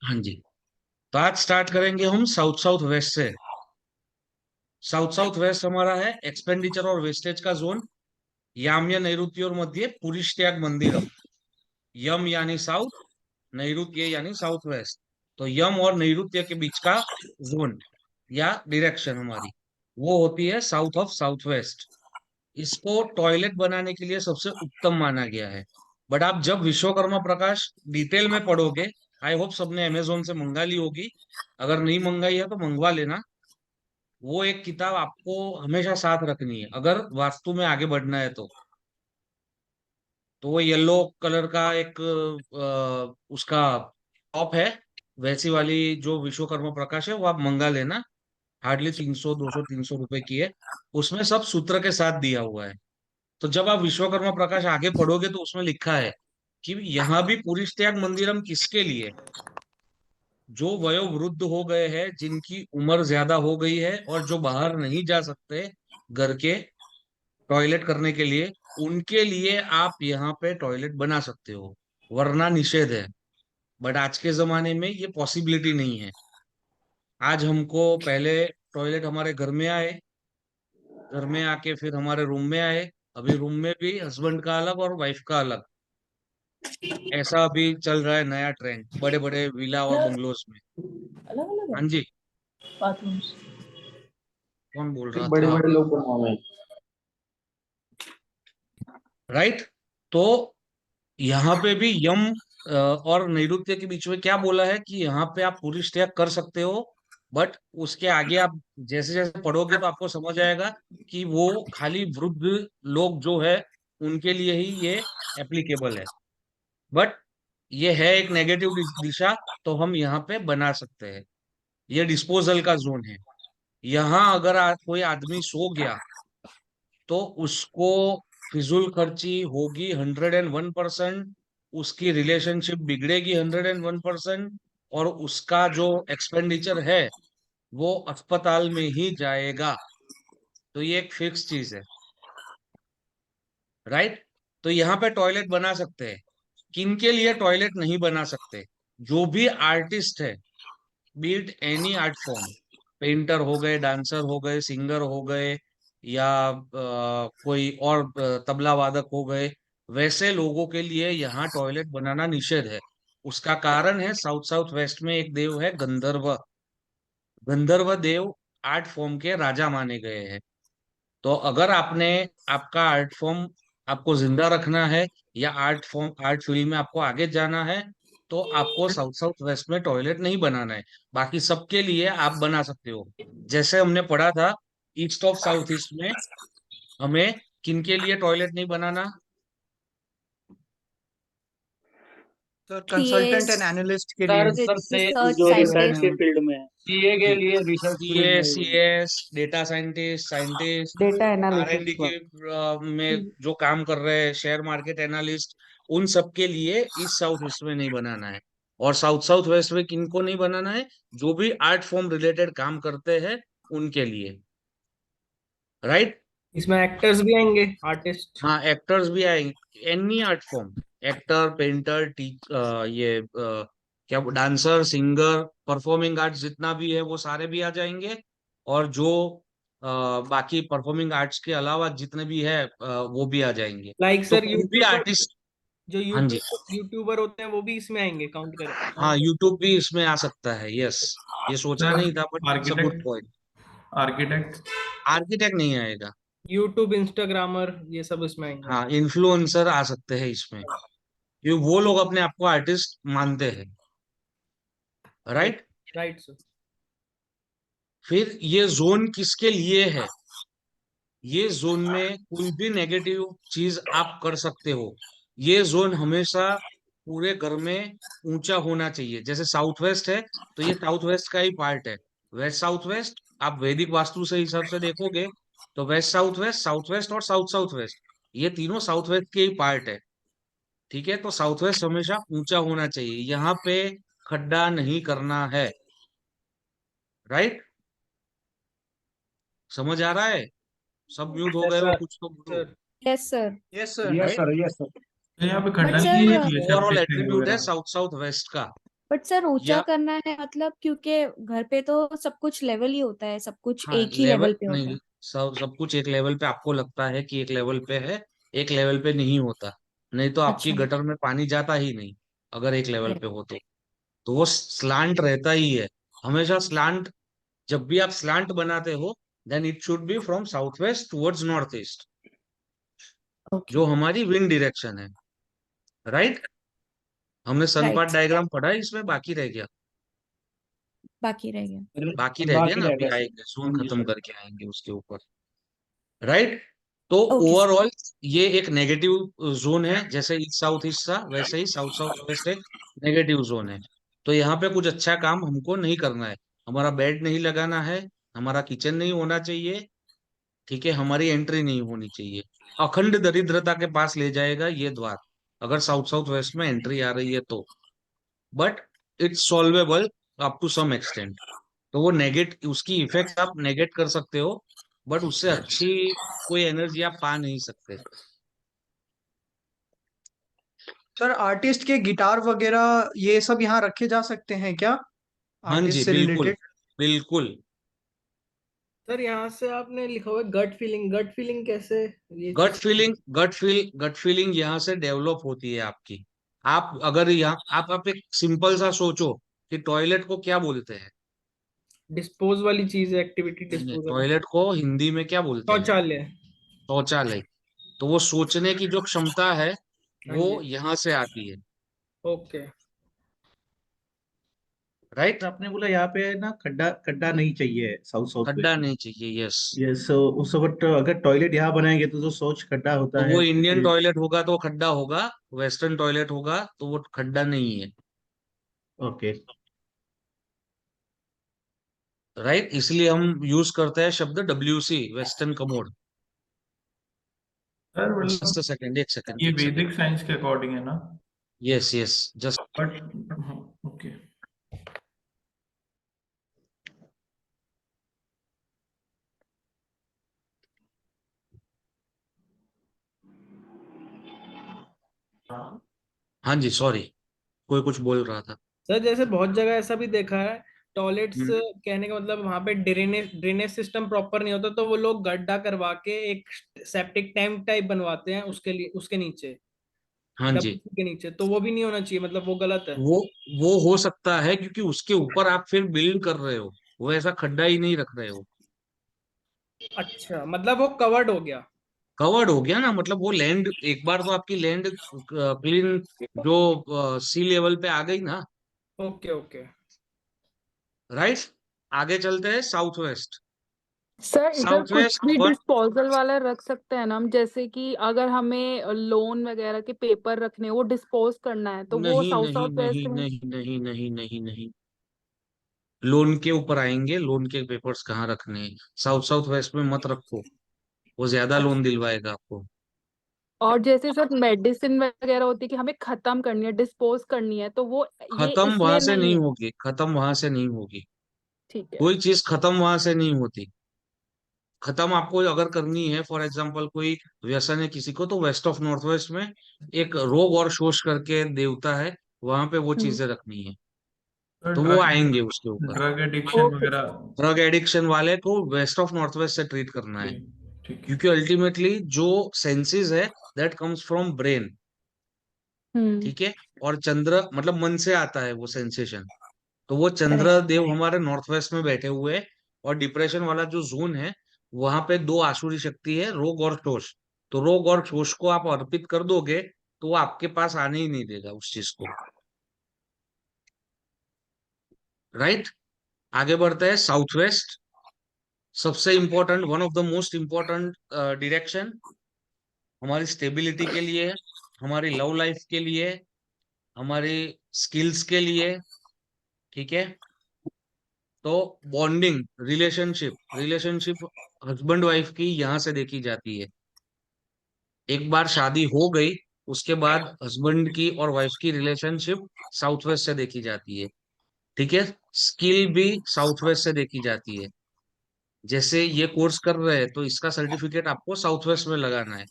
हाँ जी। तो आज स्टार्ट करेंगे हम साउथ साउथ वेस्ट से। साउथ साउथ वेस्ट हमारा है एक्सपेंडिचर और वेस्टेज का जोन। याम्य नैऋत्योर्मध्ये पुरिष्ट्याग मंदिरम। यम यानी साउथ, नैऋत्य यानी साउथ वेस्ट। तो यम और नैऋत्य के बीच का जोन या डायरेक्शन हमारी वो होती है साउथ ऑफ साउथ वेस्ट। इसको टॉयलेट बनाने के लिए सबसे उत्तम माना गया है। बट आप जब विश्वकर्मा प्रकाश डिटेल में पढ़ोगे, आई होप सबने अमेजोन से मंगा ली होगी, अगर नहीं मंगाई है तो मंगवा लेना। वो एक किताब आपको हमेशा साथ रखनी है अगर वास्तु में आगे बढ़ना है तो वो येलो कलर का एक उसका टॉप है। वैसी वाली जो विश्वकर्मा प्रकाश है वो आप मंगा लेना। हार्डली 300 200 300 रुपए की है। उसमें सब सूत्र के साथ दिया हुआ है। तो जब आप विश्वकर्मा प्रकाश आगे पढ़ोगे तो उसमें लिखा है कि यहाँ भी पुरिष्ट्याग मंदिरम किसके लिए, जो वयोवृद्ध हो गए हैं, जिनकी उम्र ज्यादा हो गई है और जो बाहर नहीं जा सकते घर के टॉयलेट करने के लिए, उनके लिए आप यहाँ पे टॉयलेट बना सकते हो, वरना निषेध है। बट आज के जमाने में ये पॉसिबिलिटी नहीं है। आज हमको पहले टॉयलेट हमारे घर में आए, घर में आके फिर हमारे रूम में आए। अभी रूम में भी हस्बैंड का अलग और वाइफ का अलग, ऐसा अभी चल रहा है नया ट्रेंड बड़े बड़े विला और बंगलोज में। अलग अलग है हाँ जी। बाथरूम्स। कौन बोल रहा बड़े था? बड़े लोग बनवा में। राइट। तो यहाँ पे भी यम और नैऋत्य के बीच में क्या बोला है कि यहाँ पे आप पूरी स्टे कर सकते हो। बट उसके आगे आप जैसे जैसे पढ़ोगे तो आपको समझ आएगा कि वो खाली वृद्ध लोग जो है उनके लिए ही ये एप्लीकेबल है। बट ये है एक नेगेटिव दिशा। तो हम यहाँ पे बना सकते हैं। ये डिस्पोजल का जोन है। यहाँ अगर कोई आदमी सो गया तो उसको फिजूल खर्ची होगी 101%। उसकी रिलेशनशिप बिगड़ेगी 101%। और उसका जो एक्सपेंडिचर है वो अस्पताल में ही जाएगा। तो ये एक फिक्स चीज है। राइट। तो यहाँ पे टॉयलेट बना सकते हैं। किन के लिए टॉयलेट नहीं बना सकते? जो भी आर्टिस्ट है, be it any art form, painter हो गए, डांसर हो गए, सिंगर हो गए, या कोई और तबला वादक हो गए, वैसे लोगों के लिए यहाँ टॉयलेट बनाना निषेध है। उसका कारण है साउथ साउथ वेस्ट में एक देव है गंधर्व। गंधर्व देव आर्ट फॉर्म के राजा माने गए हैं। तो अगर आपने आपका आर्ट फॉर्म आपको जिंदा रखना है या आर्ट फॉर्म आर्ट फील्ड में आपको आगे जाना है तो आपको साउथ साउथ वेस्ट में टॉयलेट नहीं बनाना है। बाकी सबके लिए आप बना सकते हो। जैसे हमने पढ़ा था ईस्ट ऑफ साउथ ईस्ट में हमें किनके लिए टॉयलेट नहीं बनाना? Sir consultant CS, and analyst के लिए। सर से रिसर्च जो रिसर्च के साइंटिस्ट। फील्ड में है, सीए के जी। लिए रिसर्च फील्ड सीए, में ही। CS, data scientist, scientist, data R and D analysis के वर्क। में जो काम कर रहे हैं, शेयर मार्केट एनालिस्ट, उन सब के लिए ईस्ट साउथ ईस्ट में नहीं बनाना है। और साउथ साउथ वेस्ट में किनको नहीं बनाना है? जो भी आर्ट फॉर्म रिलेटेड काम करते हैं उनके लिए। राइट। इसमें एक्टर्स भी आएंगे, आर्टिस्ट। हाँ, एक्टर्स भी आएंगे, any art form. Actor, painter, ये क्या, डांसर, सिंगर, परफॉर्मिंग आर्ट्स जितना भी है वो सारे भी आ जाएंगे। और जो बाकी परफॉर्मिंग आर्ट्स के अलावा जितने भी है वो भी आ जाएंगे। लाइक तो सर कोई भी यूट्यूबर, आर्टिस्ट। जो हाँ जी। यूट्यूबर होते हैं वो भी इसमें आएंगे, काउंट करें, हाँ, काउंट कर। यूट्यूब भी इसमें आ सकता है। यस। ये सोचा सर नहीं था but it's a good architect, point. Architect. Architect नहीं आएगा। यूट्यूब, इंस्टाग्रामर, ये सब इसमें आएंगे। हाँ, इन्फ्लुएंसर आ सकते हैं इसमें, क्योंकि वो लोग अपने आप को आर्टिस्ट मानते हैं। Right, right. Right sir. फिर ये जोन किसके लिए है? ये जोन में कोई भी नेगेटिव चीज आप कर सकते हो। ये जोन हमेशा पूरे घर में ऊंचा होना चाहिए। जैसे साउथ वेस्ट है तो ये साउथ वेस्ट का ही पार्ट है। वेस्ट साउथ वेस्ट आप वैदिक वास्तु से हिसाब से देखोगे तो waste south west, south waste और साउथ साउथ वेस्ट, ये तीनों साउथ वेस्ट के ही पार्ट है। ठीक है। तो साउथ वेस्ट हमेशा ऊंचा होना चाहिए। यहाँ पे खड्डा नहीं करना है। राइट। समझ आ रहा है? सब म्यूट हो यस गए हो, सर, कुछ तो बोलो। Sir. Yes sir. Yes sir. Yes right. Sir, yes sir. तो यहाँ पे बट खड्डा तो नहीं सर ये करना एक चाहिए सर, ओवरऑल टेस्टिंग एट्रीब्यूट है वगैरह। साउथ साउथ वेस्ट का। बट सर ऊंचा या करना है मतलब, क्योंकि घर पे तो सब कुछ लेवल ही होता है, सब कुछ हाँ, एक ही लेवल लेवल पे होता नहीं, है। सब सब कुछ एक लेवल पे आपको लगता है कि एक लेवल पे है, एक लेवल पे नहीं होता। नहीं तो आपकी अच्छा। गटर में पानी जाता ही नहीं, अगर एक लेवल राइट। पे हो तो वो स्लांट रहता ही है, हमेशा स्लांट। जब भी आप स्लांट बनाते हो, then it should be from south west towards north east, okay. जो हमारी विंड डायरेक्शन है। राइट। हमने सनपाथ राइट। डायग्राम पढ़ा है, इसमें बाकी रह गया। बाकी रह गया। बाकी रह गया बाकी ना, रह अभी गया सर। आएंगे, जोन हाँ जी खत्म सर। करके आएंगे उसके ऊपर। राइट। तो ओके सर। ओवरऑल ये एक नेगेटिव जोन है, जैसे ईस्ट साउथ ईस्ट था वैसे ही साउथ साउथ वेस्ट एक नेगेटिव जोन है। तो यहाँ पे कुछ अच्छा काम हमको नहीं करना है, हमारा बेड नहीं लगाना है, हमारा किचन नहीं होना चाहिए, ठीक है, हमारी एंट्री नहीं होनी चाहिए। अखंड दरिद्रता के पास ले जाएगा ये द्वार, अगर साउथ साउथ वेस्ट में एंट्री आ रही है तो। But it's solvable up to some extent. तो वो नेगेट उसकी इफेक्ट आप नेगेट कर सकते हो, बट उससे अच्छी कोई एनर्जी आप पा नहीं सकते। सर आर्टिस्ट के गिटार वगैरह ये सब यहाँ रखे जा सकते हैं क्या, हाँ जी, आर्टिस्ट से बिल्कुल रिलेटेड? बिल्कुल। सर यहाँ से आपने लिखा हुआ है गट फीलिंग कैसे, ये गट चीज? फीलिंग, गट फीलिंग यहाँ से डेवलप होती है आपकी। आप अगर यहाँ आप एक सिंपल सा सोचो कि टॉयलेट को क्या बोलते हैं। डिस्पोज वाली चीज है, एक्टिविटी नहीं नहीं, डिस्पोजल। टॉयलेट को हिंदी में क्या बोलते हैं? शौचालय। शौचालय। तो वो सोचने की जो क्षमता है, हाँ वो जी। यहाँ से आती है। ओके। राइट। तो आपने बोला यहाँ पे ना खड्डा खड्डा नहीं चाहिए साउथ साउथ खड्डा वेस्ट में। नहीं चाहिए, यस। यस, उस वक्त अगर टॉयलेट यहाँ बनाएंगे तो जो सोच खड्डा तो होता है वो इंडियन क्योंकि। टॉयलेट होगा तो खड्डा होगा, वेस्टर्न टॉयलेट होगा तो वो खड्डा नहीं है। ओके। राइट, इसलिए हम यूज करते हैं शब्द WC, western commode. Sir just a मतलब सेकंड, एक सेकंड, ये एक सेकंड। वैदिक साइंस के अकॉर्डिंग है ना? Yes yes, just. But okay. हाँ जी, सॉरी, कोई कुछ बोल रहा था। सर जैसे बहुत जगह ऐसा भी देखा है, टॉयलेट्स हम्म, कहने का मतलब वहां पे ड्रेनेज ड्रेनेज सिस्टम प्रॉपर नहीं होता, तो वो लोग गड्ढा करवा के एक सेप्टिक टैंक टाइप बनवाते हैं उसके लिए, उसके नीचे, हाँ जी। WC के नीचे। तो वो भी नहीं होना चाहिए, मतलब वो गलत है? वो वो हो सकता है, क्योंकि उसके ऊपर आप फिर बिल्ड कर रहे हो, वो ऐसा खड्डा ही नहीं रख रहे हो। अच्छा, मतलब वो कवर्ड हो गया। कवर्ड हो गया ना, मतलब वो लैंड एक बार तो आपकी लैंड क्लीन, जो सी लेवल पे आ गई ना। Okay okay. राइट। आगे चलते हैं साउथ वेस्ट। सर इधर साउथ कुछ वेस्ट भी वन। डिस्पोजल वाला रख सकते हैं ना हम, जैसे कि अगर हमें लोन वगैरह के पेपर रखने वो डिस्पोज करना है तो वो नहीं साउथ नहीं साउथ नहीं वेस्ट में। नहीं नहीं नहीं नहीं नहीं, लोन के ऊपर आएंगे, लोन के पेपर्स कहाँ रखने हैं, साउथ साउथ वेस्ट में मत रखो, वो ज्यादा लोन अच्छा। दिलवाएगा आपको। और जैसे सर मेडिसिन वगैरह होती है कि हमें खत्म करनी है, डिस्पोज करनी है, तो वो ये खत्म वहां इसमें से नहीं नहीं है। होगी, खत्म वहां से नहीं होगी। ठीक है। कोई चीज खत्म वहां से नहीं होती। खत्म आपको अगर करनी है, फॉर एग्जाम्पल कोई व्यसन है किसी को, तो वेस्ट ऑफ नॉर्थ वेस्ट में एक रोग और शोष करके देवता है, वहां पे वो हम्म। चीजें रखनी है। सर तो वो ड्रग आएंगे उसके ऊपर। ड्रग एडिक्शन ओके वगैरह। सर। ड्रग एडिक्शन वाले को वेस्ट ऑफ नॉर्थ वेस्ट से ट्रीट करना है, ठीक ठीक है। क्योंकि अल्टीमेटली जो सेंसेस है, दैट कम्स फ्रॉम ब्रेन। हम्म। ठीक है। और चंद्र मतलब मन से आता है वो सेंसेशन। तो वो चंद्र करेक्ट। देव हमारे नॉर्थ वेस्ट में बैठे हुए हैं, और डिप्रेशन वाला जो जोन है, वहां पे दो आसुरी शक्ति है, रोग और शोष। तो रोग और शोष को आप अर्पित कर दोगे, तो वो आपके पास आने ही नहीं देगा उस चीज को। राइट। आगे बढ़ते हैं साउथ वेस्ट। सबसे important, one of the most important direction, हमारी स्टेबिलिटी के लिए, हमारी लव लाइफ के लिए, हमारी स्किल्स के लिए। ठीक है। तो bonding, relationship relationship husband wife की यहाँ से देखी जाती है। एक बार शादी हो गई, उसके बाद हस्बैंड की और वाइफ की रिलेशनशिप साउथ वेस्ट से देखी जाती है। ठीक है। स्किल भी साउथ वेस्ट से देखी जाती है। जैसे ये कोर्स कर रहे हैं, तो इसका सर्टिफिकेट आपको साउथ वेस्ट में लगाना है।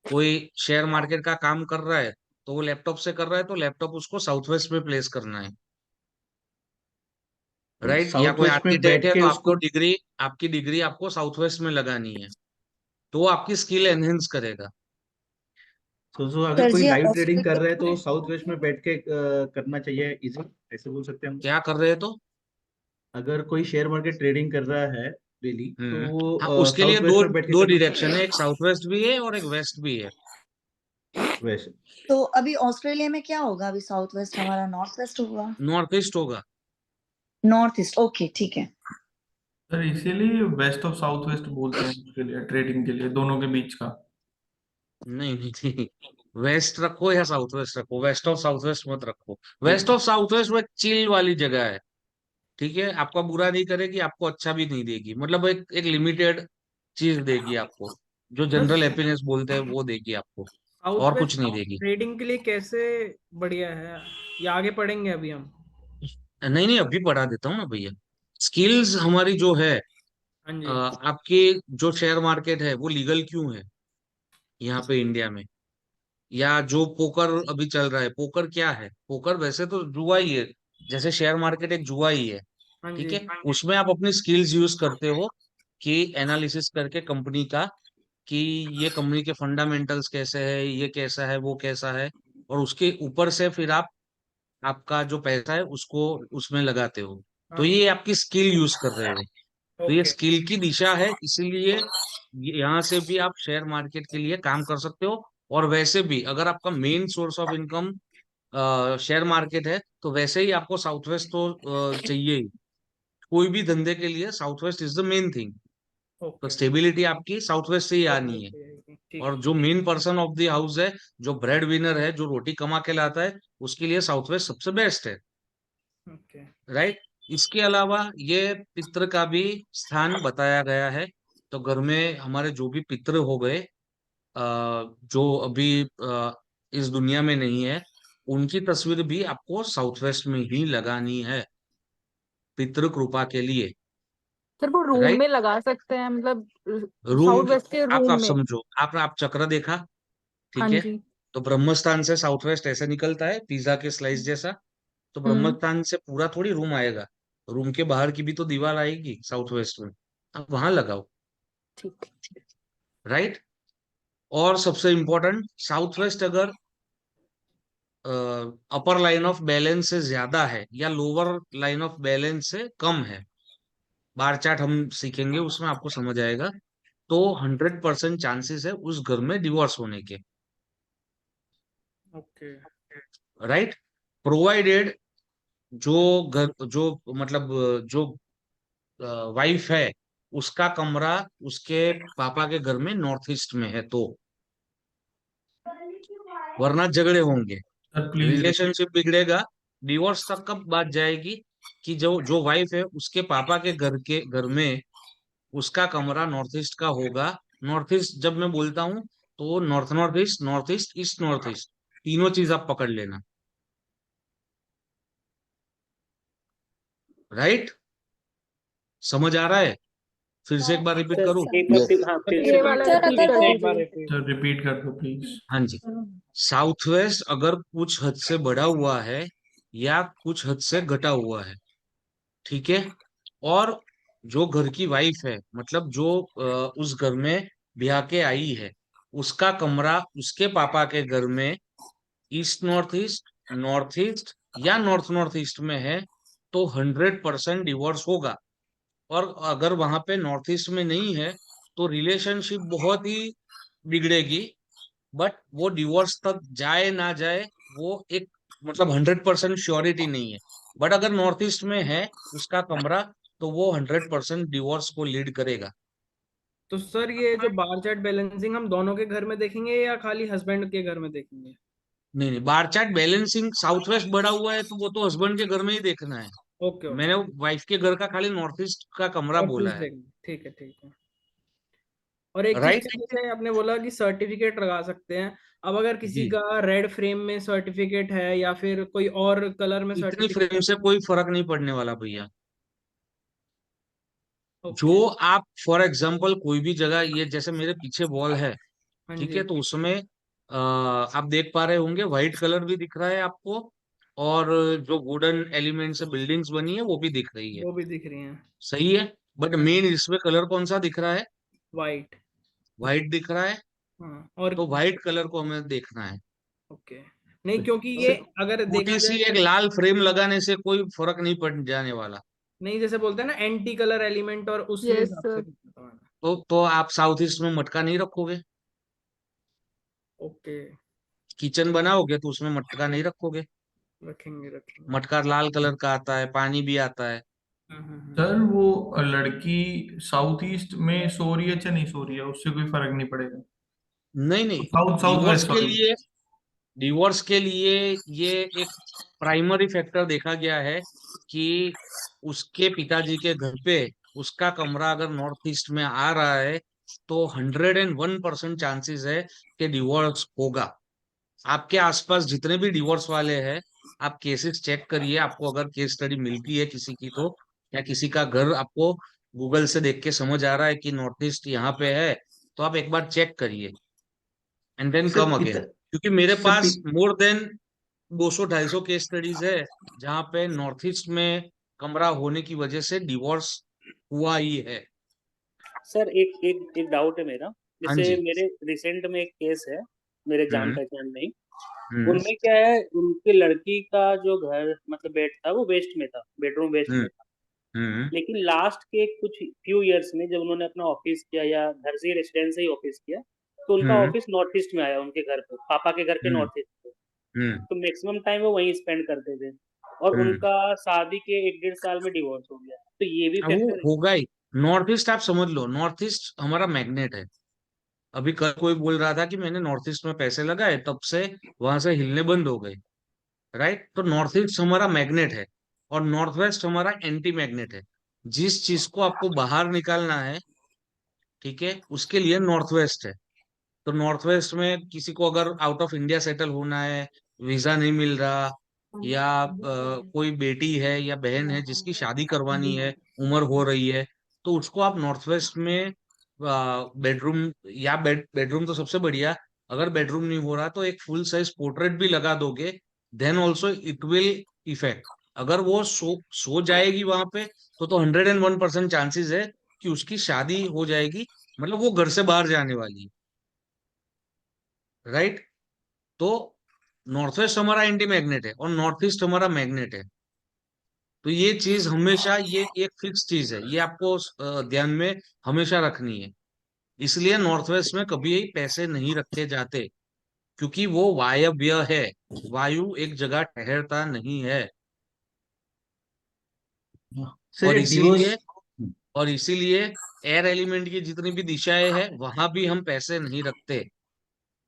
कोई शेयर मार्केट का काम कर रहा है, तो वो लैपटॉप से कर रहा है, तो लैपटॉप उसको साउथ वेस्ट में प्लेस करना है। राइट, या साउथ कोई वेस्ट में आर्किटेक्ट बैठ है के तो उसको, आपकी डिग्री आपको साउथ वेस्ट में लगानी है, तो वो आपकी स्किल एनहेंस करेगा। तो अगर सर कोई जी लाइव ट्रेडिंग कर ऑस्ट्रेलिया रहा है तो में साउथ वेस्ट में बैठ के करना चाहिए, इजी, ऐसे बोल सकते हैं हम। क्या कर रहे हैं तो? अगर कोई शेयर मार्केट ट्रेडिंग कर रहा है डेली, तो हाँ, वो उसके लिए साउथ वेस्ट दो में बैठ के दो करना डायरेक्शन है, एक साउथ वेस्ट भी है और एक वेस्ट भी है। वैसे। तो अभी ऑस्ट्रेलिया में क्या होगा? अभी साउथ वेस्ट हमारा नॉर्थ वेस्ट होगा। नॉर्थ ईस्ट होगा। नॉर्थ ईस्ट, ओके ठीक है। सर इसीलिए वेस्ट ऑफ साउथ वेस्ट बोलते हैं उसके लिए, ट्रेडिंग के लिए, दोनों के बीच का। नहीं नहीं नहीं, वेस्ट रखो या साउथ वेस्ट रखो, वेस्ट ऑफ साउथ वेस्ट मत रखो। West okay. Of south west वो एक चिल वाली जगह है, ठीक है, आपका बुरा नहीं करेगी, आपको अच्छा भी नहीं देगी, मतलब एक एक लिमिटेड चीज देगी आपको, जो बस जनरल हैप्पीनेस बोलते हैं वो देगी आपको, साउथ और कुछ वेस्ट नहीं देगी। ट्रेडिंग के लिए कैसे बढ़िया है, या आगे पढ़ेंगे अभी हम? नहीं नहीं, अभी पढ़ा देता हूँ ना भैया। स्किल्स हमारी जो है, हाँ जी। आपकी जो शेयर मार्केट है वो लीगल क्यों है यहाँ पे इंडिया में, या जो पोकर अभी चल रहा है, पोकर क्या है? पोकर वैसे तो जुआ ही है, जैसे शेयर मार्केट एक जुआ ही है, हाँ ठीक जी। है। उसमें आप अपनी स्किल्स यूज करते हो कि एनालिसिस करके कंपनी का, कि ये कंपनी के फंडामेंटल्स कैसे है, ये कैसा है, वो कैसा है, और उसके ऊपर से फिर आप आपका जो पैसा है उसको उसमें लगाते हो, तो हाँ। ये आपकी स्किल यूज कर रहे हो। तो ये ओके। स्किल की दिशा है, इसीलिए यहाँ से भी आप शेयर मार्केट के लिए काम कर सकते हो। और वैसे भी अगर आपका main source of income share market है, तो वैसे ही आपको साउथ वेस्ट तो चाहिए ही। कोई भी धंधे के लिए south west is the main thing. तो ओके। स्टेबिलिटी आपकी साउथ वेस्ट से ही साउथ आनी है। वेस्ट जाएगी, ठीक और है। जो main person of the house है, जो ब्रेड विनर है, जो रोटी कमा के लाता है, उसके लिए साउथ वेस्ट सबसे बेस्ट है। ओके। राइट। इसके अलावा ये पितृ का भी स्थान बताया गया है। तो घर में हमारे जो भी पितृ हो गए, जो अभी इस दुनिया में नहीं है, उनकी तस्वीर भी आपको साउथ वेस्ट में ही लगानी है, पितृ कृपा के लिए। सर वो रूम राइट। में लगा सकते हैं, मतलब रूम, साउथ वेस्ट के आप रूम में? समझो, आप चक्र देखा, हाँ ठीक है। जी। तो ब्रह्मस्थान से साउथ वेस्ट ऐसे निकलता है, पिज्जा के स्लाइस जैसा। तो हम्म। ब्रह्मस्थान से पूरा थोड़ी रूम आएगा, रूम के बाहर की भी तो दीवार आएगी साउथ वेस्ट में, आप वहां लगाओ। ठीक। राइट। और सबसे इंपॉर्टेंट, साउथ वेस्ट अगर अपर लाइन ऑफ बैलेंस से ज्यादा है या लोअर लाइन ऑफ बैलेंस से कम है, बार चार्ट हम सीखेंगे उसमें आपको समझ आएगा, तो 100% चांसेस है उस घर में डिवोर्स होने के। ओके। राइट। प्रोवाइडेड, जो घर जो मतलब जो वाइफ है, उसका कमरा उसके पापा के घर में नॉर्थ ईस्ट में है तो, वरना झगड़े होंगे, सर प्लीज रिपीट। रिलेशनशिप बिगड़ेगा, डिवोर्स तक कब बात जाएगी, कि जो जो वाइफ है उसके पापा के घर में उसका कमरा नॉर्थ ईस्ट का होगा। नॉर्थ ईस्ट जब मैं बोलता हूँ, तो north north east, north east, east north east, तीनों चीज आप पकड़ लेना। राइट। समझ आ रहा है? फिर से एक बार रिपीट सर करूं? एक बार यस। फिर, हाँ फिर से ये रिपीट वाला सर कर, रिपीट अगर फिर कर वो से एक बार दीजिए। रिपीट। सर रिपीट कर दो प्लीज। हाँ जी। साउथ वेस्ट अगर कुछ हद से बढ़ा हुआ है या कुछ हद से घटा हुआ है, ठीक है, और जो घर की वाइफ है, मतलब जो उस घर में ब्याह के आई है, उसका कमरा उसके पापा के घर में ईस्ट नॉर्थ ईस्ट या नॉर्थ नॉर्थ ईस्ट में है, तो 100% डिवोर्स होगा। और अगर वहां पे नॉर्थ ईस्ट में नहीं है, तो रिलेशनशिप बहुत ही बिगड़ेगी, बट वो डिवोर्स तक जाए ना जाए, वो एक मतलब 100% श्योरिटी नहीं है। बट अगर नॉर्थ ईस्ट में है उसका कमरा, तो वो 100% डिवोर्स को लीड करेगा। तो सर ये जो बार चार्ट बैलेंसिंग हम दोनों के घर में देखेंगे या खाली हस्बैंड के घर में देखेंगे? नहीं नहीं, bar chart balancing south west बढ़ा हुआ है तो वो तो हस्बैंड के घर में ही देखना है। Okay okay. मैंने वाइफ के घर का खाली नॉर्थ ईस्ट का कमरा और बोला चीज है। देखेंगे, ठीक है ठीक है। और एक चीज राइट। सर, जैसे आपने बोला कि सर्टिफिकेट लगा सकते हैं, अब अगर किसी जी, का रेड फ्रेम में सर्टिफिकेट है या फिर कोई और कलर में इतनी सर्टिफिकेट फ्रेम है? से कोई फर्क नहीं पड़ने वाला भैया। ओके। जो आप फॉर एग्जांपल कोई भी जगह, ये जैसे मेरे पीछे वॉल है, हाँ ठीक जी। है, तो उसमें आप देख पा रहे होंगे व्हाइट कलर भी दिख रहा है आपको, और जो वुडन एलिमेंट से बिल्डिंग्स बनी है वो भी दिख रही है। वो भी दिख रही हैं। सही है, बट मेन इसमें कलर कौन सा दिख रहा है? वाइट। व्हाइट दिख रहा है, हाँ और तो व्हाइट कलर को हमें देखना है। ओके। नहीं, क्योंकि तो ये अगर देखा छोटी सी जाए एक लाल फ्रेम लगाने से कोई फर्क नहीं पड़ जाने वाला। नहीं, जैसे बोलते हैं ना एंटी कलर एलिमेंट, और उस यस हिसाब से सर। पूछा था मैंने। तो आप साउथ ईस्ट में मटका नहीं रखोगे? ओके, किचन बनाओगे तो उसमें मटका नहीं रखोगे। रखेंगे रखेंगे। मटका लाल कलर का आता है, पानी भी आता है। सर वो लड़की साउथ ईस्ट में सो रही है या नहीं सो रही है, उससे कोई फर्क नहीं पड़ेगा? नहीं नहीं, साउथ साउथ डिवोर्स वेस्ट, के सॉरी। लिए, डिवोर्स के लिए ये एक प्राइमरी फैक्टर देखा गया है कि उसके पिताजी के घर पे उसका कमरा अगर नॉर्थ ईस्ट में आ रहा है तो 101% चांसेस है कि डिवोर्स होगा। आपके आसपास जितने भी डिवोर्स वाले हैं, आप केसेस चेक करिए, आपको अगर केस स्टडी मिलती है किसी की तो, या किसी का घर आपको गूगल से देख के समझ आ रहा है कि नॉर्थ ईस्ट यहाँ पे है, तो आप एक बार चेक करिए and then sir come again. क्योंकि मेरे सर पास मोर देन 200-250 केस स्टडीज है जहाँ पे नॉर्थ ईस्ट में कमरा होने की वजह से डिवोर्स हुआ ही है। सर एक एक एक डाउट है मेरा। हाँ जैसे जी। मेरे रिसेंट में एक केस है, मेरे जान हम्म पहचान में ही। हम्म उनमें क्या है, उनकी लड़की का जो घर मतलब बेड था वो वेस्ट में था, बेडरूम वेस्ट हम्म में था। हम्म लेकिन लास्ट के कुछ फ्यू इयर्स में जब उन्होंने अपना ऑफिस किया या घर से ही रेसिडेंस से ही ऑफिस किया, तो उनका हम्म ऑफिस नॉर्थ ईस्ट में आया, उनके घर पे, पापा के घर के हम्म नॉर्थ ईस्ट पे। हम्म तो मैक्सिमम टाइम वो वहीं स्पेंड करते थे, और हम्म। उनका शादी के 1-1.5 साल में डिवोर्स हो गया। तो ये भी अब वो फैक्टर है। होगा ही। नॉर्थ ईस्ट आप समझ लो, नॉर्थ ईस्ट हमारा मैग्नेट है। अभी कल कोई बोल रहा था कि मैंने नॉर्थ ईस्ट में पैसे लगाए तब से वहां से हिलने बंद हो गए। राइट, तो नॉर्थ ईस्ट हमारा मैग्नेट है और नॉर्थ वेस्ट हमारा एंटी मैग्नेट है। जिस चीज को आपको बाहर निकालना है, ठीक है, उसके लिए नॉर्थ वेस्ट है। तो नॉर्थ वेस्ट में किसी को अगर आउट ऑफ इंडिया सेटल होना है, वीजा नहीं मिल रहा, या कोई बेटी है या बहन है जिसकी शादी करवानी है, उम्र हो रही है, तो उसको आप नॉर्थ वेस्ट में बेडरूम, या बेडरूम तो सबसे बढ़िया। अगर बेडरूम नहीं हो रहा तो एक फुल साइज पोर्ट्रेट भी लगा दोगे, then also it will effect. अगर वो सो जाएगी वहां पे, तो 101% चांसेस है कि उसकी शादी हो जाएगी, मतलब वो घर से बाहर जाने वाली है। राइट, तो नॉर्थ वेस्ट हमारा एंटी मैग्नेट है और नॉर्थ ईस्ट हमारा मैग्नेट है। तो ये चीज हमेशा, ये एक फिक्स चीज है, ये आपको ध्यान में हमेशा रखनी है। इसलिए नॉर्थ वेस्ट में कभी पैसे नहीं रखे जाते, क्योंकि वो वायव्य है। वायु एक जगह ठहरता नहीं है। सर और ये डिवोर्स। इसीलिए, और इसीलिए एयर एलिमेंट की जितनी भी दिशाएं हैं वहां भी हम पैसे नहीं रखते,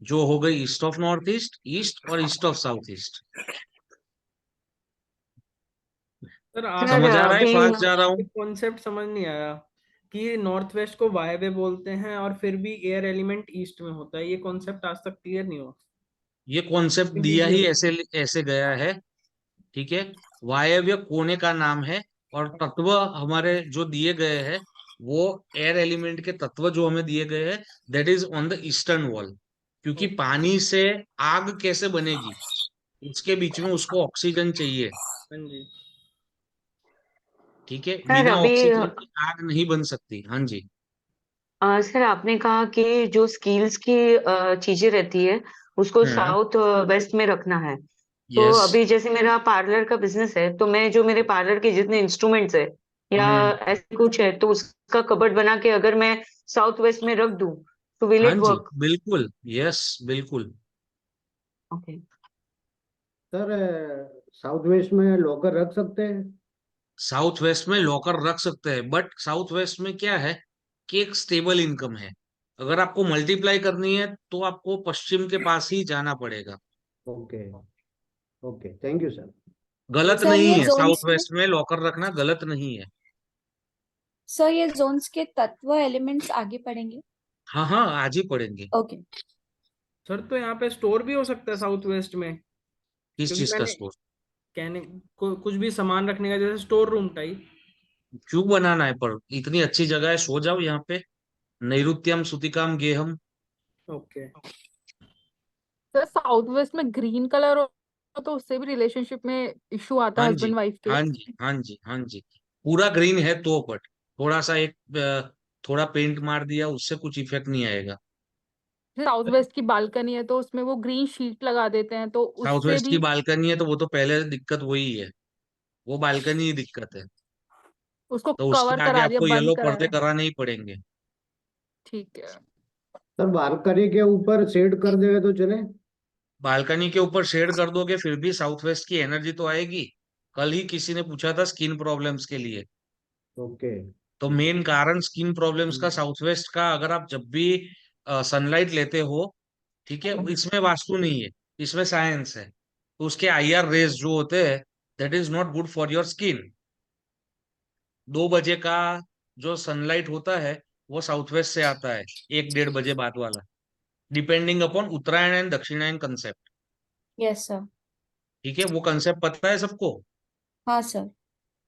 जो हो गई east of north east, east और east of south east. Sir sir समझ आ रहा है, अभी फास्ट जा रहा हूँ? कॉन्सेप्ट समझ नहीं आया कि नॉर्थ वेस्ट को वायव्य बोलते हैं और फिर भी एयर एलिमेंट ईस्ट में होता है। ये कॉन्सेप्ट आज तक क्लियर नहीं हुआ। ये कॉन्सेप्ट दिया ही ऐसे ऐसे गया है, ठीक है। वायव्य कोने का नाम है, और तत्व हमारे जो दिए गए हैं, वो एयर एलिमेंट के तत्व जो हमें दिए गए हैं, that is on the eastern wall. क्योंकि पानी से आग कैसे बनेगी, उसके बीच में उसको ऑक्सीजन चाहिए, हाँ जी। ठीक है, सर बिना अभी ऑक्सीजन की आग नहीं बन सकती। हाँ जी। सर आपने कहा कि जो स्किल्स की चीजें रहती है उसको हाँ, साउथ वेस्ट में रखना है। तो यस। अभी जैसे मेरा पार्लर का बिजनेस है, तो मैं जो मेरे पार्लर के जितने इंस्ट्रूमेंट्स है या हम्म। ऐसे कुछ है, तो उसका कबर्ड बना के अगर मैं साउथ वेस्ट में रख दूं तो विल हाँ इट जी, वर्क? बिल्कुल, यस, बिल्कुल। ओके। सर साउथ वेस्ट में लॉकर रख सकते हैं? साउथ वेस्ट में लॉकर रख सकते हैं, बट साउथ वेस्ट में क्या है कि एक स्टेबल इनकम है। अगर आपको मल्टीप्लाई करनी है तो आपको पश्चिम के पास ही जाना पड़ेगा। Okay. Okay, thank you sir. गलत सर नहीं ये है, जोन्स साउथ के वेस्ट में लॉकर रखना गलत नहीं है। सर ये जोन्स के तत्व एलिमेंट्स आगे पढ़ेंगे। हाँ हाँ, आज ही पढ़ेंगे। ओके। सर तो यहाँ पे स्टोर भी हो सकता है साउथ वेस्ट में? किस क्योंकि चीज का मैंने स्टोर? कहने कुछ भी सामान रखने का, जैसे स्टोर रूम टाइप। क्यों बनाना है, पर इतनी अच्छी जगह है, सो जाओ यहाँ पे। नैऋत्यम सुतिकाम गेहम। ओके। सर साउथ वेस्ट में ग्रीन कलर तो उससे भी रिलेशनशिप में इशू आता है हाँ जी, हस्बैंड वाइफ के। हाँ जी, हाँ जी, हाँ जी। पूरा ग्रीन है तो, बट थोड़ा सा थोड़ा पेंट मार दिया, उससे कुछ इफेक्ट नहीं आएगा। साउथ वेस्ट की बालकनी है तो उसमें वो ग्रीन शीट लगा देते हैं तो साउथ उससे वेस्ट की भी बालकनी है तो वो तो पहले दिक्कत वही है, वो बालकनी ही दिक्कत है। उसको तो कवर उसके आगे करा दिया, आपको बंद येलो करा पर्दे है। कराने ही पड़ेंगे। ठीक है। सर बालकनी के ऊपर शेड कर देगा तो चले? बालकनी के ऊपर शेड कर दोगे फिर भी साउथ वेस्ट की एनर्जी तो आएगी। कल ही किसी ने पूछा था स्किन प्रॉब्लम्स के लिए, ओके। तो मेन कारण स्किन प्रॉब्लम्स का साउथ वेस्ट का, अगर आप जब भी सनलाइट लेते हो, ठीक है, इसमें वास्तु नहीं है, इसमें साइंस है। तो उसके आईआर रेज जो होते हैं, that is not good for your skin. 2 बजे का जो सनलाइट होता है वो साउथ वेस्ट से आता है, 1 1:30 बजे बाद वाला, डिपेंडिंग अपॉन उत्तरायण एंड दक्षिणायन कंसेप्ट। Yes sir. ठीक है, वो कंसेप्ट पता है सबको? हाँ सर।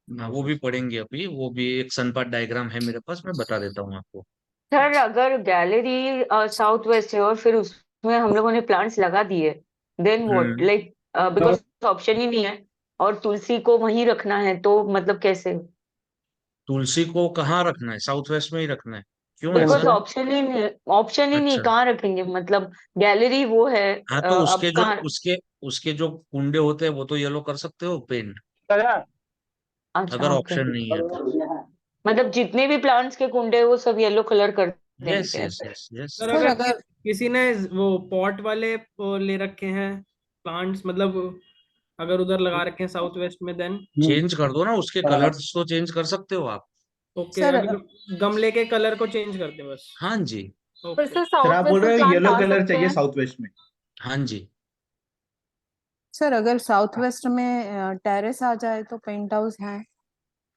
हाँ, वो भी पढ़ेंगे अभी, वो भी एक सनपाथ डायग्राम है मेरे पास, मैं बता देता हूँ आपको। सर अगर गैलरी साउथ वेस्ट है और फिर उसमें हम लोगों ने प्लांट्स लगा दिए, then what, hmm like because option ही नहीं है, और तुलसी को वहीं रखना है तो मतलब कैसे? तुलसी को कहाँ रखना है? साउथ वेस्ट में ही रखना है, क्यों बिकॉज ऐसा? ऑप्शन ही नहीं, ऑप्शन ही नहीं, अच्छा, कहाँ रखेंगे मतलब? गैलरी वो है, हाँ तो अब उसके जो कहाँ? उसके उसके जो कुंडे होते हैं वो तो येलो कर सकते हो पेंट, अच्छा, अगर ओके। ऑप्शन नहीं है तो। मतलब जितने भी प्लांट्स के कुंडे हैं, वो सब येलो कलर कर देंगे यस क्या? Yes yes yes. सर अगर किसी ने वो पॉट वाले वो ले रखे हैं प्लांट्स, मतलब अगर उधर लगा रखे हैं साउथ वेस्ट में, देन चेंज कर दो ना, उसके कलर्स तो चेंज कर सकते हो आप। ओके, अगर गमले के कलर को चेंज कर दे बस। हाँ जी, पर ओके। सर सर साउथ आप बोल वेस्ट में रहे हो प्लांट येलो आ कलर सकते चाहिए हैं? साउथ वेस्ट में? हाँ जी। सर अगर साउथ वेस्ट में टेरेस आ जाए तो पेंट हाउस है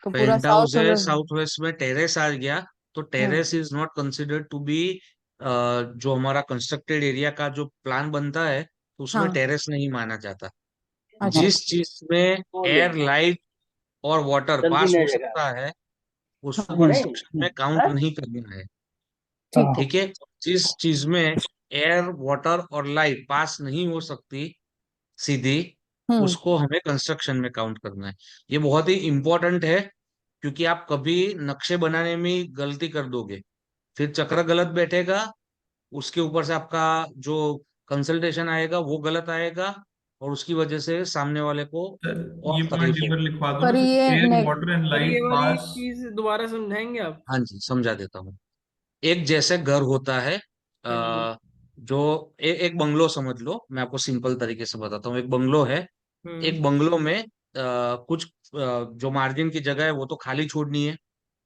तो पूरा पेंट हाउस साउथ है साउथ वेस्ट में, टेरेस आ गया तो हम्म। Terrace is not considered to be, जो हमारा कंस्ट्रक्टेड एरिया का जो प्लान बनता है उसमें हाँ। टेरेस नहीं माना जाता। अच्छा। जिस चीज में एयर, लाइट और वाटर जल्दी पास हो नहीं रहेगा। सकता है उसको हाँ, कंस्ट्रक्शन में काउंट नहीं करना है। ठीक है। ठीक है, जिस चीज में एयर, वाटर और लाइट पास नहीं हो सकती सीधी, हम्म। उसको हमें कंस्ट्रक्शन में काउंट करना है। ये बहुत ही इंपॉर्टेंट है, क्योंकि आप कभी नक्शे बनाने में ही गलती कर दोगे, फिर चक्र गलत बैठेगा, उसके ऊपर से आपका जो कंसल्टेशन आएगा वो गलत आएगा, और उसकी वजह से सामने वाले को सर और ये पॉइंट तकलीफ एक बार होगी। लिखवा दो ना पर सर, ये एयर ने वाटर एंड सर ये लाइट वाली पास। चीज दोबारा समझाएंगे आप? हाँ जी, समझा देता हूँ। एक जैसे घर होता है, हाँ जी। जो एक बंगलो समझ लो, मैं आपको सिंपल तरीके से बताता हूँ। एक बंगलो है, हम्म। एक बंगलो में कुछ जो मार्जिन की जगह है वो तो खाली छोड़नी है।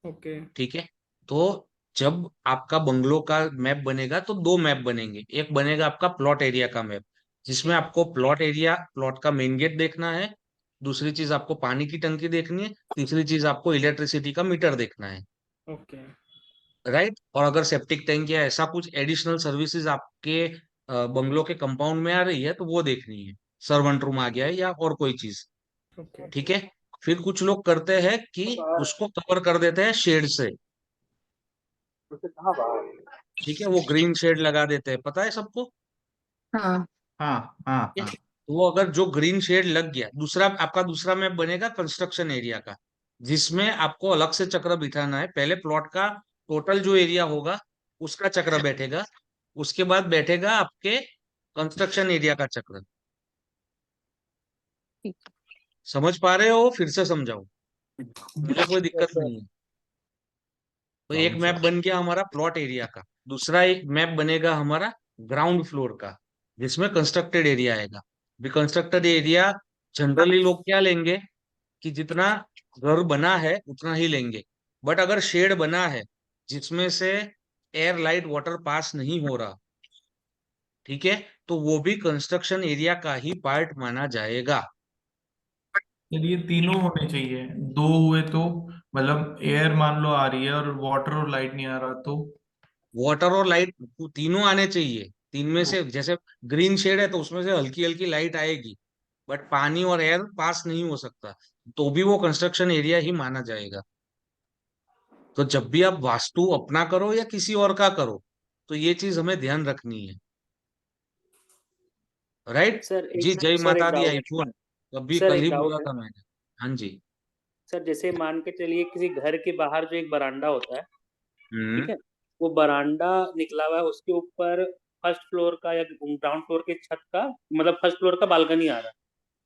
ओके। ठीक है, तो जब आपका बंगलो का मैप बनेगा तो 2 मैप बनेंगे। एक बनेगा आपका प्लॉट एरिया का मैप, जिसमें ठीक। आपको प्लॉट एरिया, प्लॉट का मेन गेट देखना है। दूसरी चीज आपको पानी की टंकी देखनी है। तीसरी चीज आपको इलेक्ट्रिसिटी का मीटर देखना है। ओके। राइट, और अगर सेप्टिक टैंक या ऐसा कुछ एडिशनल सर्विसेज आपके बंगलो के कंपाउंड में आ रही है तो वो देखनी है। सर्वेंट रूम आ गया है या और कोई चीज। ओके। ठीक है, फिर कुछ लोग करते हैं कि उसको कवर कर देते हैं शेड से। ठीक है, वो ग्रीन शेड लगा देते हैं, पता है सबको? हाँ। हाँ हाँ ठीक हाँ। है? तो वो अगर जो ग्रीन शेड लग गया, दूसरा आपका दूसरा मैप बनेगा कंस्ट्रक्शन एरिया का, जिसमें आपको अलग से चक्र बिठाना है। पहले प्लॉट का टोटल जो एरिया होगा उसका चक्र बैठेगा, उसके बाद बैठेगा आपके कंस्ट्रक्शन एरिया का चक्र। ठीक। समझ पा रहे हो? फिर से समझाऊं? मुझे कोई यस दिक्कत सर। नहीं है। तो एक मैप बन गया हमारा प्लॉट एरिया का, दूसरा एक मैप बनेगा हमारा ग्राउंड फ्लोर का, जिसमें कंस्ट्रक्टेड एरिया आएगा। भी कंस्ट्रक्टेड एरिया जनरली लोग क्या लेंगे कि जितना घर बना है उतना ही लेंगे, बट अगर शेड बना है जिसमें से एयर, लाइट, वाटर पास नहीं हो रहा, ठीक है, तो वो भी कंस्ट्रक्शन एरिया का ही पार्ट माना जाएगा। सर ये तीनों होने चाहिए, दो हुए तो मतलब एयर मान लो आ रही है और वाटर और लाइट नहीं आ रहा तो? वाटर और लाइट तीनों आने चाहिए। तीन में से जैसे ग्रीन शेड है तो उसमें से हल्की हल्की लाइट आएगी, बट पानी और एयर पास नहीं हो सकता, तो भी वो कंस्ट्रक्शन एरिया ही माना जाएगा। तो जब भी आप वास्तु अपना करो या किसी और का करो, तो ये चीज हमें ध्यान रखनी है। राइट सर जी, एक जय सर माता एक दी डाउट आईफोन अभी सर कल एक ही डाउट बोला है था मैंने। हाँ जी। सर, जैसे मान के चलिए किसी घर के बाहर जो एक बरामदा होता है, ठीक हम्म है, वो बरामदा निकला हुआ है, उसके ऊपर फर्स्ट फ्लोर का या ग्राउंड फ्लोर के छत का, मतलब फर्स्ट फ्लोर का बालकनी आ रहा है,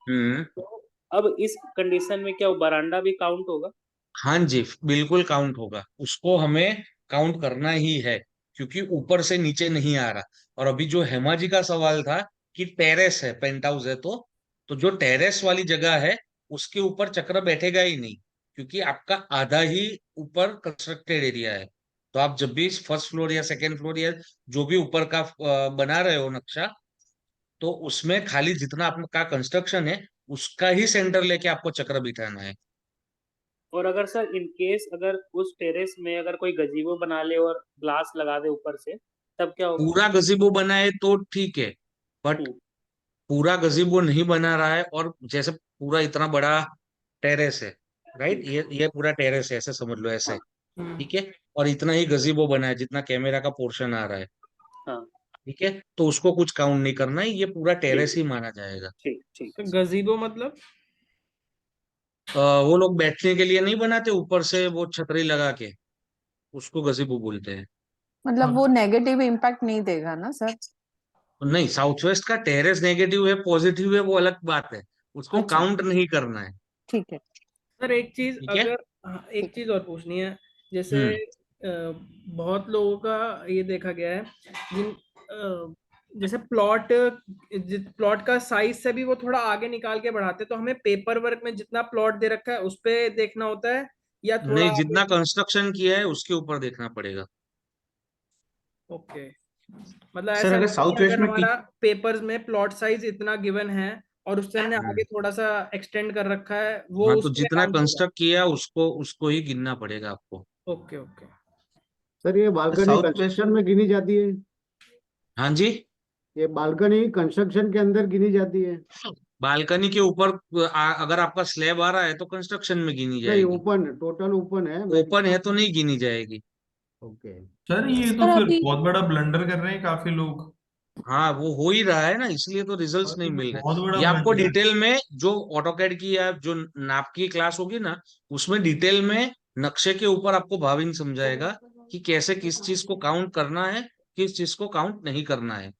हम्म तो अब इस कंडीशन में क्या वो बरामदा भी काउंट होगा? हाँ जी, बिल्कुल काउंट होगा, उसको हमें काउंट करना ही है, क्योंकि ऊपर से नीचे नहीं आ रहा। और अभी जो हेमा जी का सवाल था कि टेरेस है, पेंट हाउस है, तो जो टेरेस वाली जगह है उसके ऊपर चक्र बैठेगा ही नहीं, क्योंकि आपका आधा ही ऊपर कंस्ट्रक्टेड एरिया है। तो आप जब भी फर्स्ट फ्लोर या सेकेंड फ्लोर या जो भी ऊपर का बना रहे हो नक्शा, तो उसमें खाली जितना आपका कंस्ट्रक्शन है उसका ही सेंटर लेके आपको चक्र बिठाना है। और अगर सर इन केस अगर उस टेरेस में अगर कोई गजीबो बना ले और ग्लास लगा दे ऊपर से, तब क्या होगा? पूरा गजीबो बनाए तो ठीक है, बट हम्म पूरा गजीबो नहीं बना रहा है, और जैसे पूरा इतना बड़ा टेरेस है, राइट, हम्म, ये पूरा टेरेस है, ऐसे समझ लो, ऐसे, हम्म ठीक है, और इतना ही गजीबो बना है जितना कैमरा का पोर्शन आ रहा है, हाँ, ठीक है, तो उसको कुछ काउंट नहीं करना है, ये पूरा ठीक टेरेस ही माना जाएगा। ठीक ठीक तो है सर। गजीबो मतलब? वो लोग बैठने के लिए नहीं बनाते ऊपर से वो छतरी लगा के, उसको गजीबो बोलते हैं। मतलब वो नेगेटिव इम्पैक्ट नहीं देगा ना सर? नहीं, साउथ वेस्ट का टेरेस नेगेटिव है पॉजिटिव है वो अलग बात है, उसको अच्छा, काउंट नहीं करना है। ठीक है। सर एक चीज ठीक है। अगर, हाँ, एक ठीक चीज और पूछनी है। जैसे हम्म बहुत लोगों का ये देखा गया है, जिन जैसे प्लॉट का साइज से भी वो थोड़ा आगे निकाल के बढ़ाते हैं, तो हमें पेपर वर्क में जितना प्लॉट दे रखा है उस पे देखना होता है या थोड़ा नहीं, आगे? जितना कंस्ट्रक्शन किया है उसके ऊपर देखना पड़ेगा। ओके, मतलब सर ऐसा अगर नहीं कि साउथ वेस्ट अगर में हमारा पेपर्स में प्लॉट साइज इतना गिवन है और उससे हमने हम्म, आगे थोड़ा सा एक्सटेंड कर रखा है, वो हाँ, तो उसमें जितना काउंट होगा? कंस्ट्रक्ट किया उसको उसको ही गिनना पड़ेगा आपको। Okay okay. सर ये बालकनी साउथ वेस्ट कंस्ट्रक्शन में गिनी जाती है? हाँ जी, ये बालकनी कंस्ट्रक्शन के अंदर गिनी जाती है? बालकनी के ऊपर अगर आपका स्लैब आ रहा है तो कंस्ट्रक्शन में गिनी नहीं, जाएगी, ओपन, टोटल ओपन है मैं। ओपन है तो नहीं गिनी जाएगी। ओके। सर ये तो सर फिर अभी बहुत बड़ा ब्लंडर कर रहे हैं काफी लोग। हाँ, वो हो ही रहा है ना, इसलिए तो रिजल्ट्स और नहीं ये तो मिल बहुत रहे। बड़ा ये आपको ब्लंडर है। डिटेल में जो ऑटोकैड की या जो नाप की क्लास होगी ना, उसमें डिटेल में नक्शे के ऊपर आपको भाविन समझाएगा कि कैसे किस चीज को काउंट करना है, किस चीज को काउंट नहीं करना है।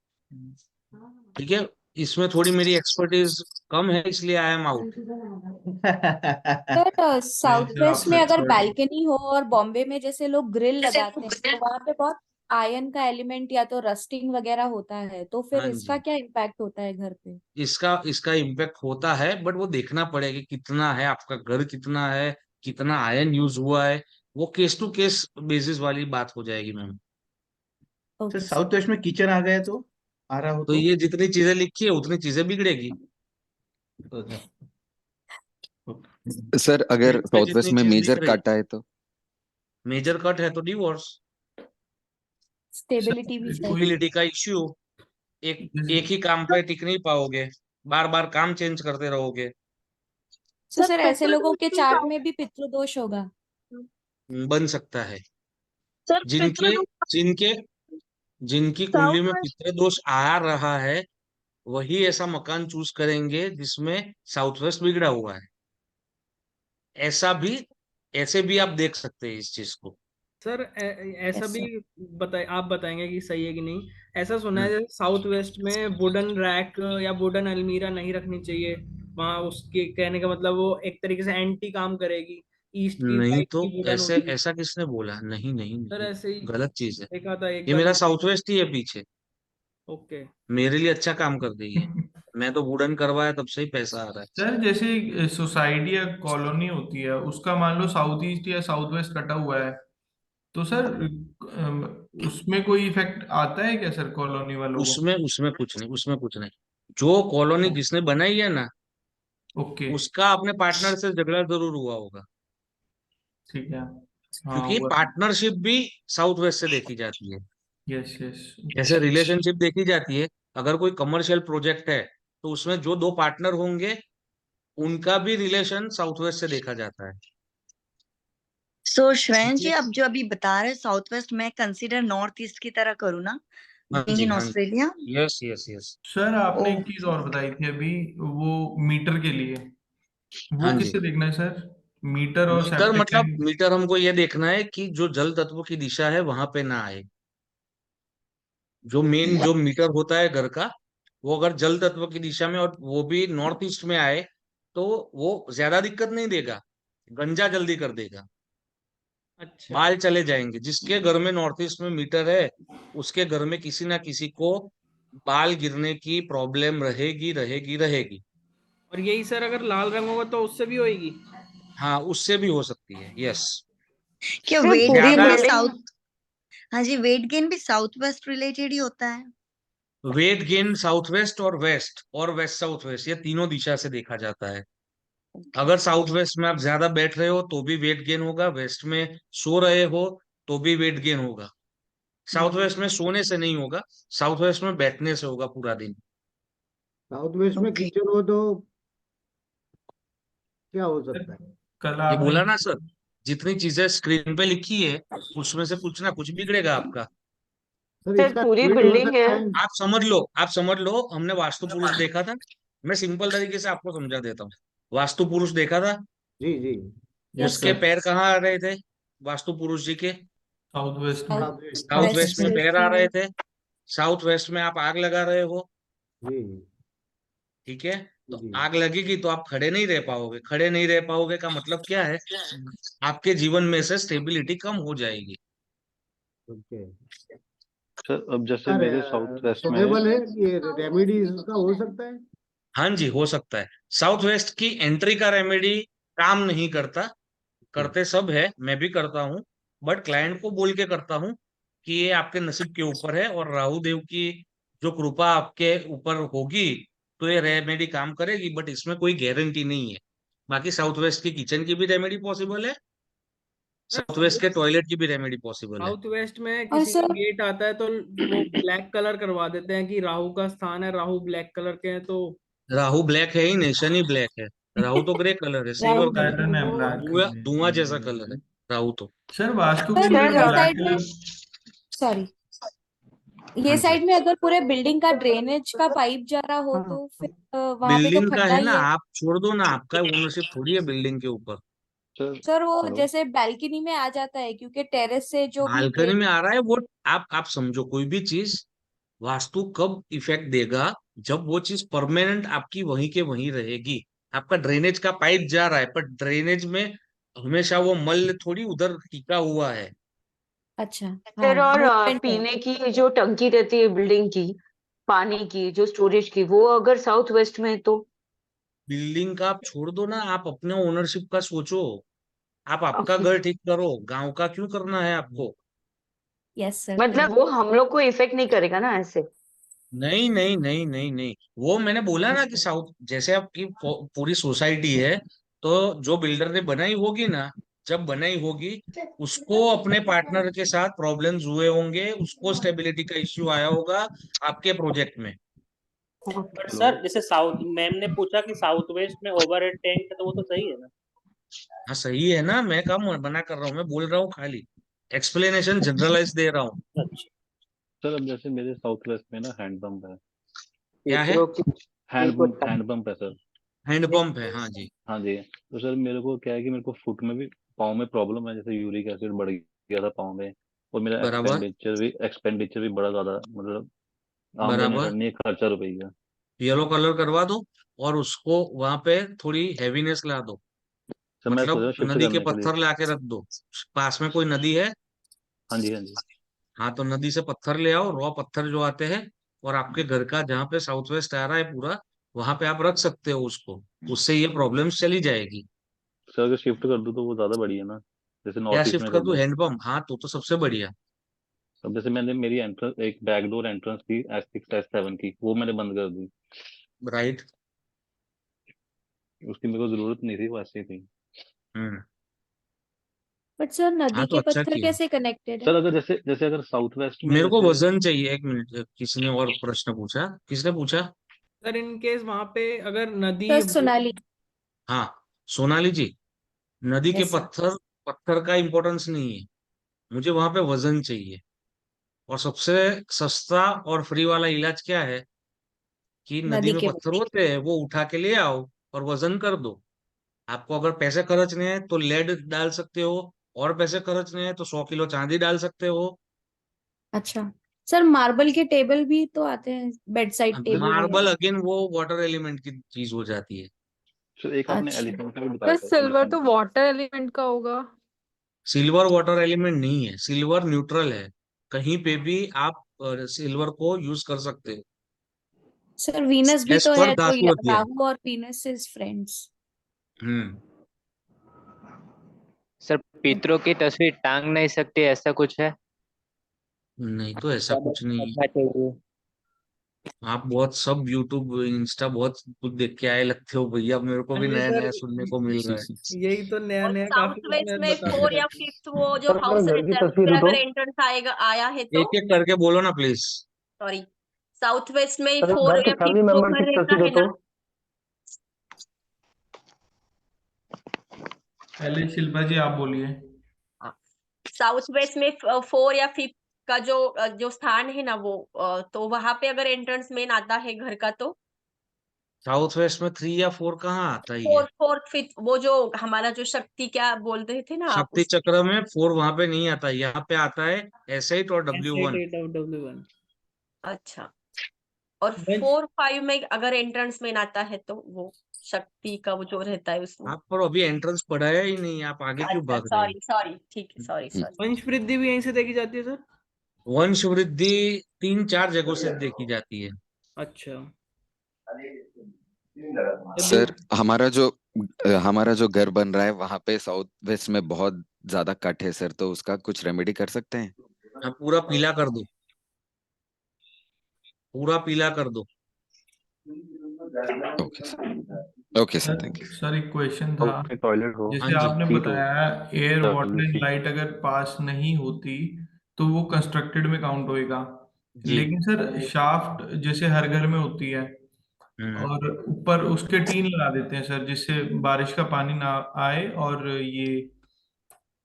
ठीक है, इसमें थोड़ी मेरी एक्सपर्टीज कम है, इसलिए आई एम आउट। सर नहीं साउथ सर, आप वेस्ट तो में अगर एक्सपर्ट हो। बैल्कनी हो और बॉम्बे में जैसे लोग ग्रिल लगाते हैं तो वहां पे बहुत आयरन का एलिमेंट या तो रस्टिंग वगैरह होता है, तो फिर हाँ इसका जी, क्या इम्पैक्ट होता है घर पे? इसका इसका इम्पैक्ट होता है, बट वो देखना पड़ेगा कि कितना है आपका घर, कितना है, कितना आयन यूज हुआ है, वो केस टू केस बेसिस वाली बात हो जाएगी ma'am. Sir okay sir. South west में किचन आ गए तो आ रहा हो तो तो ये जितनी चीजें लिखी है उतनी चीजें बिगड़ेगी, अच्छा, ओके। सर अगर प्रिंट पे साउथ वेस्ट जितनी में चीज मेजर लिख रही, कट आए तो? मेजर कट है तो डिवोर्स, स्टेबिलिटी भी सर चाहिए। स्टेबिलिटी का इश्यू, एक एक जैसे ही काम पे टिक नहीं पाओगे, बार बार काम चेंज करते रहोगे। तो सर ऐसे लोगों के चार्ट में भी पितृदोष होगा? बन सकता है, जिनके जिनके जिनकी कुंडली में पितृ दोष आ रहा है वही ऐसा मकान चूज करेंगे जिसमें साउथ वेस्ट बिगड़ा हुआ है। ऐसा भी, ऐसे भी आप देख सकते हैं इस चीज को। सर ऐसा भी ऐसा। बताए, आप बताएंगे कि सही है कि नहीं? ऐसा सुना है हम्म, जैसे साउथ वेस्ट में वुडन रैक या वुडन अलमीरा नहीं रखनी चाहिए वहां, उसके कहने का मतलब वो एक तरीके से एंटी काम करेगी, ईस्ट की नहीं साइड तो की वुडन ऐसे, होती है। ऐसा किसने बोला? नहीं नहीं सर नहीं, ऐसे ही गलत चीज है। देखा था एक ये बार मेरा न्यूज़। साउथ वेस्ट ही है पीछे, ओके। मेरे लिए अच्छा काम कर रही है, मैं तो वुडन करवाया तब से ही पैसा आ रहा है। सर जैसे सोसाइटी या कॉलोनी होती है उसका मान लो साउथ ईस्ट या साउथ वेस्ट कटा हुआ है, तो सर उसमें कोई इफेक्ट आता है क्या सर कॉलोनी वालों को? उसमें उसमें कुछ नहीं, उसमें कुछ नहीं, जो कॉलोनी जिसने बनाई है ना, ओके, उसका अपने पार्टनर से झगड़ा जरूर हुआ होगा, ठीक है। हाँ क्योंकि हुआ। पार्टनरशिप भी साउथ वेस्ट से देखी जाती है। Yes yes. जैसे रिलेशनशिप देखी जाती है, अगर कोई कमर्शियल प्रोजेक्ट है तो उसमें जो दो पार्टनर होंगे उनका भी रिलेशन साउथ वेस्ट से देखा जाता है। सो श्रेयन ठीक जी, है। अब जो अभी बता रहे साउथ वेस्ट, मैं कंसीडर नॉर्थ ईस्ट की तरह करूँ ना, हाँ जी, इन हाँ जी, Australia? Yes yes yes, sir आपने एक चीज ओके। और बताई थी अभी, वो मीटर के लिए, वो हाँ जी। किससे देखना है सर? मीटर और मीटर सेप्टिक मतलब टैंक? मीटर हमको ये देखना है कि जो जल तत्व की दिशा है वहां पे ना आए। जो मेन जो मीटर होता है घर का, वो अगर जल तत्व की दिशा में और वो भी नॉर्थ ईस्ट में आए तो वो ज्यादा दिक्कत नहीं देगा, गंजा जल्दी कर देगा, अच्छा। बाल चले जाएंगे। जिसके घर में नॉर्थ ईस्ट में मीटर है उसके घर में किसी ना किसी को बाल गिरने की प्रॉब्लम रहेगी रहेगी रहेगी। और यही सर अगर लाल रंग होगा तो उससे भी होएगी? हाँ, उससे भी हो सकती है, यस। क्या सर वेट पूरी गेन ज्यादा भी बिल्डिंग, साउथ? हाँ जी, वेट गेन भी साउथ वेस्ट रिलेटेड ही होता है। वेट गेन साउथ वेस्ट और वेस्ट साउथ वेस्ट, ये तीनों दिशा से देखा जाता है। ओके। अगर साउथ वेस्ट में आप ज्यादा बैठ रहे हो तो भी वेट गेन होगा, वेस्ट में सो रहे हो तो भी वेट गेन होगा। साउथ वेस्ट में सोने से नहीं होगा, साउथ वेस्ट में बैठने से होगा पूरा दिन। साउथ वेस्ट में ओके। किचन हो तो क्या हो सर, सकता है? कल ये आपने बोला ना सर, जितनी चीजें स्क्रीन पे लिखी है उसमें से कुछ ना कुछ बिगड़ेगा आपका। सर सर इसका पूरी लिमिट हो बिल्डिंग है। सकता है? आप समझ लो, हमने वास्तु पुरुष देखा था। मैं सिंपल तरीके से आपको समझा देता हूँ। वास्तु पुरुष देखा था, जी जी। यस उसके सर। पैर कहाँ आ रहे थे वास्तु पुरुष जी के? साउथ वेस्ट में। South south west. South west west में में। पैर आ रहे थे। साउथ वेस्ट में आप आग लगा रहे हो, जी ठीक है? तो जी। आग लगेगी तो आप खड़े नहीं रह पाओगे, खड़े नहीं रह पाओगे का मतलब क्या है? आपके जीवन में से स्टेबिलिटी कम हो जाएगी। ओके। सर अब जैसे सर मेरे साउथ वेस्ट में है। सुटेबल है, ये रेमेडी इसका हो सकता है? हाँ जी, हो सकता है। साउथ वेस्ट की एंट्री का रेमेडी काम नहीं करता, करते सब है, मैं भी करता हूँ। बट क्लाइंट को बोल के करता हूँ कि ये आपके नसीब के ऊपर है और राहु देव की जो कृपा आपके ऊपर होगी तो ये रेमेडी काम करेगी, बट इसमें कोई गारंटी नहीं है। बाकी साउथ वेस्ट की किचन की भी रेमेडी पॉसिबल है, सर साउथ वेस्ट के टॉयलेट की भी रेमेडी पॉसिबल है। साउथ वेस्ट में और किसी का सर गेट आता है तो वो ब्लैक कलर करवा देते हैं कि राहु का स्थान है, राहु ब्लैक कलर के हैं तो। राहु ब्लैक है ही नहीं, शनि ब्लैक है। राहु तो ग्रे कलर है, राहु सिल्वर कलर है, पैटर्न है वो ब्लैक। धुआं धुआं जैसा कलर है राहु तो। सर वास्तु के सर लिए सर ये ब्लैक साइड में, कलर। सॉरी, ये हाँ जी, साइड में अगर पूरे बिल्डिंग का ड्रेनेज का पाइप जा रहा हो हाँ, तो फिर वहां पे तो बिल्डिंग का खड्डा है ही ना, है। आप छोड़ दो ना, आपका ओनरशिप थोड़ी है बिल्डिंग के ऊपर। सर सर वो हेलो। जैसे बैल्कनी में आ जाता है क्योंकि टेरेस से जो भी बालकनी ड्रेन। में आ रहा है वो, आप समझो कोई भी चीज, वास्तु कब इफेक्ट देगा? जब वो चीज परमानेंट आपकी वहीं के वहीं रहेगी। आपका ड्रेनेज का पाइप जा रहा है पर ड्रेनेज में हमेशा वो मल थोड़ी उधर टिका हुआ है। अच्छा, हाँ, सर और मूवमेंट है। पीने की जो टंकी रहती है बिल्डिंग की, पानी की जो स्टोरेज की, वो अगर साउथ वेस्ट में है तो? बिल्डिंग का आप छोड़ दो ना, आप अपने ओनरशिप का सोचो। आप आपका ओके। घर ठीक करो, गांव का क्यों करना है आपको? यस सर, मतलब वो हम लोग को इफेक्ट नहीं करेगा ना ऐसे? नहीं नहीं नहीं नहीं नहीं, वो मैंने बोला ना कि साउथ जैसे आपकी पूरी सोसाइटी है, तो जो बिल्डर ने बनाई होगी ना, जब बनाई होगी उसको अपने पार्टनर के साथ प्रॉब्लम्स हुए होंगे, उसको स्टेबिलिटी का इश्यू आया होगा आपके प्रोजेक्ट में। But hello. सर जैसे साउथ मैम ने पूछा कि साउथ वेस्ट में ओवरहेड टैंक है तो वो तो सही है ना? हाँ सही है ना, मैं काम मना कर रहा हूँ, मैं बोल रहा हूँ खाली एक्सप्लेनेशन जनरलाइज दे रहा हूँ। अच्छा। सर अब जैसे मेरे साउथ वेस्ट में ना हैंड पंप है। क्या है? हैंड पंप है सर। हैंडपंप है, हाँ जी। हाँ जी। तो सर मेरे को क्या है कि मेरे को फुट में भी, पाँव में प्रॉब्लम है, जैसे यूरिक एसिड बढ़ गया था पाँव में। और मेरा बराबर एक्सपेंडिचर भी बड़ा ज्यादा, मतलब आमदनी बराबर, बढ़नी है, खर्चा रुपये। येलो कलर करवा दो और उसको वहां पे थोड़ी हैवीनेस ला दो। सर मैं सोच रहा मतलब हूँ शिफ्ट नदी के करने के लिए। पत्थर लाके रख दो, पास में कोई नदी है? हाँ जी हाँ जी। हाँ, तो नदी से पत्थर ले आओ, रॉ पत्थर जो आते हैं, और आपके घर का जहाँ पे साउथ वेस्ट आ रहा है पूरा, वहां पे आप रख सकते हो उसको। उससे ये प्रॉब्लम्स चली जाएगी। सर अगर शिफ्ट कर दूँ तो वो ज्यादा बढ़िया ना, जैसे क्या नॉर्थ ईस्ट शिफ्ट में कर कर दूं? दूँ। हैंडपंप, हाँ तो सबसे बढ़िया। अब जैसे मैंने मेरी एंट्रेंस, एक बैकडोर एंट्रेंस थी S6 S7 की, वो मैंने बंद कर दी। राइट। उसकी मेरे को जरूरत नहीं थी, वो ऐसे ही थी। हम्म। बट सर हाँ नदी तो के अच्छा पत्थर किया। कैसे कनेक्टेड है? सर अगर जैसे जैसे अगर साउथ वेस्ट में मेरे को जैसे। वजन चाहिए, एक मिनट, किसी ने और प्रश्न पूछा, किसने पूछा? सर इन केस वहां पे अगर नदी सर सोनाली। हाँ, सोनाली जी, नदी के यस सर। पत्थर, पत्थर का इंपॉर्टेंस नहीं है, मुझे वहां पे वजन चाहिए। और सबसे सस्ता और फ्री वाला इलाज क्या है कि नदी नदी में के पत्थर होते हैं, वो उठा के ले आओ और वजन कर दो। आपको अगर पैसे खर्चने हैं तो लेड डाल सकते हो, और पैसे खर्चने हैं तो 100 किलो चांदी डाल सकते हो। अच्छा सर, मार्बल के टेबल भी तो आते हैं, बेड साइड टेबल मार्बल वगैरह। अगेन वो वाटर एलिमेंट की चीज हो जाती है। सर एक आपने अच्छा एलिफेंट का भी बताया पर था, सिल्वर तो एलिफेंट। वाटर एलिमेंट का होगा। सिल्वर वाटर एलिमेंट नहीं है, सिल्वर न्यूट्रल है। कहीं पे भी आप सिल्वर को यूज कर सकते हो। सर, वीनस भी एज तो पर है, तो धातु होती है। राहु और Venus is friends. Hmm. Sir पितरों की तस्वीर टांग नहीं सकती, ऐसा कुछ है? नहीं तो ऐसा कुछ नहीं है। रखना चाहिए। आप बहुत सब यूट्यूब इंस्टा बहुत कुछ देख के आए लगते हो भैया, मेरे को हाँ भी जी नया सर, नया सुनने को मिल रहा है। यही तो नया और नया काफी साउथ कुछ वेस्ट मैं में बताते 4 या रहते 5th वो जो सर हाउस घर की रहता है उस तस्वीर पे दो तो। अगर एंट्रेंस आएगा आया है तो, एक एक करके बोलो ना प्लीज। सॉरी, साउथ वेस्ट में सर 4 घर के या फैमिली 5th वो मेंबर की घर रहता तस्वीर दो है तो। ना। पहले शिल्पा जी आप बोलिए। साउथ वेस्ट में 4 या 5th का जो स्थान है ना वो, तो वहां पे अगर एंट्रेंस मेन आता है घर का तो साउथ वेस्ट में 3 या 4 कहाँ आता ही है? 4th 5th वो जो हमारा जो शक्ति क्या बोल रहे थे ना आप शक्ति उस चक्र में 4 वहां पे नहीं आता, यहाँ पे आता है S8 और W1। W1। अच्छा, और वंश 4 5 में अगर एंट्रेंस मेन आता है तो वो शक्ति का वो जो रहता है उसमें। आप पर अभी एंट्रेंस पढ़ाया ही नहीं, आप आगे क्यों अच्छा, भाग रहे हो? सॉरी सॉरी, ठीक है, सॉरी सॉरी। वंश वृद्धि भी यहीं से देखी जाती है सर। वंश वृद्धि 3-4 जगहों से देखी जाती है। अच्छा। सर हमारा जो घर बन रहा है वहां पे साउथ वेस्ट में बहुत ज्यादा कट है सर, तो उसका कुछ रेमेडी कर सकते हैं? आप पूरा पीला कर दो, पूरा पीला कर दो। Okay sir, okay sir, thank you. Sir एक क्वेश्चन था, हाउस में टॉयलेट हो, हाँ जैसे जी। आपने सीट हो, बताया air water and WC। Light अगर पास नहीं होती तो वो कंस्ट्रक्टेड में काउंट होएगा। जी। लेकिन सर शाफ्ट जैसे हर घर में होती है, हम्म। और ऊपर उसके टीन लगा देते हैं सर, जिससे बारिश का पानी ना आए,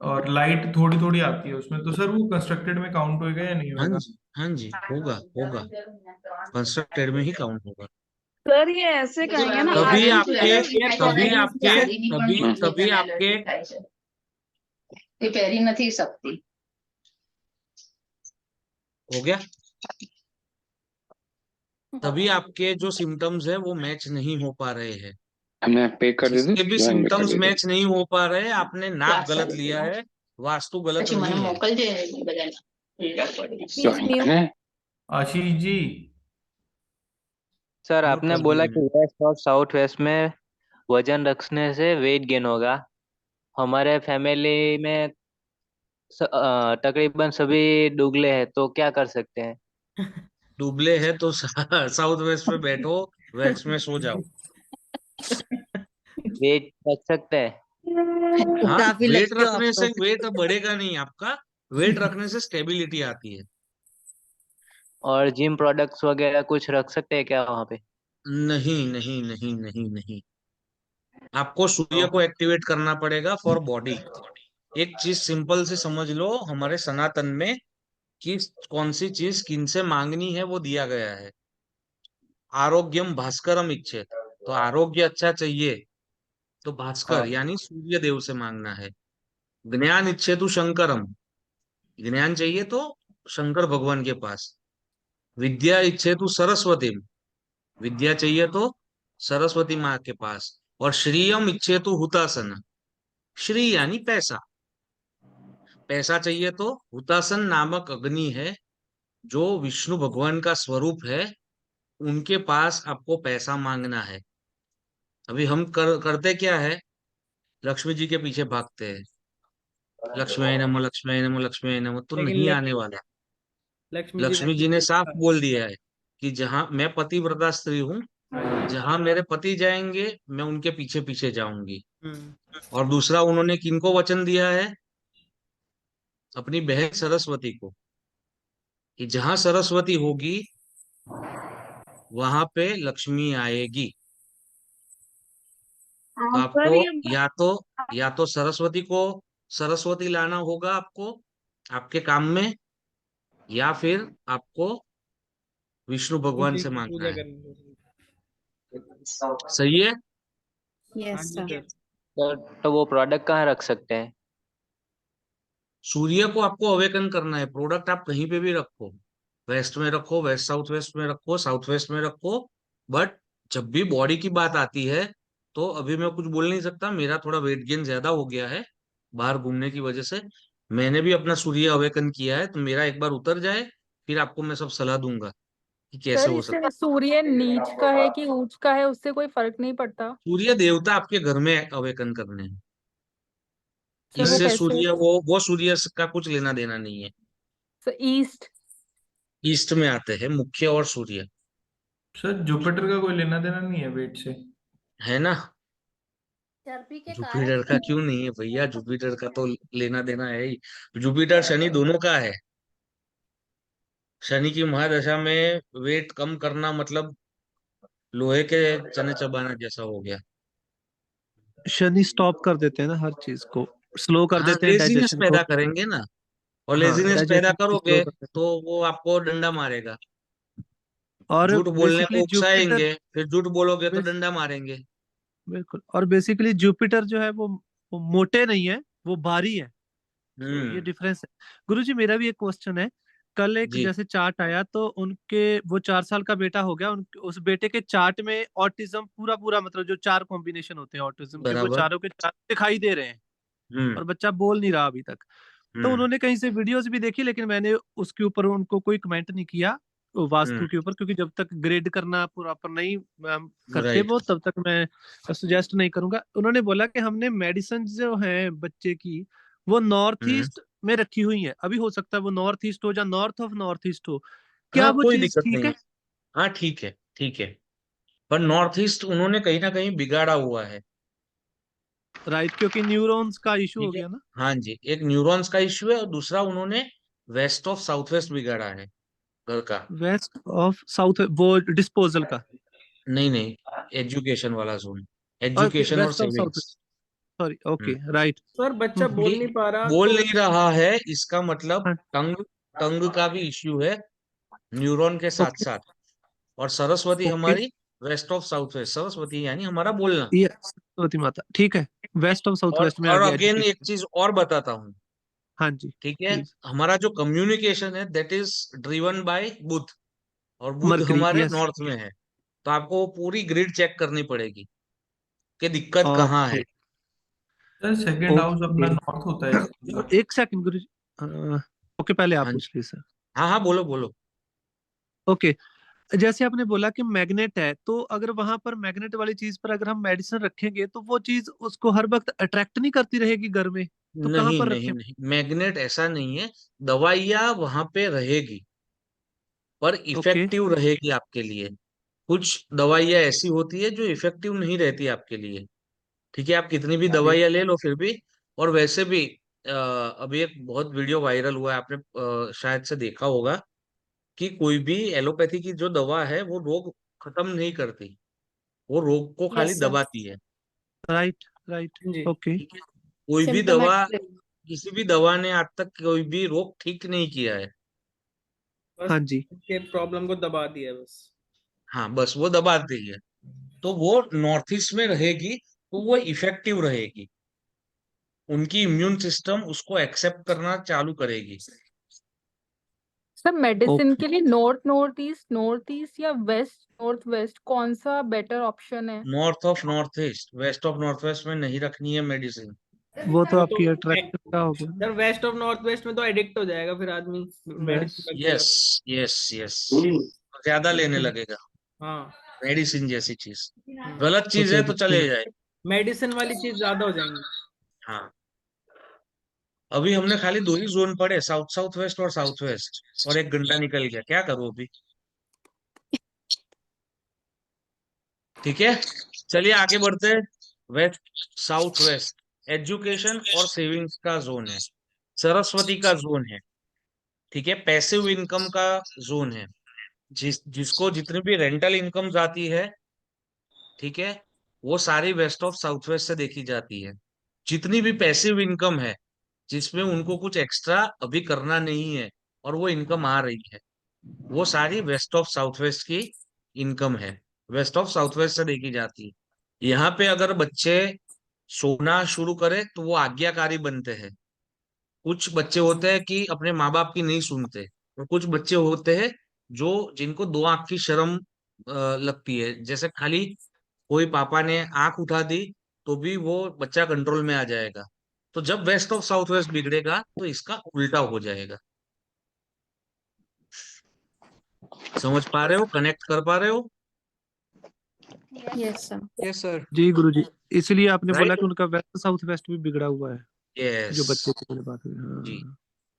और लाइट थोड़ी थोड़ी आती है उसमें, तो सर वो कंस्ट्रक्टेड में काउंट होएगा या नहीं हाँ होएगा? जी, हाँ जी, होगा होगा, कंस्ट्रक्टेड में ही काउंट होगा। सर ये ऐसे कहेंगे ना तभी आपके आर्टिफिशियल तभी आपके तभी तभी आपके પહેરી નથી શકતી। हो गया, तभी आपके जो सिम्टम्स है वो मैच नहीं हो पा रहे हैं। हमने पे कर દીધું, जिसके भी join कर सिम्टम्स દીધું। मैच नहीं हो पा रहे, आपने नाप ક્લાસ गलत ચાલુ लिया થયો। है, वास्तु गलत પછી મને नहीं है। મોકલજે બધાને Please join mute. કરે। आशीष जी, सर म्यूट आपने कर बोला दीजिए कि मैम। वेस्ट और साउथ वेस्ट में वजन रखने से वेट गेन होगा। हमारे फैमिली में तकरीबन सभी दुबले हैं, तो क्या कर सकते हैं? दुबले है तो साउथ वेस्ट में बैठो, वेस्ट में सो जाओ। वेट रख सकते हैं? हाँ, काफी वेट लकी हो आप रखने से तो। वेट बढ़ेगा नहीं आपका, वेट रखने से स्टेबिलिटी आती है। और जिम प्रोडक्ट्स वगैरह कुछ रख सकते हैं क्या वहाँ पे? नहीं नहीं नहीं नहीं नहीं, आपको सूर्य को तो एक्टिवेट करना पड़ेगा फॉर बॉडी। एक चीज सिंपल से समझ लो, हमारे सनातन में कि कौन सी चीज किन से मांगनी है वो दिया गया है। आरोग्यम भास्करम इच्छेत, तो आरोग्य अच्छा चाहिए तो भास्कर हाँ, यानी सूर्य देव से मांगना है। ज्ञान इच्छेतु शंकरम, ज्ञान चाहिए तो शंकर भगवान के पास। विद्या इच्छेतु सरस्वती, विद्या चाहिए तो सरस्वती माँ के पास। और श्रीयम इच्छेतु हुतासन, श्री यानी पैसा, पैसा चाहिए तो हुतासन नामक अग्नि है जो विष्णु भगवान का स्वरूप है, उनके पास आपको पैसा मांगना है। अभी हम करते क्या है, लक्ष्मी जी के पीछे भागते हैं, लक्ष्मी नमः लक्ष्मी नमः लक्ष्मी नमः, तो लेकिन नहीं आने वाला। लक्ष्मी जी लक्ष्मी जी ने साफ बोल दिया है कि जहां मैं पतिव्रता स्त्री हूँ, जहां मेरे पति जाएंगे मैं उनके पीछे पीछे जाऊंगी। और दूसरा उन्होंने किनको वचन दिया है, अपनी बहन सरस्वती को, कि जहां सरस्वती होगी वहां पे लक्ष्मी आएगी। तो सर आपको ये या तो सरस्वती को, सरस्वती लाना होगा आपको आपके काम में, या फिर आपको विष्णु भगवान सूर्य से की मांगना पूजा है। करनी है। सही है। हाँ यस जी सर। सर। तो वो प्रोडक्ट कहाँ रख सकते हैं? सूर्य को आपको अवेकन करना है। प्रोडक्ट आप कहीं पे भी रखो, वेस्ट में रखो, वेस्ट साउथ वेस्ट में रखो, साउथ वेस्ट में रखो, बट जब भी बॉडी की बात आती है तो अभी मैं कुछ बोल नहीं सकता। मेरा थोड़ा वेट गेन ज्यादा हो गया है बाहर घूमने की वजह से। मैंने भी अपना सूर्य अवेकन किया है, तो मेरा एक बार उतर जाए फिर आपको मैं सब सलाह दूंगा कि कैसे सर हो इससे सकता है। सूर्य नीच का है कि ऊंच का है उससे कोई फर्क नहीं पड़ता? सूर्य देवता आपके घर में अवेकन करने हैं। सर वो इससे कैसे? सूर्य वो सूर्य का कुछ लेना देना नहीं है। Sir east. ईस्ट में आते हैं मुख्य और सूर्य, सर जुपिटर का कोई लेना देना नहीं है वेट से? है ना। चर्बी के कारण जुपिटर का क्यों नहीं है भैया, जुपिटर का तो लेना देना है ही। जुपिटर शनि दोनों का है। शनि की महादशा में वेट कम करना मतलब लोहे के चने चबाना जैसा हो गया। शनि स्टॉप कर देते हैं ना हर चीज को, स्लो कर हाँ, देते हैं लेजीनेस डाइजेशन को। पैदा करेंगे ना, और हाँ, लेजीनेस पैदा डाइजेशन को स्लो करोगे कर देते तो वो आपको डंडा मारेगा। हैं। और झूठ बोलने बेसिकली को जुपिटर, उकसाएंगे, फिर झूठ बोलोगे तो डंडा मारेंगे। बिल्कुल, और बेसिकली जुपिटर जो है वो मोटे नहीं है, वो भारी है। तो ये हम्म। डिफरेंस है। गुरुजी मेरा भी एक क्वेश्चन है। कल एक जी। जैसे चार्ट आया तो उनके, वो 4 साल का बेटा हो गया, उस बेटे के चार्ट में ऑटिज्म पूरा पूरा, मतलब जो 4 कॉम्बिनेशन होते हैं ऑटिज्म के, वो बराबर। चारों के चार दिखाई दे रहे हैं। हम्म। और बच्चा बोल नहीं रहा अभी तक। तो हम्म। उन्होंने कहीं से वीडियोस भी देखी, लेकिन मैंने उसके ऊपर उनको कोई कमेंट नहीं किया वो हम्म। वास्तु के ऊपर, क्योंकि जब तक ग्रेड करना प्रॉपर नहीं करते राइट। वो, तब तक मैं सजेस्ट नहीं करूंगा। उन्होंने बोला कि हमने मेडिसिन जो है बच्चे की, वो नॉर्थ हम्म। ईस्ट में रखी हुई है। अभी हो सकता है वो नॉर्थ ईस्ट हो या नॉर्थ ऑफ नॉर्थ ईस्ट हो। क्या हाँ, वो कोई चीज दिक्कत ठीक नहीं है। है? हाँ, ठीक है, ठीक है। पर नॉर्थ ईस्ट उन्होंने कहीं ना कहीं बिगाड़ा हुआ है। राइट, क्योंकि न्यूरॉन्स का इशू हो ठीक है। गया ना। हाँ जी, एक न्यूरॉन्स का इश्यू है और दूसरा उन्होंने वेस्ट ऑफ साउथ वेस्ट बिगाड़ा है घर का। वेस्ट ऑफ साउथ, वो डिस्पोजल का। नहीं नहीं, एजुकेशन वाला जोन, ओके, एजुकेशन और west of south, savings. Sorry, okay, right. Sir बच्चा बोल नहीं पा रहा बोल तो नहीं रहा है इसका मतलब टंग, टंग का भी इश्यू है न्यूरॉन के साथ ओके, साथ। और सरस्वती ओके, हमारी west of south west, Saraswati यानी हमारा बोलना। ये सरस्वती माता, ठीक है। वेस्ट ऑफ साउथ वेस्ट में आ और गया अगेन एक एजुकेशन। चीज और बताता हूँ। हाँ जी, ठीक है। प्लीज। हमारा जो कम्युनिकेशन है दैट इज ड्रिवन बाय बुध, और बुध मरकरी, हमारे यस। नॉर्थ में है। तो आपको वो पूरी ग्रिड चेक करनी पड़ेगी कि दिक्कत कहाँ है। ओके, सर सेकंड हाउस अपना ओके, नॉर्थ होता है इसका? एक सेकंड गुरु जी। ओके, पहले आप हाँ जी। पूछ लीजिए सर। हाँ हाँ, बोलो बोलो। ओके, जैसे आपने बोला कि मैग्नेट है, तो अगर वहां पर मैग्नेट वाली चीज पर अगर हम मेडिसिन रखेंगे तो वो चीज उसको हर वक्त अट्रैक्ट नहीं करती रहेगी घर में? तो कहाँ नहीं पर नहीं रखें? नहीं, मैग्नेट ऐसा नहीं है। दवाइयाँ वहां पे रहेगी, पर ओके, इफेक्टिव रहेगी आपके लिए। कुछ दवाइयाँ ऐसी होती है जो इफेक्टिव नहीं रहती आपके लिए। ठीक है, आप कितनी भी जी, दवाइयाँ ले लो फिर भी। और वैसे भी अभी एक बहुत वीडियो वायरल हुआ है, आपने शायद से देखा होगा कि कोई भी एलोपैथी की जो दवा है वो रोग खत्म नहीं करती, वो रोग को खाली यस सर। दबाती है। राइट, राइट, जी ओके, ठीक है। कोई भी दवा, सिम्टोमेटिक। किसी भी दवा ने आज तक कोई भी रोग ठीक नहीं किया है। बस हाँ जी, के प्रॉब्लम को दबा दिया बस। हाँ, बस वो दबाती है। तो वो नॉर्थ ईस्ट में रहेगी तो वो इफेक्टिव रहेगी। उनकी इम्यून सिस्टम उसको एक्सेप्ट करना चालू करेगी। Sir medicine okay. के लिए नॉर्थ ईस्ट या वेस्ट नॉर्थ वेस्ट कौन सा बेटर ऑप्शन है? North of north east, west of north west में नहीं रखनी है मेडिसिन। वो तो वो तो आपकी अट्रैक्शन का हो गया ना। Sir west of north west में तो एडिक्ट हो जाएगा फिर आदमी, यस, मेडिसिन रख देगा यस तो। यस यस, ज्यादा लेने लगेगा हाँ। मेडिसिन जैसी चीज। गलत वो चीज तो है तो चले एडिक्शन। जाए। मेडिसिन वाली चीज ज्यादा हो जाएंगी। हाँ, अभी हमने खाली दो ही जोन पढ़े, साउथ साउथ वेस्ट और साउथ वेस्ट, और 1 घंटा निकल गया, क्या करूं अभी। ठीक है, चलिए आगे बढ़ते हैं। वेस्ट साउथ वेस्ट एजुकेशन और सेविंग्स का जोन है, सरस्वती का जोन है। ठीक है, पैसिव इनकम का जोन है। जिसको जितनी भी रेंटल इनकम आती है, ठीक है, वो सारी वेस्ट ऑफ साउथ वेस्ट से देखी जाती है। जितनी भी पैसिव इनकम है जिसमें उनको कुछ एक्स्ट्रा अभी करना नहीं है, और वो इनकम आ रही है, वो सारी वेस्ट ऑफ साउथ वेस्ट की इनकम है, वेस्ट ऑफ साउथ वेस्ट से देखी जाती है। यहाँ पे अगर बच्चे सोना शुरू करे तो वो आज्ञाकारी बनते हैं। कुछ बच्चे होते हैं कि अपने माँ बाप की नहीं सुनते, और कुछ बच्चे होते हैं जो जिनको दो आंख की शर्म लगती है, जैसे खाली कोई पापा ने आंख उठा दी तो भी वो बच्चा कंट्रोल में आ जाएगा। तो जब वेस्ट ऑफ साउथ वेस्ट बिगड़ेगा तो इसका उल्टा हो जाएगा। समझ पा रहे हो, कनेक्ट कर पा रहे हो? Yes sir. Yes sir. जी गुरुजी, इसलिए आपने बोला राइट, कि उनका वेस्ट साउथ वेस्ट भी बिगड़ा हुआ है, यस जो बच्चे की मैंने बात हुई। जी। हाँ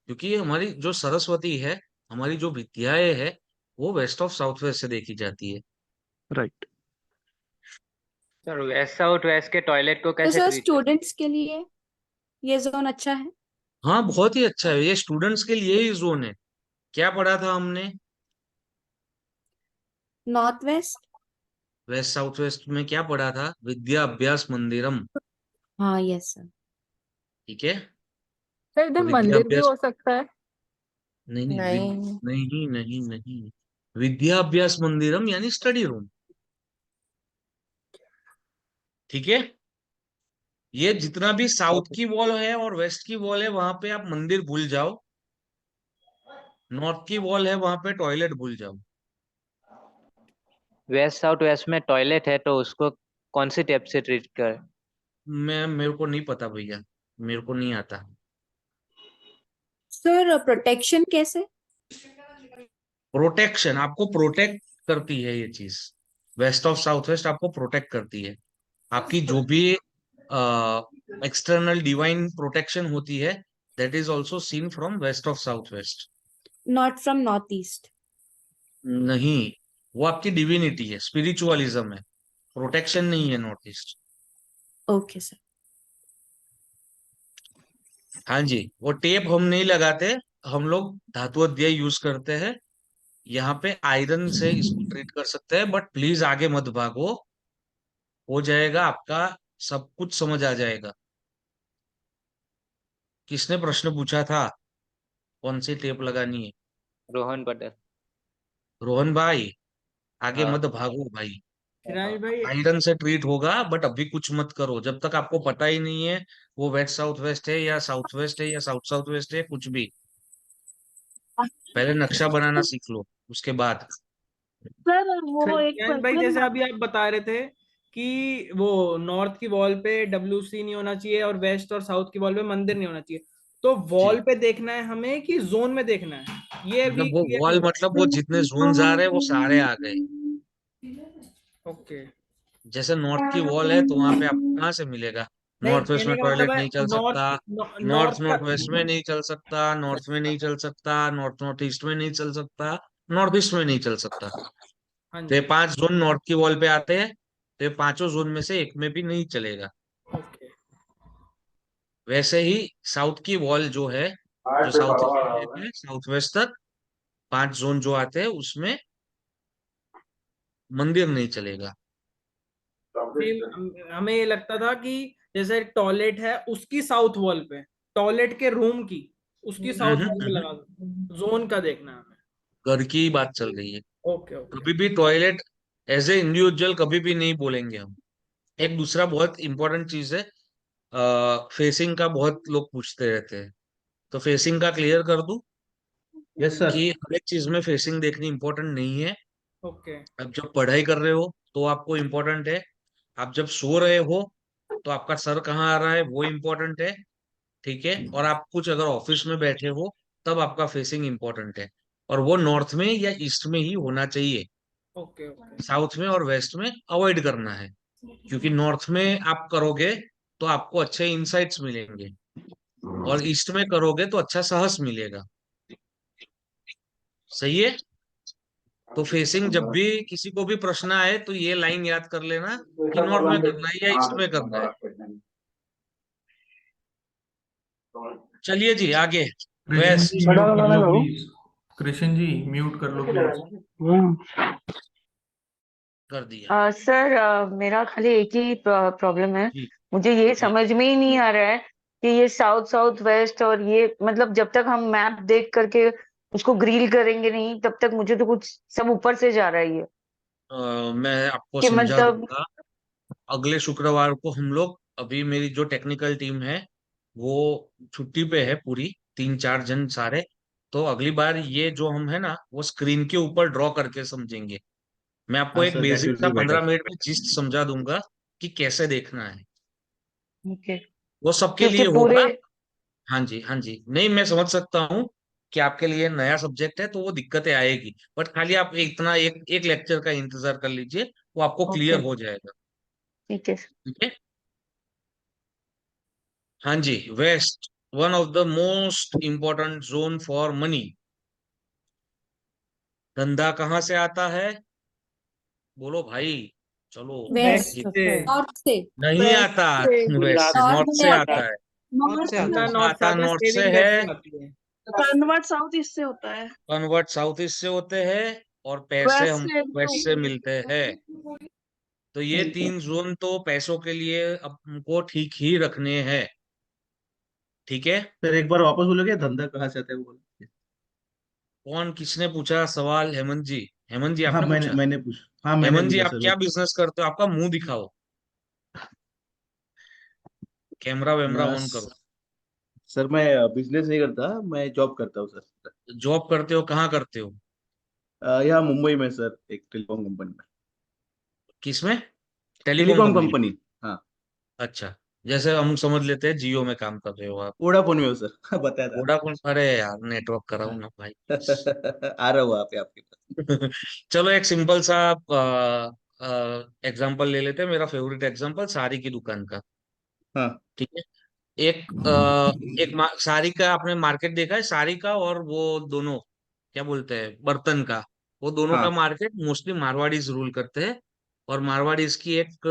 क्योंकि ये हमारी जो सरस्वती है, हमारी जो विद्याएं है, वो वेस्ट ऑफ साउथ वेस्ट से देखी जाती है। Right. Sir waste south waste के टॉयलेट को तो कैसे सर ट्रीट स्टूडेंट्स के लिए ये जोन अच्छा है? हाँ, बहुत ही अच्छा है, ये स्टूडेंट्स के लिए ही जोन है। क्या पढ़ा था हमने? North west. Waste south west में क्या पढ़ा था? विद्या अभ्यास मंदिरम। हाँ यस सर। ठीक है, सर इधर तो विद्या मंदिर भी अभ्यास, हो सकता है? नहीं नहीं नहीं। नहीं नहीं नहीं, विद्या अभ्यास मंदिरम यानी स्टडी रूम। ठीक है, ये जितना भी साउथ की वॉल है और वेस्ट की वॉल है वहां पे आप मंदिर भूल जाओ, नॉर्थ की वॉल है वहां पे टॉयलेट भूल जाओ। वेस्ट साउथ वेस्ट में टॉयलेट है तो उसको कौन सी टेप से ट्रीट कर? मेरे को नहीं पता भैया, मेरे को नहीं आता। सर प्रोटेक्शन कैसे? प्रोटेक्शन आपको प्रोटेक्ट करती है ये चीज, वेस्ट ऑफ साउथ वेस्ट आपको प्रोटेक्ट करती है। आपकी जो भी एक्सटर्नल डिवाइन प्रोटेक्शन होती है, that is also seen from west of south west. Not from north east. नहीं, वो आपकी डिविनिटी है, स्पिरिचुअलिज्म है, प्रोटेक्शन नहीं है नॉर्थ ईस्ट। Okay sir. हाँ जी, वो टेप हम नहीं लगाते, हम लोग धातु अध्यय यूज करते हैं। यहाँ पे आयरन से इसको ट्रीट कर सकते हैं, बट प्लीज आगे मत भागो, हो जाएगा आपका, सब कुछ समझ आ जाएगा। किसने प्रश्न पूछा था कौन सी टेप लगानी है? रोहन पटेल। रोहन भाई, आगे हाँ मत भागो भाई, शिराज भाई। आयरन से ट्रीट होगा, बट अभी कुछ मत करो जब तक आपको पता ही नहीं है वो वेस्ट साउथ वेस्ट है या साउथ वेस्ट है या साउथ साउथ वेस्ट है, कुछ भी। पहले नक्शा बनाना सीख लो, उसके बाद। सर वो एक शिराज भाई जैसे अभी आप बता रहे थे कि वो नॉर्थ की वॉल पे WC नहीं होना चाहिए और वेस्ट और साउथ की वॉल पे मंदिर नहीं होना चाहिए, तो वॉल पे देखना है हमें कि जोन में देखना है? ये भी मतलब वो क्लियर वॉल, नहीं मतलब वो जितने जोन्स आ रहे हैं वो सारे आ गए। हुआ। ओके। जैसे नॉर्थ की वॉल है तो वहां पे आपको कहाँ से मिलेगा? नहीं, नॉर्थ वेस्ट कहने में का मतलब टॉयलेट है नहीं चल नॉर्थ सकता, नॉर्थ नॉर्थ का। नॉर्थ वेस्ट में नहीं चल सकता, नॉर्थ में नहीं चल सकता, नॉर्थ नॉर्थ ईस्ट में नहीं चल सकता, नॉर्थ ईस्ट में नहीं चल सकता। हाँ तो ये जी। 5 जोन नॉर्थ की वॉल पे आते हैं, तो ये पांचों जोन में से एक में भी नहीं चलेगा। ओके। वैसे ही साउथ की वॉल जो है, जो साउथ ईस्ट से लेकर साउथ वेस्ट तक 5 जोन जो आते हैं, उसमें मंदिर नहीं चलेगा। हमें ये लगता था कि जैसे टॉयलेट है उसकी साउथ वॉल पे, टॉयलेट के रूम की उसकी साउथ वॉल पे लगा दो, जोन का देखना है हमें। घर की ही बात चल रही है। Okay okay. कभी भी टॉयलेट एज ए इंडिविजुअल कभी भी नहीं बोलेंगे हम। एक दूसरा बहुत इंपॉर्टेंट चीज है, फेसिंग का बहुत लोग पूछते रहते हैं, तो फेसिंग का क्लियर कर दूं यस सर। कि हर एक चीज में फेसिंग देखनी इंपॉर्टेंट नहीं है। ओके। आप जब पढ़ाई कर रहे हो तो आपको इम्पोर्टेंट है, आप जब सो रहे हो तो आपका सर कहाँ आ रहा है वो इम्पोर्टेंट है। ठीक है, और आप कुछ अगर ऑफिस में बैठे हो तब आपका फेसिंग इम्पोर्टेंट है, और वो नॉर्थ में या ईस्ट में ही होना चाहिए, ओके ओके। साउथ में और वेस्ट में अवॉइड करना है। क्योंकि नॉर्थ में आप करोगे तो आपको अच्छे इंसाइट्स मिलेंगे, और ईस्ट में करोगे तो अच्छा साहस मिलेगा। सही है? तो फेसिंग, जब भी किसी को भी प्रश्न आए तो ये लाइन याद कर लेना कि नॉर्थ में करना है या ईस्ट में करना है। चलिए जी आगे। कृष्ण वेस्ट जी म्यूट कर लो प्लीज। कृष्ण जी म्यूट कर लो प्लीज। कर दिया सर मेरा खाली एक ही प्रॉब्लम है। जी मुझे ये जी। समझ में ही नहीं आ रहा है कि ये साउथ साउथ वेस्ट और ये मतलब जब तक हम मैप देख करके उसको ग्रिल करेंगे नहीं तब तक मुझे तो कुछ सब ऊपर से जा रहा है ये मैं आपको कि समझा मतलब दूंगा। अगले शुक्रवार को हम लोग, अभी मेरी जो टेक्निकल टीम है वो छुट्टी पे है पूरी, 3-4 जन सारे। तो अगली बार ये जो हम है ना वो स्क्रीन के ऊपर ड्रॉ करके समझेंगे। मैं आपको हाँ एक सर, दैट बेसिक विल सा बी 15 मिनट बेटर। में जिस्ट समझा दूंगा कि कैसे देखना है। ओके वो सबके क्योंकि लिए पूरे होगा। हाँ जी, हाँ जी, नहीं मैं समझ सकता हूँ कि आपके लिए नया सब्जेक्ट है तो वो दिक्कतें आएगी, बट खाली आप इतना एक एक लेक्चर का इंतजार कर लीजिए, वो आपको ओके क्लियर हो जाएगा। ठीक है ठीक है। हाँ जी, west, one of the most important zone for money. धंधा कहाँ से आता है? बोलो भाई, चलो। वेस्ट, वेस्ट से नॉर्थ से। नहीं वेस्ट आता से वेस्ट से, नॉर्थ नॉर्थ में से आता है। आता है। नॉर्थ से आता है, धंधा नॉर्थ से आता आता है, नॉर्थ से सेविंग है। वेस्ट से आती है। कन्वर्ट साउथ ईस्ट से होता है। कन्वर्ट साउथ ईस्ट से होते हैं, और पैसे वेस्ट हम से वेस्ट से मिलते हैं। तो ये ठीक है। 3 जोन तो पैसों के लिए हमको ठीक ही रखने हैं। ठीक है। सर एक बार वापस बोलोगे, धंधा कहाँ से आता है वो बोलो। कौन, किसने पूछा सवाल? हेमंत जी, हेमंत जी हाँ आपने मैंने पूछा? मैंने पूछा, हाँ मैंने हेमंत जी पूछा आप सर वो। क्या बिजनेस करते हो? आपका मुंह दिखाओ, कैमरा वैमरा ऑन करो। सर मैं बिजनेस नहीं करता, मैं जॉब करता हूँ सर। जॉब करते हो, कहाँ करते हो? यहाँ मुंबई में सर, एक टेलीकॉम कंपनी में। किसमें? टेलीकॉम टेलीकॉम कंपनी में? कंपनी, हाँ। अच्छा, जैसे हम समझ लेते हैं जियो में काम कर रहे हो आप। वोडाफोन में हो सर, बताया था। वोडाफोन? अरे यार, नेटवर्क कराओ ना भाई। आ रहा हूँ आप आपके पास। चलो एक सिंपल सा एग्जांपल ले लेते हैं, मेरा फेवरेट एग्जांपल साड़ी की दुकान का। हाँ ठीक है। साड़ी का आपने मार्केट देखा है? साड़ी का और वो दोनों क्या बोलते हैं, बर्तन का, वो दोनों का हाँ मार्केट मोस्टली मारवाड़ीज रूल करते हैं। और मारवाड़ीज की एक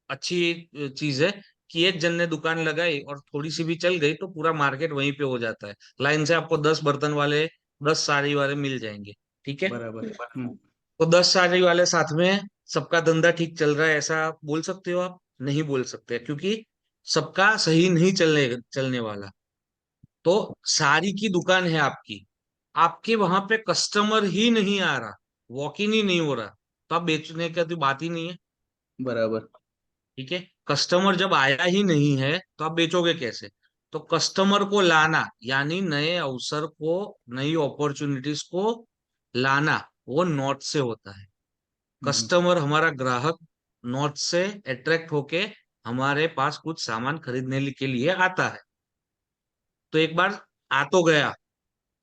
अच्छी चीज है कि एक जन ने दुकान लगाई और थोड़ी सी भी चल गई तो पूरा मार्केट वहीं पे हो जाता है। लाइन से आपको 10 बर्तन वाले, 10 साड़ी वाले मिल जाएंगे। ठीक है। बराबर। तो 10 साड़ी वाले साथ में हैं, सबका धंधा ठीक चल रहा है ऐसा बोल सकते हो आप? नहीं बोल सकते, क्योंकि सबका सही नहीं चलने चलने वाला। तो साड़ी की दुकान है आपकी, आपके वहां पे कस्टमर ही नहीं आ रहा, वॉक इन ही नहीं हो रहा, तो आप बेचने का तो बात ही नहीं है। बराबर। ठीक है। कस्टमर जब आया ही नहीं है तो आप बेचोगे कैसे? तो कस्टमर को लाना, यानी नए अवसर को, नई अपॉर्चुनिटीज को लाना, वो नॉर्थ से होता है। कस्टमर, हमारा ग्राहक, नॉर्थ से अट्रैक्ट होके हमारे पास कुछ सामान खरीदने के लिए आता है। तो एक बार आ तो गया,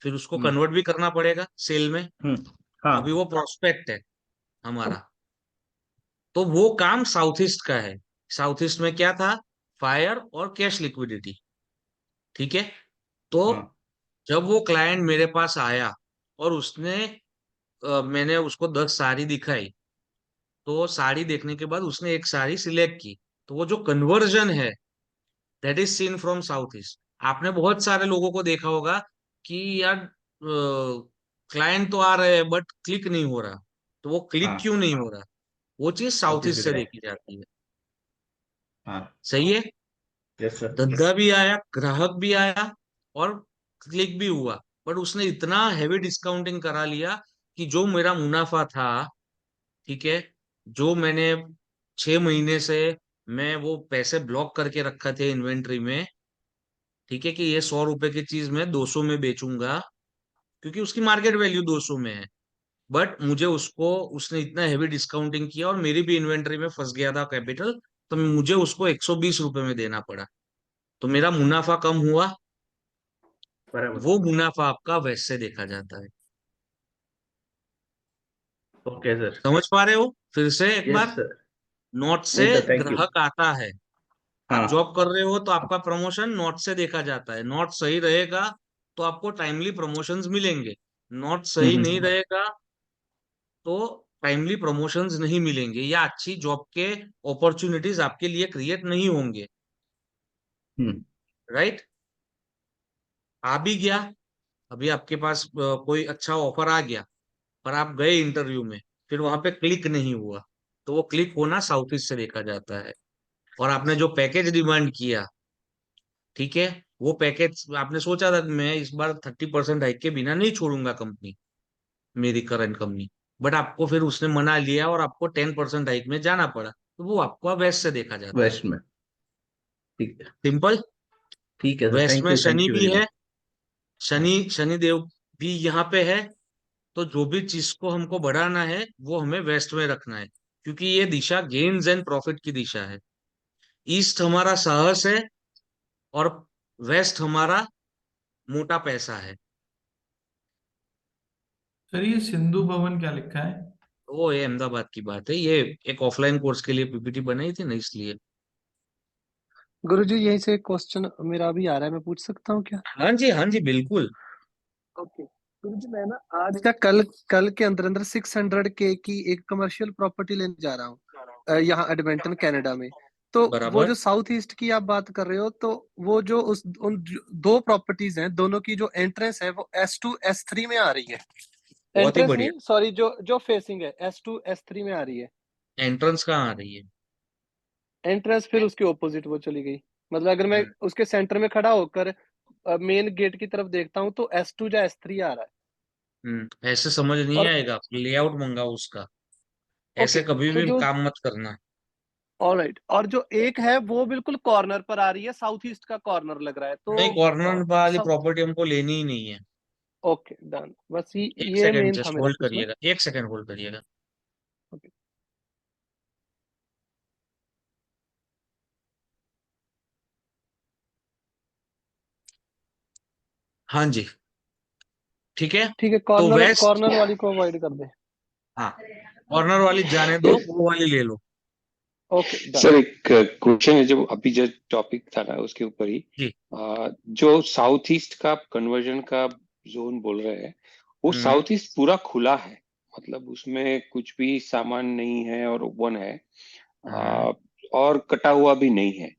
फिर उसको कन्वर्ट भी करना पड़ेगा सेल में। अभी हाँ वो प्रोस्पेक्ट है हमारा। तो वो काम साउथ ईस्ट का है। साउथ ईस्ट में क्या था? फायर और कैश लिक्विडिटी। ठीक है। तो हाँ जब वो क्लाइंट मेरे पास आया और मैंने उसको 10 साड़ी दिखाई, तो साड़ी देखने के बाद उसने एक साड़ी सिलेक्ट की, तो वो जो कन्वर्जन है, that is seen from south east. आपने बहुत सारे लोगों को देखा होगा कि यार क्लाइंट तो आ रहे हैं बट क्लिक नहीं हो रहा, तो वो क्लिक हाँ क्यों नहीं हो रहा? वो चीज साउथ ईस्ट से हाँ देखी जाती है। हाँ। सही है। Yes sir. धंधा भी आया, ग्राहक भी आया, और क्लिक भी हुआ, बट उसने इतना हैवी डिस्काउंटिंग करा लिया कि जो मेरा मुनाफा था, ठीक है, जो मैंने 6 महीने से मैं वो पैसे ब्लॉक करके रखा थे इन्वेंट्री में, ठीक है, कि ये 100 रुपए की चीज मैं 200 में बेचूंगा, क्योंकि उसकी मार्केट वैल्यू 200 में है। बट मुझे उसको, उसने इतना हैवी डिस्काउंटिंग किया और मेरी भी इन्वेंट्री में फंस गया था कैपिटल, तो मुझे उसको 120 रुपए में देना पड़ा। तो मेरा मुनाफा कम हुआ। बराबर। वो मुनाफा आपका वैसे देखा जाता है। Okay sir. समझ पा रहे हो? फिर से एक यस बार, सर। नॉर्थ से नहीं सर, थैंक यू। ग्राहक आता है, आप हाँ। जॉब कर रहे हो तो आपका प्रमोशन नॉर्थ से देखा जाता है। नॉर्थ सही रहेगा तो आपको टाइमली प्रमोशंस मिलेंगे, नॉर्थ सही नहीं हम्म रहेगा तो टाइमली प्रमोशंस नहीं मिलेंगे, या अच्छी जॉब के अपॉर्चुनिटीज आपके लिए क्रिएट नहीं होंगे। हम्म। राइट। आ भी गया, अभी आपके पास कोई अच्छा ऑफर आ गया, पर आप गए इंटरव्यू में, फिर वहां पे क्लिक नहीं हुआ, तो वो क्लिक होना साउथ ईस्ट से देखा जाता है। और आपने जो पैकेज डिमांड किया, ठीक है, वो पैकेज आपने सोचा था कि मैं इस बार 30% हाइक के बिना नहीं छोड़ूंगा कंपनी, मेरी करंट कंपनी, बट आपको फिर उसने मना लिया और आपको 10% हाइक में जाना पड़ा, तो वो आपको वेस्ट से देखा जाता है। वेस्ट में, ठीक है, सिंपल। ठीक है सर, वेस्ट में थैंक शनि यू भी वेरी है, मच। शनि देव भी यहाँ पे है, तो जो भी चीज को हमको बढ़ाना है वो हमें वेस्ट में रखना है, क्योंकि ये दिशा गेन्स एंड प्रॉफिट की दिशा है। ईस्ट हमारा साहस है और वेस्ट हमारा मोटा पैसा है। सर ये सिंधु भवन क्या लिखा है? वो ये अहमदाबाद की बात है, ये एक ऑफलाइन कोर्स के लिए पीपीटी बनाई थी ना, इसलिए। गुरुजी यहीं से क्वेश्चन मेरा भी आ रहा है, मैं पूछ सकता हूँ क्या? हाँ जी, हाँ जी, बिल्कुल। ओके गुरुजी, मैं ना आज का कल कल के अंदर अंदर 600K की एक कमर्शियल प्रॉपर्टी लेने जा रहा हूँ, यहाँ एडमंटन कनाडा में। तो वो बराबर। जो साउथ ईस्ट की आप बात कर रहे हो, तो वो जो दो प्रॉपर्टीज हैं, दोनों की जो एंट्रेंस है वो S2 S3 में आ रही है। बहुत ही एंट्रेंस बढ़िया। नहीं, सॉरी, जो फेसिंग है S2 S3 में आ रही है। एंट्रेंस कहाँ आ रही है? एंट्रेंस फिर उसके ऑपोजिट वो चली गई। मतलब अगर मैं उसके सेंटर में खड़ा होकर मेन गेट की तरफ देखता हूँ तो S2 या S3 आ रहा है। ऐसे समझ नहीं और आएगा, लेआउट मंगाओ उसका, ऐसे ओके, कभी तो भी जो काम मत करना। ऑलराइट, और जो एक है वो बिल्कुल कॉर्नर पर आ रही है, साउथ ईस्ट का कॉर्नर लग रहा है, नहीं, तो कॉर्नर वाली सब प्रॉपर्टी हमको लेनी ही नहीं है। ओके डन, बस एक ये सेकंड मेन था जस्ट मेरा होल्ड पूछना। करिएगा, एक सेकंड होल्ड करिएगा। ओके हाँ जी, ठीक है। ठीक है, तो कॉर्नर वेस्ट, कॉर्नर वाली को अवॉइड कर दे। हाँ, कॉर्नर वाली जाने दो, वो वाली ले लो। Okay done. सर एक क्वेश्चन है, जो अभी जो टॉपिक था ना उसके ऊपर ही, जी। जो साउथ ईस्ट का कन्वर्जन का जोन बोल रहे हैं, वो साउथ ईस्ट पूरा खुला है, मतलब उसमें कुछ भी सामान नहीं है और ओपन है, और कटा हुआ भी नहीं है,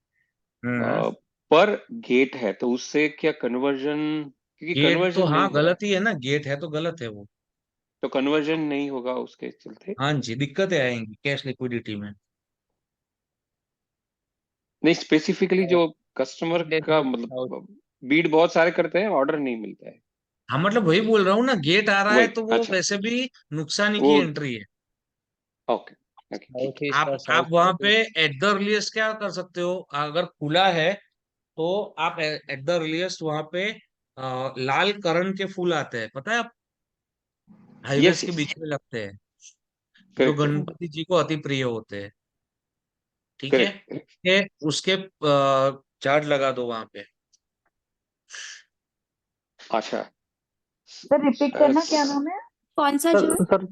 पर गेट है, तो उससे क्या कन्वर्जन, क्योंकि गेट तो कन्वर्जन हाँ नहीं हो रहा है, गलत ही है ना, गेट है तो गलत है वो। तो कन्वर्जन नहीं होगा उसके चलते। हाँ जी, दिक्कतें आएंगी कैश लिक्विडिटी में। नहीं, स्पेसिफिकली जो कस्टमर का मतलब बीड बहुत सारे करते हैं, ऑर्डर नहीं मिलता है। हाँ, मतलब वही बोल रहा हूँ ना, गेट आ रहा है वही, तो वो अच्छा, वैसे भी नुकसान ही की वो एंट्री है। ओके ओके, ठीक है। आप वहां पे एट द अर्लीस्ट क्या कर सकते हो, अगर खुला है तो आप एट द अर्लीस्ट वहां पे लाल करण के फूल आते हैं, पता है आप, हाईवेज यस के यस, बीच में लगते हैं, जो करेक्ट करेक्ट गणपति जी को अति प्रिय होते हैं, ठीक है। Correct correct. उसके चार्ट लगा दो वहां पे। अच्छा, सर रिपीट करना, क्या नाम है? कौन सा जो है? सर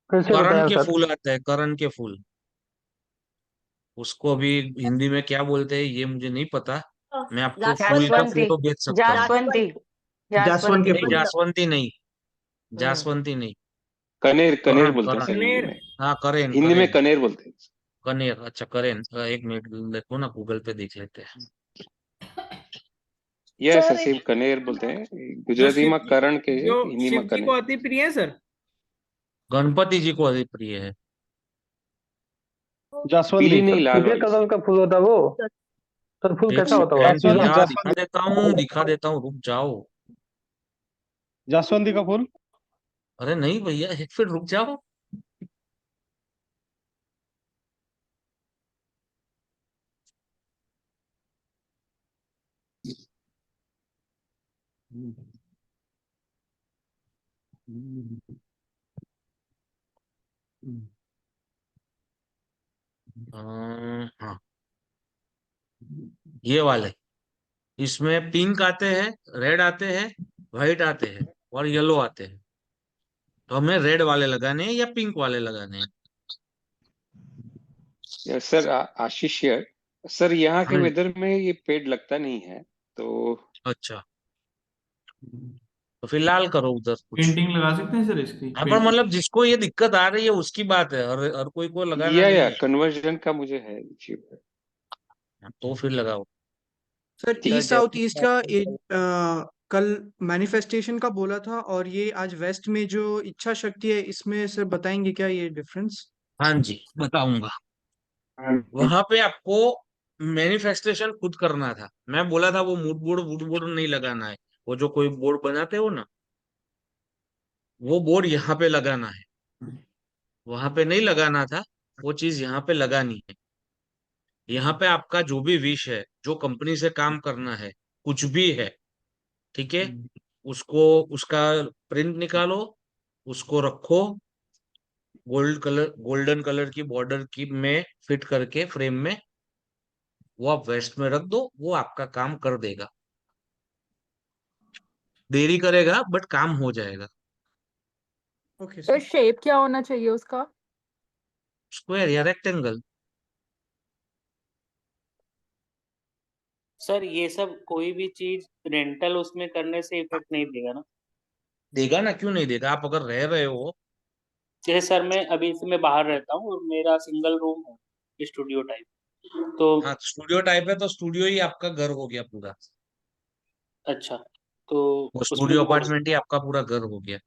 फिर से करण बताया के सर। फूल आते हैं, करण के फूल, उसको अभी हिंदी में क्या बोलते हैं ये मुझे नहीं पता, मैं आपको फूल का जास्वंती, फोटो भेज सकता हूँ। जास्वंती, जासवन के जास्वंती। नहीं, फूल। जासवंती नहीं, हम्म। जासवंती नहीं, कनेर कनेर करण बोलते हैं करण, सर हिंदी कनेर। में। हाँ करेन हिंदी में करेन, कनेर बोलते हैं। कनेर, अच्छा करेन, एक मिनट देखो ना, गूगल पे देख लेते हैं। यस सर सेम कनेर बोलते हैं, जो गुजराती शिव में करण के, जो हिंदी शिव में जी को कनेर। अति प्रिय है सर। गणपति जी को अधिक प्रिय है। जासवंती पीली नहीं, सर, लाल पीले वाली। कलर का फूल होता है वो। सर फूल एक कैसा होता है सेकंड वो? भैया, दिखा देता हूँ, रुक जाओ। जासवंती का फूल। अरे नहीं भैया, एक फिर रुक जाओ। हाँ, ये वाले, इसमें पिंक आते हैं, रेड आते हैं, व्हाइट आते हैं और येलो आते हैं, तो हमें रेड वाले लगाने हैं या पिंक वाले लगाने हैं? Yes sir, Ashish here। Sir यहाँ के हाँ, वेदर में ये पेड़ लगता नहीं है, तो अच्छा, तो फिर लाल करो उधर कुछ। पेंटिंग लगा सकते हैं सर इसकी, हाँ, पर पेंटिंग। मतलब जिसको ये दिक्कत आ रही है उसकी बात है, हर कोई को लगाना या नहीं है। कन्वर्जन का मुझे है issue है। हाँ, तो फिर लगाओ। सर ठीक। ईस्ट साउथ ईस्ट का एक कल मैनिफेस्टेशन का बोला था, और ये आज वेस्ट में जो इच्छा शक्ति है, इसमें सर बताएंगे क्या ये डिफरेंस? हाँ जी, बताऊंगा। वहां पे आपको मैनिफेस्टेशन खुद करना था। मैं बोला था वो वुड बोर्ड नहीं लगाना है। वो जो कोई बोर्ड बनाते हो ना, वो बोर्ड यहाँ पे लगाना है, वहां पे नहीं लगाना था। वो चीज यहाँ पे लगानी है। यहाँ पे आपका जो भी विश है, जो कंपनी से काम करना है, कुछ भी है, ठीक है, उसको, उसका प्रिंट निकालो, उसको रखो, गोल्डन कलर की बॉर्डर की में फिट करके फ्रेम में, वो आप वेस्ट में रख दो, वो आपका काम कर देगा। देरी करेगा बट काम हो जाएगा। ओके तो सर। शेप क्या होना चाहिए उसका? स्क्वायर या रेक्टेंगल। सर ये सब कोई भी चीज रेंटल उसमें करने से इफेक्ट नहीं देगा ना? देगा ना, क्यों नहीं देगा? आप अगर रह रहे हो। जैसे सर मैं अभी से मैं बाहर रहता हूँ और मेरा सिंगल रूम है स्टूडियो टाइप, तो हाँ, स्टूडियो टाइप है तो स्टूडियो ही आपका घर हो गया पूरा। अच्छा, तो वो उसमें स्टूडियो वो अपार्टमेंट ही आपका पूरा घर हो गया।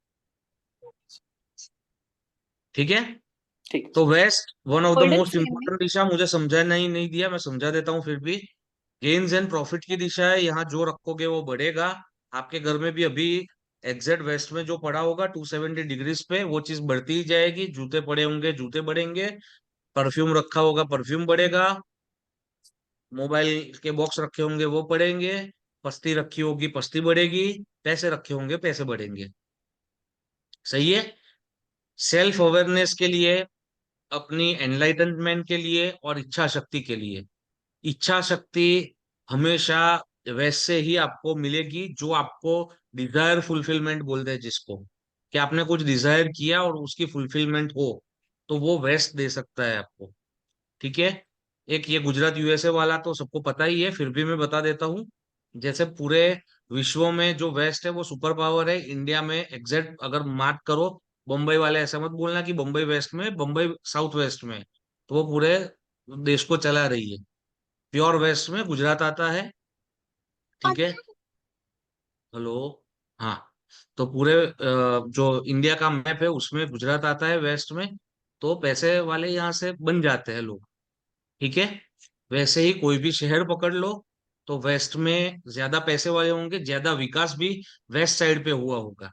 ठीक है। ठीक तो west one of the golden most frame में इंपॉर्टेंट दिशा, मुझे समझाना ही नहीं दिया, मैं समझा देता हूँ फिर भी। गेन्स एंड प्रॉफिट की दिशा है। यहाँ जो रखोगे वो बढ़ेगा। आपके घर में भी अभी एग्जैक्ट वेस्ट में जो पड़ा होगा 270 डिग्रीज पे, वो चीज बढ़ती ही जाएगी। जूते पड़े होंगे, जूते बढ़ेंगे। परफ्यूम रखा होगा, परफ्यूम बढ़ेगा। मोबाइल के बॉक्स रखे होंगे, वो बढ़ेंगे। पस्ती रखी होगी, पस्ती बढ़ेगी। पैसे रखे होंगे, पैसे बढ़ेंगे। सही है। सेल्फ अवेयरनेस के लिए, अपनी एनलाइटनमेंट के लिए और इच्छा शक्ति के लिए। इच्छा शक्ति हमेशा वैसे ही आपको मिलेगी जो आपको डिजायर फुलफिलमेंट बोलते हैं जिसको, कि आपने कुछ डिजायर किया और उसकी फुलफिलमेंट हो, तो वो वेस्ट दे सकता है आपको। ठीक है। एक ये गुजरात यूएसए वाला तो सबको पता ही है, फिर भी मैं बता देता हूँ। जैसे पूरे विश्व में जो वेस्ट है वो सुपर पावर है। इंडिया में एग्जैक्ट अगर मार्क करो, बम्बई वाले ऐसा मत बोलना कि बम्बई वेस्ट में, बम्बई साउथ वेस्ट में, तो वो पूरे देश को चला रही है। प्योर वेस्ट में गुजरात आता है। ठीक है। हेलो। हाँ। तो पूरे जो इंडिया का मैप है उसमें गुजरात आता है वेस्ट में। तो पैसे वाले यहाँ से बन जाते हैं लोग। ठीक है। वैसे ही कोई भी शहर पकड़ लो, तो वेस्ट में ज्यादा पैसे वाले होंगे, ज्यादा विकास भी वेस्ट साइड पे हुआ होगा।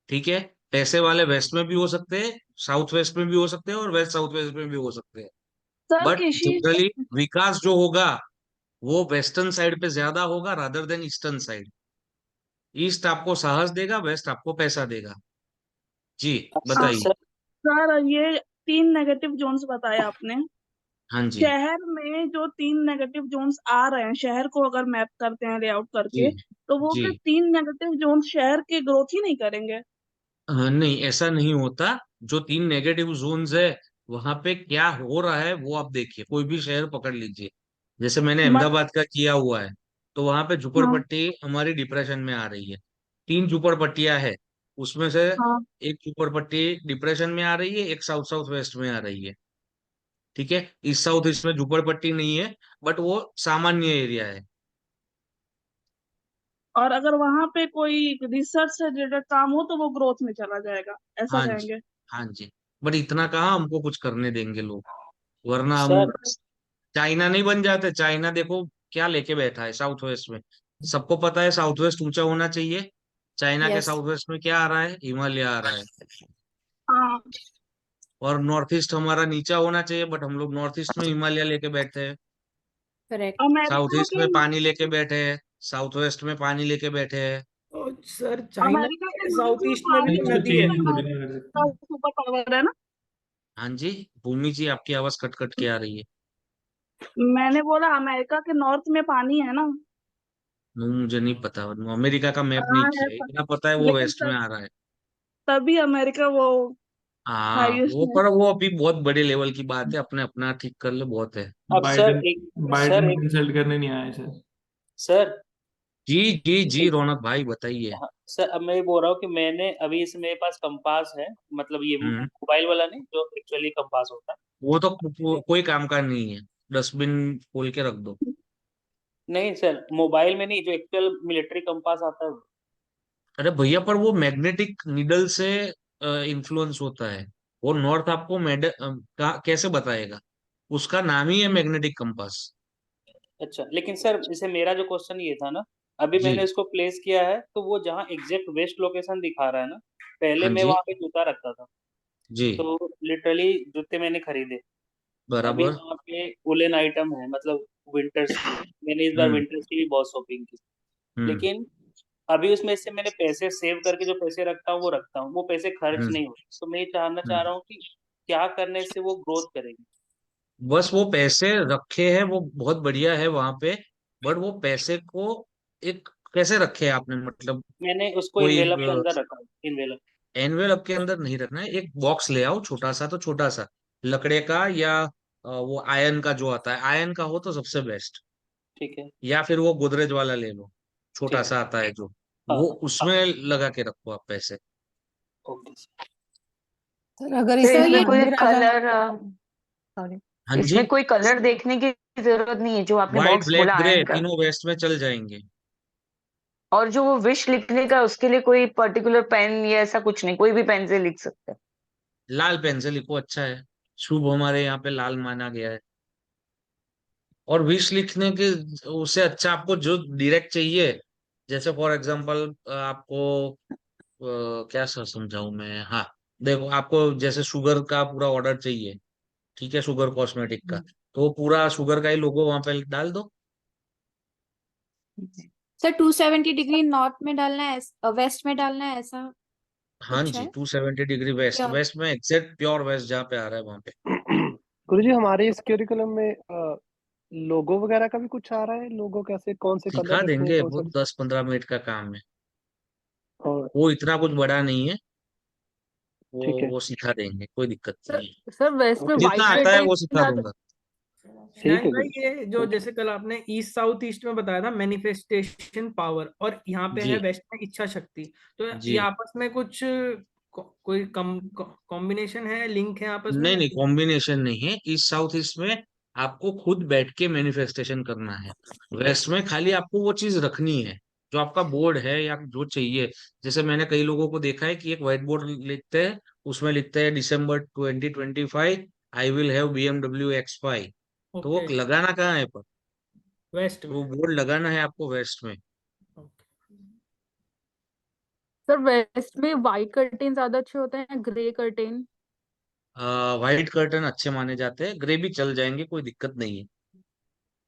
ठीक है। पैसे वाले वेस्ट में भी हो सकते हैं, साउथ वेस्ट में भी हो सकते हैं, और वेस्ट साउथ वेस्ट में भी हो सकते हैं। सर बट किसी जनरली विकास जो होगा वो वेस्टर्न साइड पे ज्यादा होगा rather than eastern side. East आपको साहस देगा, वेस्ट आपको पैसा देगा। जी, बताइए। सर सर ये 3 नेगेटिव जोन्स बताए आपने। हाँ जी। शहर में जो 3 नेगेटिव जोन्स आ रहे हैं, शहर को अगर मैप करते हैं लेआउट जी। करके, तो वो जी। फिर 3 नेगेटिव जोन्स शहर की ग्रोथ ही नहीं करेंगे। हाँ, नहीं ऐसा नहीं होता। जो 3 नेगेटिव जोन्स है, वहां पे क्या हो रहा है वो आप देखिए। कोई भी शहर पकड़ लीजिए, जैसे मैंने मत अहमदाबाद का किया हुआ है, तो वहां पे हाँ झुपड़पट्टी हमारी डिप्रेशन में आ रही है। 3 झुपड़पट्टियां है, उसमें से हाँ। एक झुपड़पट्टी डिप्रेशन में आ रही है, एक साउथ साउथ वेस्ट में आ रही है। ठीक है। इस साउथ ईस्ट में झुपड़पट्टी नहीं है, बट वो सामान्य एरिया है। और अगर वहां पे कोई रिसर्च से रिलेटेड काम हो तो वो ग्रोथ में चला जाएगा, ऐसा हाँ जी। कहेंगे। हाँ जी। बट इतना कहाँ हमको कुछ करने देंगे लोग, वरना हम सर चाइना नहीं बन जाते। चाइना देखो क्या लेके बैठा है साउथ वेस्ट में। सबको पता है साउथ वेस्ट ऊंचा होना चाहिए। चाइना के यस। साउथ वेस्ट में क्या आ रहा है? हिमालय आ रहा है। हाँ। और नॉर्थ ईस्ट हमारा नीचा होना चाहिए, बट हम लोग नॉर्थ ईस्ट में हिमालय लेके बैठे हैं। करेक्ट। साउथ अमेरिका ईस्ट के में पानी लेके बैठे हैं, साउथ वेस्ट में पानी लेके बैठे हैं। तो सर चाइना अमेरिका के के नॉर्थ साउथ में ईस्ट में भी पानी तो उसमें नदी है। चेंज थोड़ी ना कर सकते। सुपर पावर है ना। हाँ जी। भूमि जी, आपकी आवाज कट कट के आ रही है। मैंने बोला अमेरिका के नॉर्थ में पानी है ना। मुझे नहीं पता, अमेरिका का मैप नहीं हाँ है किया, इतना पता है वो लेकिन वेस्ट में आ रहा है। तभी अमेरिका वो हाँ, हाईएस्ट वो है। पर वो अभी बहुत बड़े लेवल की बात है, अपने अपना ठीक कर ले, बहुत है। अब बाइडन सर एक बाइडन सर एक कंसल्ट करने नहीं आए सर। सर जी जी जी, रौनक भाई बताइए। हाँ, सर अब मैं ये बोल रहा हूँ कि मैंने अभी इस मेरे पास कंपास है, मतलब ये हम्म। मोबाइल वाला नहीं जो एक्चुअली कंपास होता है। वो तो कोई काम का नहीं है, डस्टबिन खोल के रख दो। नहीं सर, मोबाइल में नहीं, जो एक्चुअल मिलिट्री कंपास आता है वो। अरे भैया, पर वो मैग्नेटिक नीडल से इन्फ्लुएंस होता है। वो नॉर्थ आपको कैसे बताएगा? उसका नाम ही है मैग्नेटिक कंपास। अच्छा, लेकिन सर जैसे मेरा जो क्वेश्चन ये था ना, अभी मैंने जी इसको प्लेस किया है तो वो जहाँ एग्जैक्ट वेस्ट लोकेशन दिखा रहा है ना, पहले हाँ मैं जी वहां पे जूता रखता था, जी तो लिटरली जूते मैंने खरीदे। अभी बराबर वहां पे वुलन आइटम है, मतलब विंटर्स की। मैंने इस बार हम्म विंटर्स की भी बहुत शॉपिंग की, हम्म लेकिन अभी उसमें से मैंने पैसे सेव करके जो पैसे रखता हूँ वो रखता हूँ, वो पैसे खर्च हम्म नहीं होते। तो मैं ये जानना चाह हम्म रहा हूँ कि क्या करने से वो ग्रोथ करेगी। बस वो पैसे रखे हैं वो बहुत बढ़िया है वहां पे। बट वो पैसे को एक कैसे रखे हैं आपने, मतलब मैंने उसको कोई इन्वेलप के अंदर रखा है, इन्वेलप। एनवेलप के अंदर नहीं रखना है, एक बॉक्स ले आओ छोटा सा, तो छोटा सा लकड़े का या वो आयन का जो आता है, आयन का हो तो सबसे बेस्ट। ठीक है। या फिर वो गोदरेज वाला ले लो, छोटा ठीक है। सा आता है जो, हाँ वो हाँ। उसमें लगा के रखो आप पैसे। Okay sir. सर अगर तो इसमें इसमें कोई अंधेरा लगा, कलर सॉरी, हाँ जी, इसमें कोई कलर देखने की जरूरत नहीं है, जो आपने व्हाइट बॉक्स ब्लैक बोला ग्रे आयन का। तीनों वेस्ट में चल जाएंगे। और जो वो विश लिखने का, उसके लिए कोई पर्टिकुलर पेन या ऐसा कुछ नहीं, कोई भी पेन से लिख सकते हैं? लाल पेन से लिखो, अच्छा है, शुभ हमारे यहाँ पे लाल माना गया है। और विश लिखने के उससे अच्छा आपको जो डायरेक्ट चाहिए, जैसे फॉर एग्जांपल आपको क्या समझाऊं मैं, हाँ देखो आपको जैसे शुगर का पूरा ऑर्डर चाहिए, ठीक है, शुगर कॉस्मेटिक का, तो वो पूरा शुगर का ही लोगो वहां पे डाल दो। सर 270 डिग्री नॉर्थ में डालना है, वेस्ट में डालना है, ऐसा हाँ कुछ जी, है 270 डिग्री वेस्ट, क्या? वेस्ट में एग्जैक्ट प्योर वेस्ट जहाँ पे आ रहा है वहां पे। गुरुजी हमारे इस करिकुलम में लोगो वगैरह का भी कुछ आ रहा है? लोगो कैसे, कौन से सिखा कलर रखने हैं, देंगे, कौन वो सा? 10-15 मिनट का काम है, और वो इतना कुछ बड़ा नहीं है, ठीक है, वो सिखा देंगे, कोई दिक्कत नहीं है, सर वेस्ट में ओके, जितना व्हाइट आता है कर्टेन वो सिखा ज्यादा। दूंगा। ठीक इनायत है भाई, गुरुजी। ये जो ओके, जैसे कल आपने ईस्ट साउथ ईस्ट में बताया था मैनिफेस्टेशन पावर, और यहाँ पे है जी वेस्ट में इच्छा शक्ति, तो ये जी आपस में कुछ कोई कॉम्बिनेशन है, लिंक है आपस में नहीं या नहीं, कॉम्बिनेशन नहीं है, ईस्ट साउथ ईस्ट में आपको खुद बैठ के मैनिफेस्टेशन करना है। वेस्ट में खाली आपको वो चीज रखनी है जो आपका बोर्ड है या जो चाहिए। जैसे मैंने कई लोगों को देखा है कि एक व्हाइट बोर्ड लिखते हैं, उसमें लिखते हैं December 2025 I will have BMW X5, तो वो ओके लगाना कहाँ है पर, वेस्ट तो में? वो बोर्ड लगाना है आपको वेस्ट में। सर वेस्ट में व्हाइट कर्टेन ज्यादा अच्छे होते हैं, ग्रे कर्टेन? व्हाइट कर्टन अच्छे माने जाते हैं, ग्रे भी चल जाएंगे, कोई दिक्कत नहीं है।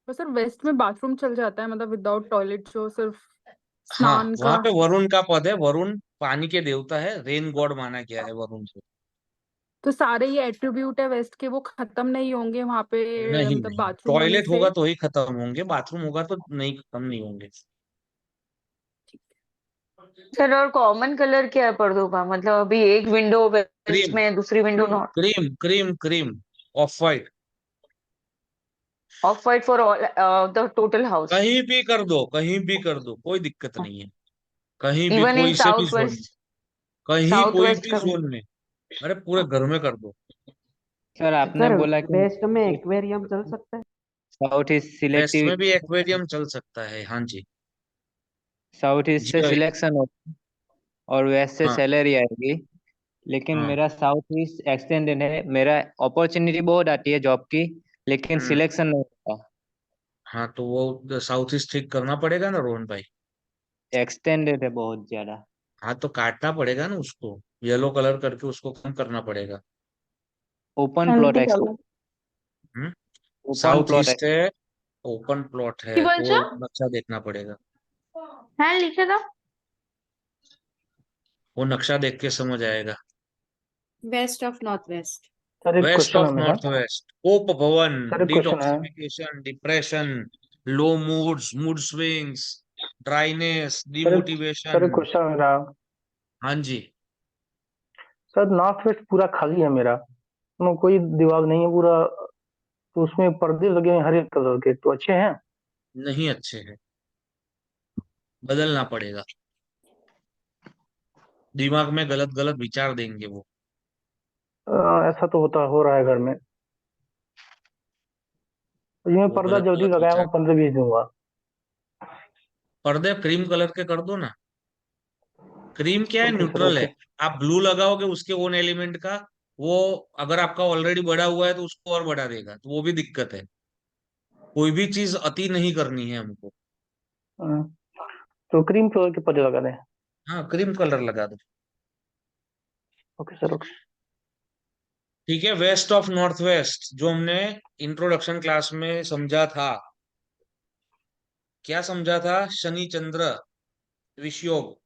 पर सर वेस्ट में बाथरूम चल जाता है, मतलब विदाउट टॉयलेट, जो सिर्फ हाँ, स्नान वहां का। पे वरुण का पद है, वरुण पानी के देवता है, रेन गॉड माना गया है वरुण को। तो सारे ये एट्रीब्यूट है वेस्ट के, वो खत्म नहीं होंगे वहां पे, नहीं मतलब नहीं, बाथरूम होने टॉयलेट से? होगा तो ही खत्म होंगे, बाथरूम होगा तो नहीं, खत्म नहीं होंगे। सर और कॉमन कलर क्या है पर्दों का? मतलब अभी एक विंडो वेस्ट क्रीम में, दूसरी window north. Cream cream cream, of white, of white for all the total house? कहीं भी कर दो, कहीं भी कर दो, कोई दिक्कत नहीं है, कहीं भी, इवन इन कोई से भी साउथ जोन में, वेस्ट? कहीं साउथ कोई वेस्ट भी का भी? जोन में, अरे पूरे घर में कर दो। सर आपने सर बोला कि वेस्ट में एक्वेरियम चल सकता है? साउथ ईस्ट वेस्ट में सिलेक्टिव, भी एक्वेरियम चल सकता है, हाँ जी। साउथ ईस्ट जी से सिलेक्शन हो और वेस्ट से हाँ सैलरी आएगी। लेकिन हाँ मेरा साउथ ईस्ट एक्सटेंडेड है, मेरा अपॉर्चुनिटी बहुत आती है जॉब की, लेकिन हम्म सिलेक्शन नहीं होता। हाँ, तो वो साउथ ईस्ट ठीक करना पड़ेगा ना रोहन भाई। एक्सटेंडेड है बहुत ज्यादा। हाँ, तो काटना पड़ेगा ना उसको, येलो कलर करके उसको कम करना पड़ेगा। ओपन আমি प्लॉट তো है, চলো। ओपन साउथ प्लॉट है। ईस्ट है, ओपन प्लॉट কি है, तो বলছো? नक्शा देखना पड़ेगा, হ্যাঁ লিখে দাও। वो नक्शा देख के समझ आएगा। West of north west. Sir एक वेस्ट क्वेश्चन ऑफ है मेरा। नॉर्थ वेस्ट, कोप भवन, सर एक क्वेश्चन है। Detoxification, depression, low moods, mood swings, dryness, sir demotivation. एक क्वेश्चन है मेरा। हाँ जी, सर नॉर्थ वेस्ट पूरा खाली है मेरा, उसमें कोई दीवार नहीं है पूरा, तो उसमें पर्दे लगे हैं हर एक कलर के, तो अच्छे हैं? नहीं अच्छे है, बदलना पड़ेगा, दिमाग में गलत गलत विचार देंगे वो। ऐसा तो होता हो रहा है घर में, तो ये मैं वो पर्दा गलत जल्दी गलत लगाया विचार, हूँ, 15-20 दूंगा। पर्दे क्रीम कलर के कर दो ना, क्रीम क्या है, ओके सर, न्यूट्रल ओके। है। आप ब्लू लगाओगे उसके ओन एलिमेंट का, वो अगर आपका ऑलरेडी बड़ा हुआ है तो उसको और बढ़ा देगा, तो वो भी दिक्कत है। कोई भी चीज अति नहीं करनी है हमको। हाँ, तो क्रीम कलर के पर्दे लगा दें। हाँ, क्रीम कलर लगा दो। Okay sir, okay. ठीक है, वेस्ट ऑफ नॉर्थ वेस्ट जो हमने इंट्रोडक्शन क्लास में समझा था, क्या समझा था? शनि चंद्र विषयोग,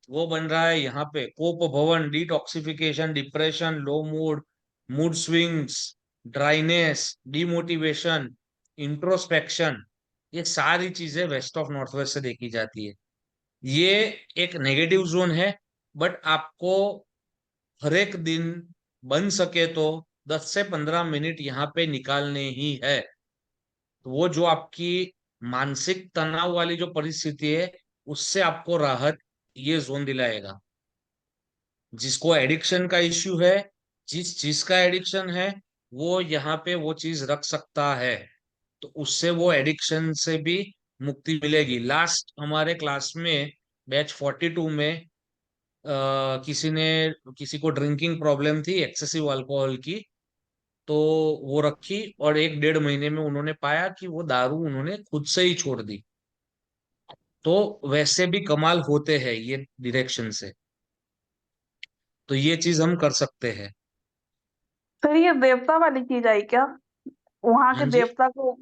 वो बन रहा है यहाँ पे। कोप भवन, detoxification, depression, low mood, mood swings, dryness, demotivation, introspection, ये सारी चीजें वेस्ट ऑफ नॉर्थ वेस्ट से देखी जाती है। ये एक नेगेटिव जोन है, बट आपको हर एक दिन बन सके तो 10 से 15 मिनट यहाँ पे निकालने ही है। तो वो जो आपकी मानसिक तनाव वाली जो परिस्थिति है, उससे आपको राहत ये जोन दिलाएगा। जिसको एडिक्शन का इश्यू है, जिस चीज का एडिक्शन है, वो यहाँ पे वो चीज रख सकता है, तो उससे वो एडिक्शन से भी मुक्ति मिलेगी। लास्ट हमारे क्लास में बैच 42 में किसी को ड्रिंकिंग प्रॉब्लम थी, एक्सेसिव अल्कोहल की, तो वो रखी और 1-1.5 महीने में उन्होंने पाया कि वो दारू उन्होंने खुद से ही छोड़ दी। तो वैसे भी कमाल होते हैं ये डायरेक्शन से, तो ये चीज हम कर सकते हैं। सर ये देवता वाली चीज आई क्या? वहां हाँ के जी, देवता को,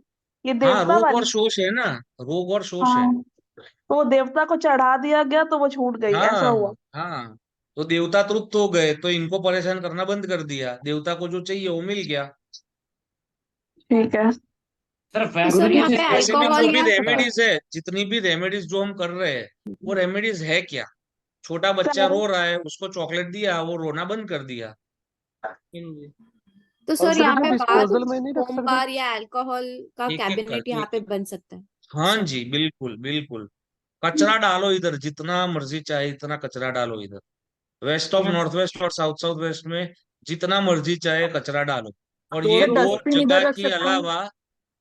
ये हाँ, देवता रोग और वाली? शोष है ना, रोग और शोष है। हाँ, तो वो देवता को चढ़ा दिया गया तो वो छूट गई, ऐसा हाँ, हुआ? हाँ, तो देवता तृप्त हो गए, तो इनको परेशान करना बंद कर दिया, देवता को जो चाहिए वो मिल गया। ठीक है। तो गुरु सर जी यहाँ इस पे वैसे भी जो अल्कोहल भी या रेमेडीज है, जितनी भी रेमेडीज जो हम कर रहे हैं, वो रेमेडीज है क्या? छोटा बच्चा सर रो रहा है, उसको चॉकलेट दिया, वो रोना बंद कर दिया। तो और सर सर यहाँ इसको पे डिस्पोजल में नहीं रख होम सकते? बार या अल्कोहल का एक एक कैबिनेट करके, यहाँ पे बन सकता है? हाँ अच्छा। जी, बिल्कुल बिल्कुल। कचरा डालो इधर, जितना मर्जी चाहे इतना कचरा डालो इधर। वेस्ट ऑफ नॉर्थ वेस्ट और साउथ साउथ वेस्ट में जितना मर्जी चाहे कचरा डालो। और तो ये सर दो डस्टबिन जगह इधर रख के सकते हैं? अलावा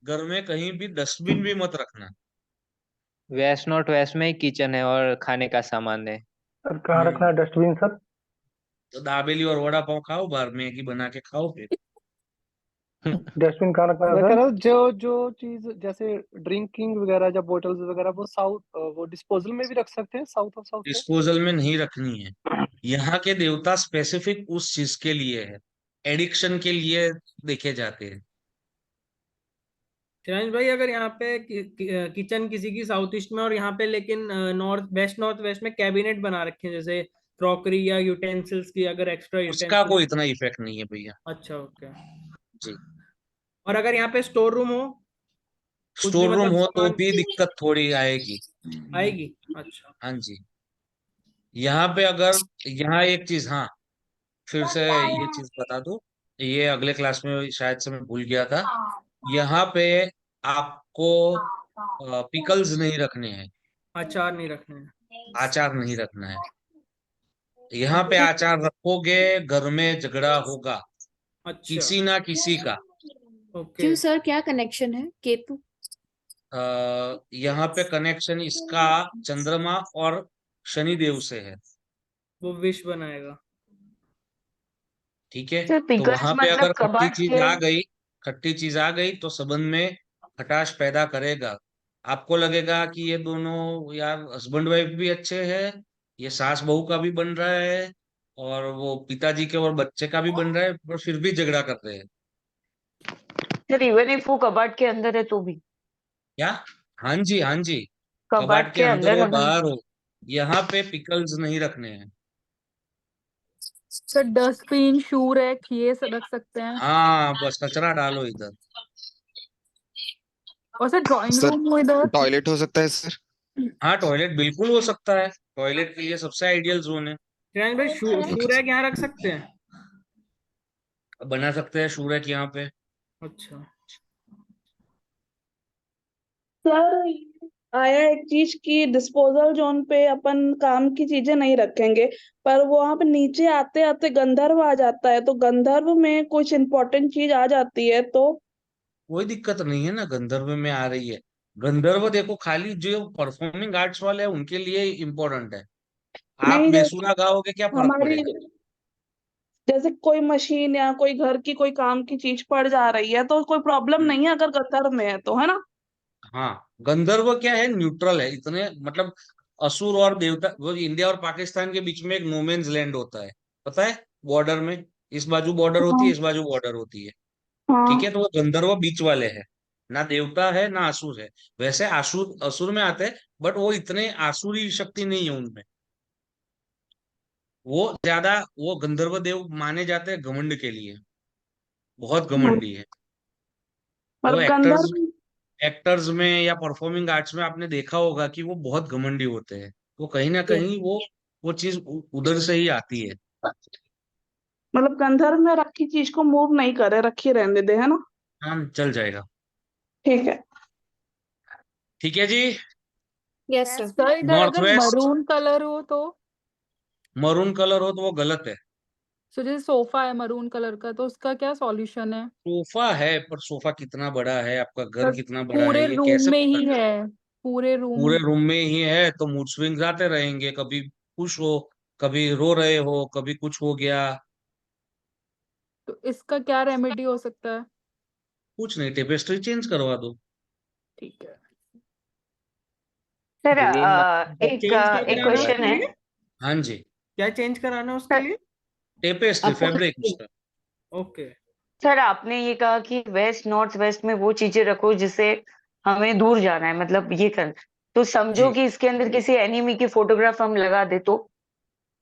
घर में कहीं भी डस्टबिन भी मत रखना। वेस्ट नॉट वेस्ट में ही किचन है और खाने का सामान है। सर कहाँ रखना है डस्टबिन सर? तो दाबेली और वड़ा पाव खाओ, बाहर मैगी बना के खाओ फिर। डस्टबिन कहाँ रखना है मैं कह सर? रहा हूँ जो जो चीज जैसे ड्रिंकिंग वगैरह या बोटल्स वगैरह वो साउथ वो डिस्पोजल में भी रख सकते हैं south of south waste? Disposal में नहीं रखनी है। यहाँ के देवता स्पेसिफिक उस चीज के लिए है, एडिक्शन के लिए देखे जाते हैं। शिवांश भाई, अगर यहाँ पे किचन किसी की साउथ ईस्ट में और यहाँ पे लेकिन नॉर्थ वेस्ट में कैबिनेट बना रखे हैं, जैसे क्रॉकरी या यूटेंसिल्स की, अगर एक्स्ट्रा उसका यूटेंसिल्स। कोई इतना इफेक्ट नहीं है भैया। अच्छा, ओके। जी, और अगर यहाँ पे स्टोर रूम हो, कुछ भी स्टोर रूम मतलब हो तो सामान भी दिक्कत थोड़ी आएगी। आएगी? अच्छा। हाँ जी, यहाँ पे अगर, यहाँ एक चीज, हाँ, फिर से ये चीज बता दूं, ये अगले क्लास में शायद से मैं भूल गया था। यहाँ पे आपको पिकल्स नहीं रखने हैं, अचार नहीं रखने हैं? आचार नहीं रखना है। यहाँ पे आचार रखोगे घर में झगड़ा होगा, अच्छा, किसी ना किसी का। ओके। क्यों सर, क्या कनेक्शन है केतु? यहाँ पे कनेक्शन इसका चंद्रमा और शनि देव से है। वो विष बनाएगा। ठीक है, सर तो पिकल्स वहां पे मतलब अगर खट्टी कबाट चीज के? आ गई, खट्टी चीज आ गई तो संबंध में खटास पैदा करेगा। आपको लगेगा कि ये दोनों यार हस्बैंड वाइफ भी अच्छे हैं, ये सास बहू का भी बन रहा है, और वो पिताजी के और बच्चे का भी बन रहा है, पर फिर भी झगड़ा कर रहे हैं। सर इवन इफ वो कबाट के अंदर है तो भी? क्या? हाँ जी, हाँ जी, कबाड़ कबाट के के अंदर अंदर हो अगर? बाहर हो, यहाँ पे पिकल्स नहीं रखने हैं। सर डस्टबिन, शू रैक ये सब रख सकते हैं? हाँ, बस कचरा डालो इधर। और सर ड्राइंग सर रूम हो इधर? टॉयलेट हो सकता है सर? हाँ, टॉयलेट बिल्कुल हो सकता है, टॉयलेट के लिए सबसे आइडियल जोन है। शिवांश भाई, शू रैक यहाँ रख सकते हैं? बना सकते हैं शू रैक यहाँ पे। अच्छा। सर आया एक चीज की डिस्पोजल जोन पे अपन काम की चीजें नहीं रखेंगे, पर वो वहां पे नीचे आते आते गंधर्व आ जाता है, तो गंधर्व में कुछ इम्पोर्टेंट चीज आ जाती है तो? कोई दिक्कत नहीं है ना, गंधर्व में आ रही है। गंधर्व देखो, खाली जो परफॉर्मिंग आर्ट्स वाले हैं उनके लिए इम्पोर्टेंट है। आप नहीं, जैसे बेसुरा गाओगे क्या फर्क हमारी पड़ेगा? जैसे कोई मशीन या कोई घर की कोई काम की चीज पड़ जा रही है तो कोई प्रॉब्लम नहीं है अगर गंधर्व में है तो, है ना? हाँ, गंधर्व क्या है, न्यूट्रल है इतने, मतलब असुर और देवता, वो इंडिया और पाकिस्तान के बीच में एक नोमेन्स लैंड होता है, पता है, बॉर्डर में, इस बाजू बॉर्डर होती है, हाँ इस बाजू बॉर्डर होती है। ठीक है, हाँ। तो वो गंधर्व बीच वाले हैं, ना देवता है ना असुर है। वैसे असुर असुर में आते हैं, बट वो इतने आसुरी शक्ति नहीं है उनमें। वो ज्यादा, वो गंधर्व देव माने जाते हैं घमंड के लिए, बहुत घमंडी है। पर वो एक्टर्स गंधर्व एक्टर्स में या परफॉर्मिंग आर्ट्स में आपने देखा होगा कि वो बहुत घमंडी होते हैं। वो कहीं ना कहीं वो चीज उधर से ही आती है। मतलब गंधर्व में रखी चीज को मूव नहीं करे, रखी रहने दे, है ना? हाँ, चल जाएगा। ठीक है। ठीक है जी। Yes sir. सर इधर नॉर्थ अगर वेस्ट, मरून कलर हो तो, मरून कलर हो तो वो गलत है। सो जैसे सोफा है मरून कलर का, तो उसका क्या सॉल्यूशन है? सोफा है, पर सोफा कितना बड़ा है, आपका घर सर कितना बड़ा है, पूरे ये रूम कैसे में पता ही चले? है, पूरे रूम। पूरे रूम में ही है तो मूड स्विंग्स आते रहेंगे, कभी खुश हो, कभी रो रहे हो, कभी कुछ हो गया। तो इसका क्या रेमेडी हो सकता है? कुछ नहीं, टेपेस्ट्री चेंज करवा दो। ठीक है। सर चेंज क्या एक कराना है क्वेश्चन उसके है। लिए? हाँ जी, क्या चेंज कराना है उसके लिए? टेपेस्ट्री फैब्रिक उसका। ओके। सर आपने ये कहा कि वेस्ट नॉर्थ वेस्ट में वो चीजें रखो जिससे हमें दूर जाना है, मतलब ये कर, तो समझो कि इसके अंदर किसी एनिमी की फोटोग्राफ हम लगा दे तो,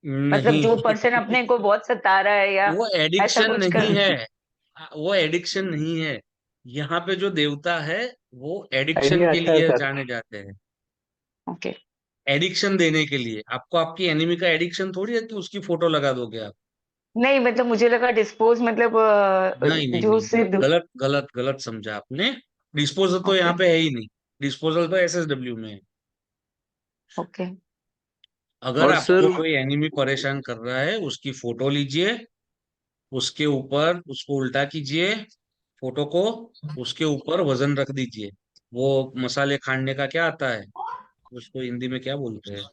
मतलब नहीं, जो पर्सन अपने को बहुत सता रहा है या वो ऐसा एडिक्शन कुछ नहीं कर। है। वो एडिक्शन नहीं है। यहाँ पे जो देवता है वो एडिक्शन आइडिया के अच्छा है लिए सर। जाने जाते हैं। ओके। एडिक्शन देने के लिए, आपको आपकी एनिमी का एडिक्शन थोड़ी है कि उसकी फोटो लगा दोगे आप। नहीं मतलब मुझे लगा डिस्पोज, मतलब नहीं नहीं जो नहीं, उससे गलत गलत गलत समझा आपने। डिस्पोजल तो ओके यहाँ पे है ही नहीं। डिस्पोजल तो एसएसडब्ल्यू में है। ओके। अगर और सर आपको कोई एनिमी परेशान कर रहा है, उसकी फोटो लीजिए, उसके ऊपर उसको उल्टा कीजिए, फोटो को, उसके ऊपर वजन रख दीजिए। वो मसाले खाने का क्या आता है, उसको हिंदी में क्या बोलते हैं?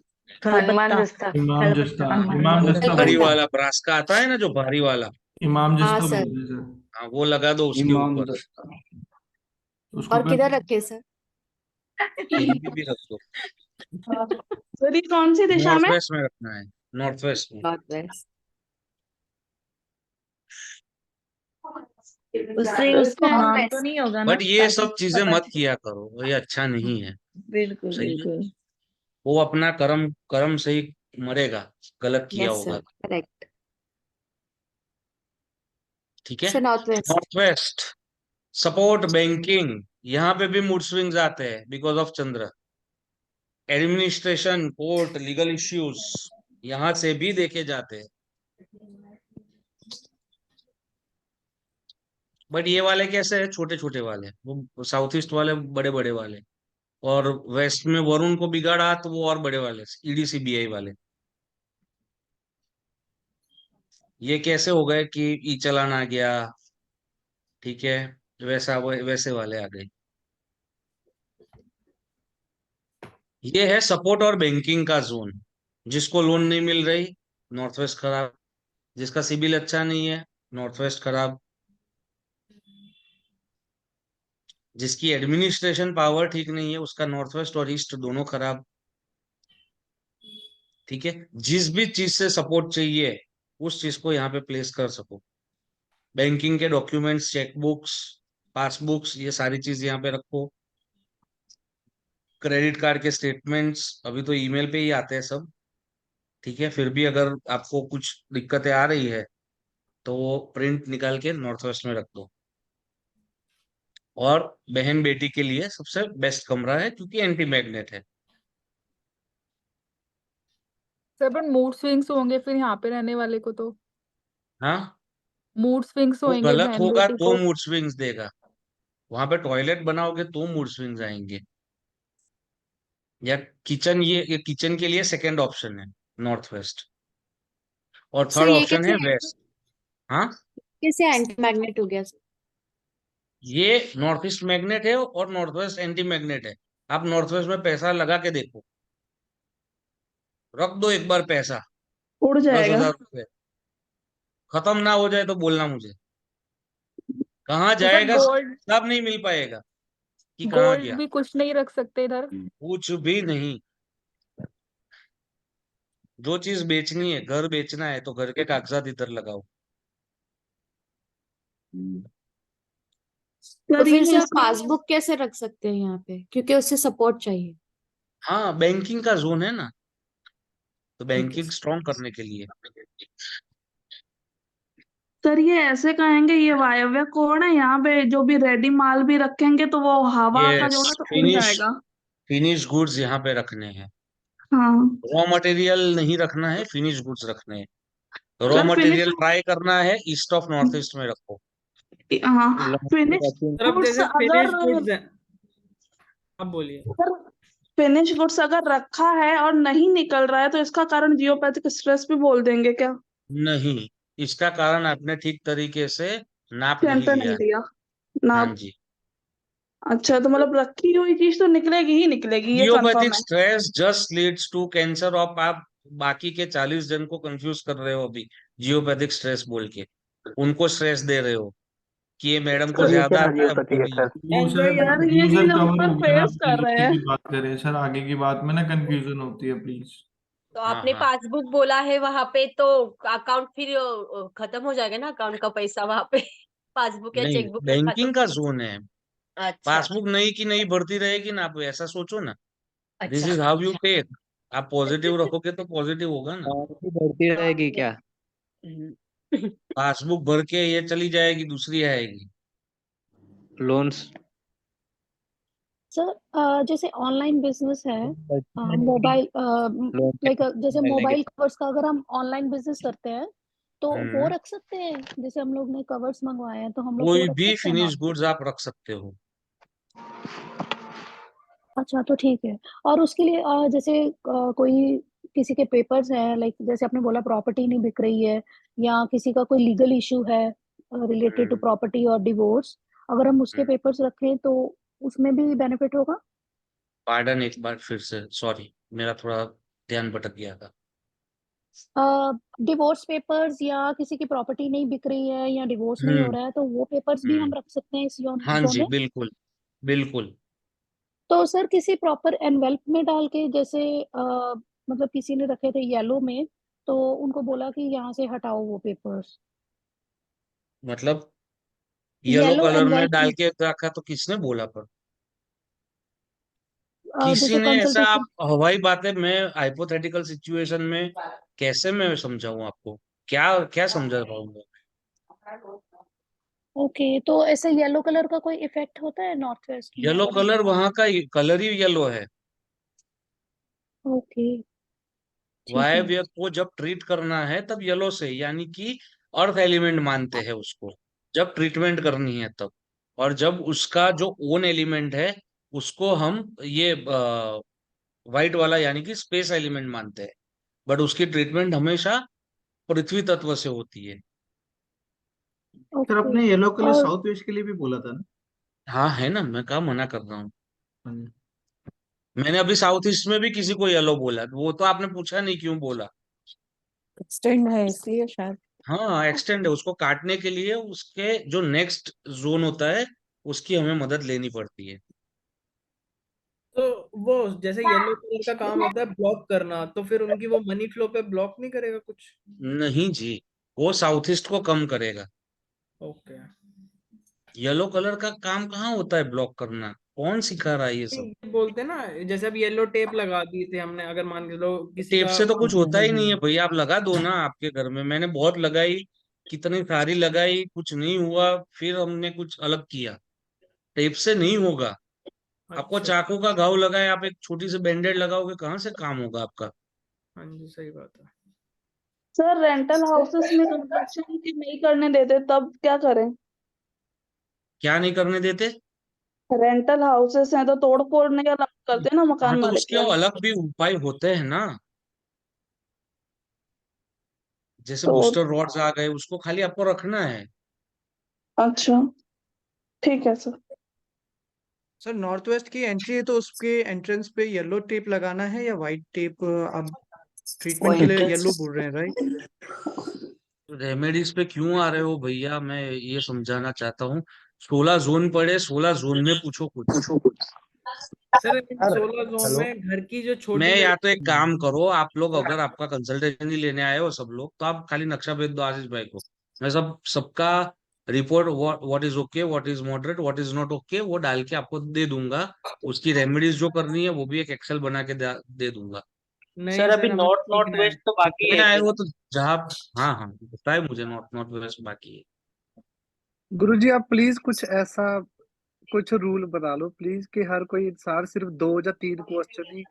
हनुमान खलबत्ता। दस्ता। इमाम जस्ता, हनुमान इमाम वो जस्ता भारी बोलते हैं। वाला ब्रास का आता है ना, जो भारी वाला। इमाम हाँ जस्ता सर। बोलते हैं सर। हाँ, वो लगा दो उसके इमाम ऊपर। दस्ता। उसको और किधर रखे सर? कहीं भी रख दो। सर ये कौन सी दिशा नॉर्थ में? वेस्ट में रखना है, नॉर्थ वेस्ट में। North west. उससे उसको नॉर्थ हार्म तो वेस्ट। नहीं होगा ना, बट ये ताकि सब चीजें पता मत चले। किया करो, ये अच्छा नहीं है। बिल्कुल सही है, बिल्कुल। वो अपना कर्म कर्म से ही मरेगा, गलत किया यस सर, होगा। करेक्ट। ठीक है। Sir north west. North waste, support banking, यहाँ पे भी मूड स्विंग्स आते हैं because of Chandra. Administration, court, legal issues यहाँ से भी देखे जाते हैं। बट ये वाले कैसे है, छोटे छोटे वाले, वो साउथ ईस्ट वाले बड़े बड़े वाले। और वेस्ट में वरुण को बिगाड़ा तो वो और बड़े वाले, ईडीसीबीआई वाले। ये कैसे हो गए कि ई चलान आ गया, ठीक है, वैसा वैसे वाले आ गए। ये है सपोर्ट और बैंकिंग का जोन। जिसको लोन नहीं मिल रही, नॉर्थ वेस्ट खराब। जिसका सिबिल अच्छा नहीं है, नॉर्थ वेस्ट खराब। जिसकी एडमिनिस्ट्रेशन पावर ठीक नहीं है, उसका नॉर्थ वेस्ट और ईस्ट दोनों खराब। ठीक है, जिस भी चीज से सपोर्ट चाहिए, उस चीज को यहाँ पे प्लेस कर सको। बैंकिंग के डॉक्यूमेंट्स, चेकबुक्स, पासबुक्स, ये सारी चीज यहाँ पे रखो। क्रेडिट कार्ड के स्टेटमेंट्स अभी तो ईमेल पे ही आते हैं सब। ठीक है, फिर भी अगर आपको कुछ दिक्कतें आ रही है तो वो प्रिंट निकाल के नॉर्थ वेस्ट में रख दो। और बहन बेटी के लिए सबसे बेस्ट कमरा है, क्योंकि एंटी मैग्नेट है। सर पर मूड स्विंग्स होंगे फिर यहाँ पे रहने वाले को तो, हाँ, मूड स्विंग्स वो होंगे गलत बहन होगा बेटी तो को। मूड स्विंग्स देगा। वहां पे टॉयलेट बनाओगे तो मूड स्विंग्स आएंगे। या किचन, ये किचन के लिए सेकंड ऑप्शन है, नॉर्थ वेस्ट। और सर थर्ड ये ऑप्शन है वेस्ट। हाँ, कैसे एंटी मैग्नेट हो गया सर? ये नॉर्थ ईस्ट मैग्नेट है और नॉर्थ वेस्ट एंटी मैग्नेट है। आप नॉर्थ वेस्ट में पैसा लगा के देखो, रख दो एक बार पैसा, उड़ दस जाएगा। हजार रुपये खत्म ना हो जाए तो बोलना मुझे, कहाँ तो सर जाएगा गोल्ड सब नहीं मिल पाएगा कि कहाँ गोल्ड गया, भी कुछ नहीं रख सकते इधर? कुछ भी नहीं। जो चीज बेचनी है, घर बेचना है तो घर के कागजात इधर लगाओ। तो सर फिर ये सर इसका पासबुक कैसे रख सकते हैं यहाँ पे, क्योंकि उससे सपोर्ट चाहिए। हाँ, बैंकिंग का जोन है ना, तो ठीक है बैंकिंग स्ट्रॉन्ग करने के लिए। सर ये ऐसे कहेंगे ये वायव्य कोड है, यहाँ पे जो भी रेडी माल भी रखेंगे तो वो हवा का यस, जो है तो उड़ फिनिश जाएगा। फिनिश गुड्स यहाँ पे रखने हैं। हाँ रॉ मटेरियल नहीं रखना है, फिनिश गुड्स रखने हैं। Raw sir finish material try करना है ईस्ट ऑफ नॉर्थ ईस्ट में रखो। हाँ फिनिश सर अब गुड्स जैसे अगर फिनिश गुड्स हैं, आप बोलिए। सर फिनिश गुड्स अगर रखा है और नहीं निकल रहा है तो इसका कारण जियोपैथिक स्ट्रेस भी बोल देंगे क्या? नहीं, इसका कारण आपने ठीक तरीके से नाप नहीं सेंटर लिया नहीं है। दिया ना। हाँ जी। अच्छा तो मतलब रखी हुई चीज तो निकलेगी ही निकलेगी, ये कंफर्म जियोपैथिक है। Stress just leads to cancer of, आप बाकी के 40 जन को कंफ्यूज कर रहे हो अभी जियोपैथिक स्ट्रेस बोल के, उनको स्ट्रेस दे रहे हो कि ये मैडम को सर ये ज्यादा क्या आता है हमको जियोपैथी है नहीं सर? है। वो सर यार ये यूजर चीज हम कवर पर हो गया ना, फेस कर रहे पीएचडी की हैं। बात करें सर, आगे की बात में ना कंफ्यूजन होती है प्लीज। तो हाँ आपने हाँ, पासबुक बोला है वहां पे, तो अकाउंट फिर खत्म हो जाएगा ना, अकाउंट का पैसा वहां पे पासबुक या नहीं, चेकबुक में खत्म। बैंकिंग का जोन है। अच्छा पासबुक नई की नई बढ़ती रहेगी ना, आप ऐसा सोचो ना। दिस अच्छा। इज हाउ यू पे। आप पॉजिटिव रखोगे तो पॉजिटिव होगा ना। और भी बढ़ती रहेगी क्या? पासबुक भर के ये चली जाएगी, दूसरी आएगी। लोन्स सर जैसे ऑनलाइन बिजनेस है, लोन मोबाइल के लाइक जैसे मिलने के मोबाइल कवर्स का अगर हम ऑनलाइन बिजनेस करते हैं तो वो हम्म, रख सकते हैं। जैसे हम लोग ने कवर्स मंगवाए हैं तो हम लोग वो कोई रख भी सकते हैं फिनिश नॉन? गुड्स आप रख सकते हो। अच्छा तो ठीक है। और उसके लिए जैसे कोई किसी के पेपर्स हैं, लाइक जैसे आपने बोला प्रॉपर्टी नहीं बिक रही है या किसी का कोई लीगल इशू है रिलेटेड टू हम्म, प्रॉपर्टी और डिवोर्स, अगर हम उसके हम्म। पेपर्स रखें तो उसमें भी बेनिफिट होगा? पार्डन, एक बार फिर से, सॉरी, मेरा थोड़ा ध्यान भटक गया था। डिवोर्स पेपर्स या किसी की प्रॉपर्टी नहीं बिक रही है या डिवोर्स नहीं हो हम्म, रहा है तो वो पेपर्स भी हम हम्म। रख सकते हैं इस जोन हाँ जोन जी, में? बिल्कुल, बिल्कुल। तो सर किसी प्रॉपर एनवेल्प में डाल के, जैसे मतलब किसी ने रखे थे येलो में तो उनको बोला कि यहाँ से हटाओ वो पेपर्स, मतलब येलो येलो कलर में एनवेल्प डाल में के रखा तो किसने बोला? पर किसी जैसे ने ऐसा, आप कंसल्टेशन। हवाई बातें, मैं हाइपोथेटिकल सिचुएशन में कैसे मैं समझाऊं आपको, क्या क्या समझा पाऊंगा? ओके, तो ऐसे येलो कलर का कोई इफेक्ट होता है नॉर्थ वेस्ट में येलो अगर हम? कलर वहां का कलर ही येलो है। ओके ठीक है। वायव्य को जब ट्रीट करना है तब येलो से, यानी कि अर्थ एलिमेंट मानते हैं उसको, जब ट्रीटमेंट करनी है तब। और जब उसका जो ओन एलिमेंट है उसको हम ये व्हाइट वाला यानी कि स्पेस एलिमेंट मानते हैं। बट उसकी ट्रीटमेंट हमेशा पृथ्वी तत्व से होती है। Sir okay. अपने येलो कलर और साउथ वेस्ट के लिए भी बोला था ना? हाँ, है ना, मैं कहा मना कर रहा हूँ। हाँ। मैंने अभी साउथ ईस्ट में भी किसी को येलो बोला, वो तो आपने पूछा नहीं क्यों बोला। एक्सटेंड है इसलिए शायद। हाँ, एक्सटेंड है, उसको काटने के लिए उसके जो नेक्स्ट जोन होता है उसकी हमें मदद लेनी पड़ती है। तो वो जैसे येलो कलर का काम होता है ब्लॉक करना, तो फिर उनकी वो मनी फ्लो पे ब्लॉक नहीं करेगा कुछ? नहीं जी, वो साउथ ईस्ट को कम करेगा। ओके। येलो कलर का काम कहाँ होता है ब्लॉक करना, कौन सिखा रहा है ये सब? ये बोलते हैं ना, जैसे अब येलो टेप लगा दी थी हमने, अगर मान के लो किसी टेप का। से तो कुछ होता ही नहीं है भैया, आप लगा दो ना, आपके घर में मैंने बहुत लगाई, कितनी सारी लगाई, कुछ नहीं हुआ, फिर हमने कुछ अलग किया। टेप से नहीं होगा। आपको अच्छा। चाकू का घाव लगा है, आप एक छोटी सी बैंडेड लगाओगे, कहाँ से काम होगा आपका? हाँ जी सही बात है। सर रेंटल हाउसेस में कंस्ट्रक्शन नहीं करने देते तब क्या करें? क्या नहीं करने देते? रेंटल हाउसेस हैं तो तोड़ फोड़ नहीं अलाउ करते ना हाँ, मकान तो मालिक उसके लोग। अलग भी उपाय होते हैं ना, जैसे तो बूस्टर रॉड्स आ गए, उसको खाली आपको रखना है। अच्छा ठीक है सर। सर नॉर्थ वेस्ट की एंट्री है तो उसके एंट्रेंस पे येलो टेप लगाना है या वाइट टेप? आप वो ट्रीटमेंट के लिए एंट्रेंस येलो बोल रहे हैं राइट? रेमेडीज पे क्यों आ रहे हो भैया, मैं ये समझाना चाहता हूँ। 16 जोन पड़े, 16 जोन में पूछो कुछ। सर इन सर 16 जोन हेलो में घर की जो छोटी मैं, या तो एक लड़की काम करो आप लोग, अगर आपका कंसल्टेशन ही लेने आए हो सब लोग, तो आप खाली नक्शा भेज दो आशीष भाई को। मैं सबका report, what is okay, what is moderate, what is not okay, वो डाल के आपको दे दूंगा। उसकी रेमेडीज जो करनी है वो भी एक एक्सेल बना के दे दूंगा। नहीं सर अभी सर हमें नॉर्थ नॉर्थ सीखना है। वेस्ट तो बाकी सीखने है आए एक। हो तो जहाँ, हाँ हाँ बताए मुझे, नॉर्थ नॉर्थ वेस्ट बाकी है। गुरुजी आप प्लीज कुछ ऐसा कुछ रूल बना लो प्लीज कि हर कोई इंसान सिर्फ 2 या 3 क्वेश्चन ही